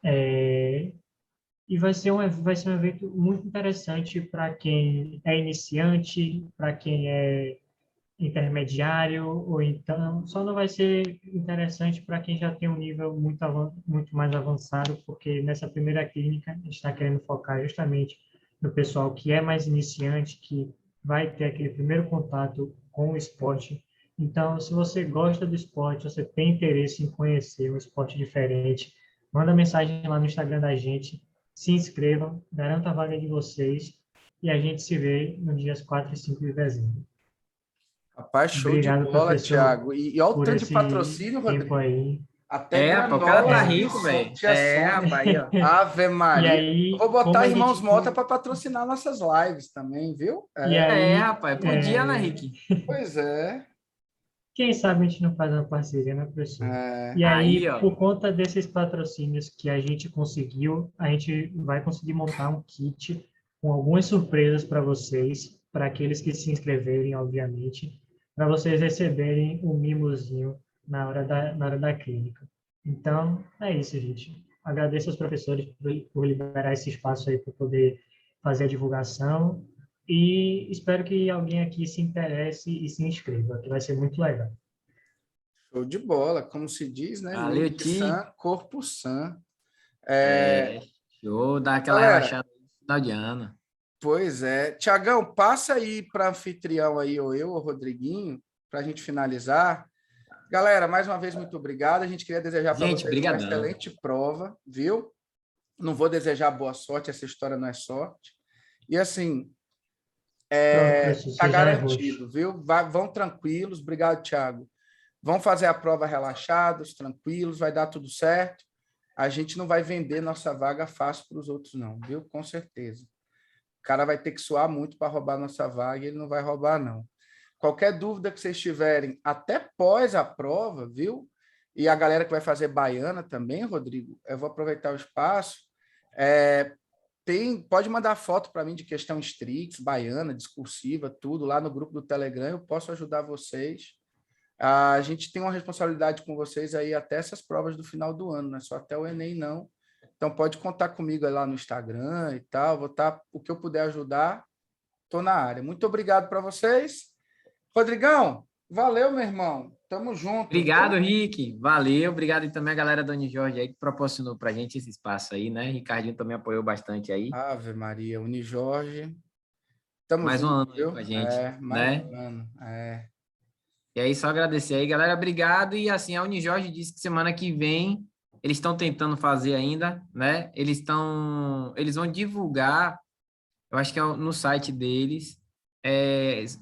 E vai ser um evento muito interessante para quem é iniciante, para quem é intermediário, ou então só não vai ser interessante para quem já tem um nível muito mais avançado, porque nessa primeira clínica a gente está querendo focar justamente no pessoal que é mais iniciante, que vai ter aquele primeiro contato com o esporte. Então, se você gosta do esporte, você tem interesse em conhecer um esporte diferente, manda mensagem lá no Instagram da gente, se inscrevam, garanta a vaga de vocês e a gente se vê nos dias 4 e 5 de dezembro. Rapaz, show de Obrigado, bola, professor, Thiago. E olha o por tanto de esse patrocínio, tempo Rodrigo. aí. Até Rapaz, o cara tá granola rico, velho. tia Sônia. Rapaz, aí, ó. Ave E Maria. Eu aí, vou como botar a Irmãos gente... Mota para patrocinar nossas lives também, viu? E aí, Rapaz, podia, né, Rick? Pois é. quem sabe a gente não faz uma parceria, né, professor? É. E Aí, aí, ó. por conta desses patrocínios que a gente conseguiu, a gente vai conseguir montar um kit com algumas surpresas para vocês, para aqueles que se inscreverem, obviamente, para vocês receberem um mimozinho na hora da clínica. Então, é isso, gente. Agradeço aos professores por liberar esse espaço aí para poder fazer a divulgação e espero que alguém aqui se interesse e se inscreva, que vai ser muito legal. Show de bola, como se diz, né? Valeu, Mente Ti. sã, corpo sã. Show, dá aquela Galera, relaxada no final de ano. pois é. Tiagão, passa aí para anfitrião aí, ou eu, ou Rodriguinho, para a gente finalizar. Galera, mais uma vez, muito obrigado. A gente queria desejar para Gente, vocês uma brigadão. excelente prova, viu? Não vou desejar boa sorte, essa história não é sorte. E assim, Pronto, professor, está você já é roxo. garantido, viu? Vão tranquilos. Obrigado, Thiago. Vão fazer a prova relaxados, tranquilos, vai dar tudo certo. A gente não vai vender nossa vaga fácil para os outros, não, viu? Com certeza. O cara vai ter que suar muito para roubar nossa vaga e ele não vai roubar, não. Qualquer dúvida que vocês tiverem, até pós a prova, viu? E a galera que vai fazer baiana também, Rodrigo, eu vou aproveitar o espaço. Pode mandar foto para mim de questão Strix, baiana, discursiva, tudo lá no grupo do Telegram, eu posso ajudar vocês. A gente tem uma responsabilidade com vocês aí até essas provas do final do ano, não é só até o Enem, não. Então, pode contar comigo aí lá no Instagram e tal, vou estar, o que eu puder ajudar, estou na área. Muito obrigado para vocês. Rodrigão, valeu, meu irmão. Tamo junto. Obrigado, Viu? Rick. Valeu. Obrigado e também a galera da Unijorge aí que proporcionou pra gente esse espaço aí, né? Ricardinho também apoiou bastante aí. Ave Maria, Unijorge. Tamo Mais um junto, ano aí viu? com a gente, Mais né? um ano. E aí, só agradecer aí, galera. Obrigado. E assim, a Unijorge disse que semana que vem eles estão tentando fazer ainda, né? Eles vão divulgar, eu acho que é no site deles.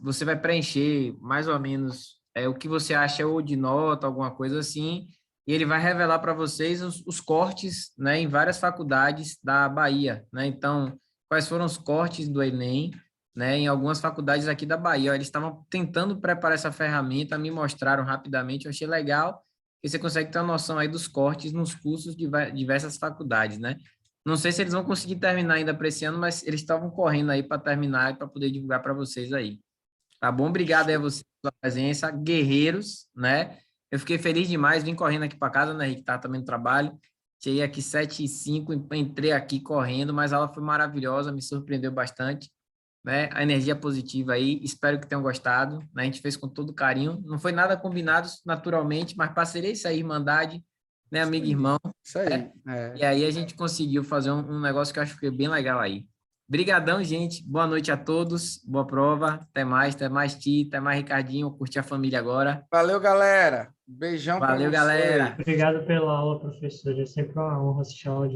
Você vai preencher mais ou menos o que você acha ou de nota, alguma coisa assim, e ele vai revelar para vocês os cortes, né, em várias faculdades da Bahia, né? Então, quais foram os cortes do Enem, né, em algumas faculdades aqui da Bahia. Eles estavam tentando preparar essa ferramenta, me mostraram rapidamente, eu achei legal, que você consegue ter uma noção aí dos cortes nos cursos de diversas faculdades, né? Não sei se eles vão conseguir terminar ainda para esse ano, mas eles estavam correndo aí para terminar e para poder divulgar para vocês aí. Tá bom? Obrigado aí a vocês pela presença, guerreiros, né? Eu fiquei feliz demais, vim correndo aqui para casa, né, Rick? Tá também no trabalho. Cheguei aqui 7h05, entrei aqui correndo, mas a aula foi maravilhosa, me surpreendeu bastante, né? A energia positiva aí, espero que tenham gostado, né? A gente fez com todo carinho, não foi nada combinado naturalmente, mas parceria isso aí, irmandade, né, amigo e irmão. Isso aí. E aí a gente conseguiu fazer um negócio que eu acho que foi bem legal aí. Brigadão, gente. Boa noite a todos. Boa prova. Até mais, Ti. Até mais, Ricardinho. Curtir a família agora. Valeu, galera. Beijão para Valeu, vocês. galera. Obrigado pela aula, professor. É sempre uma honra assistir a aula de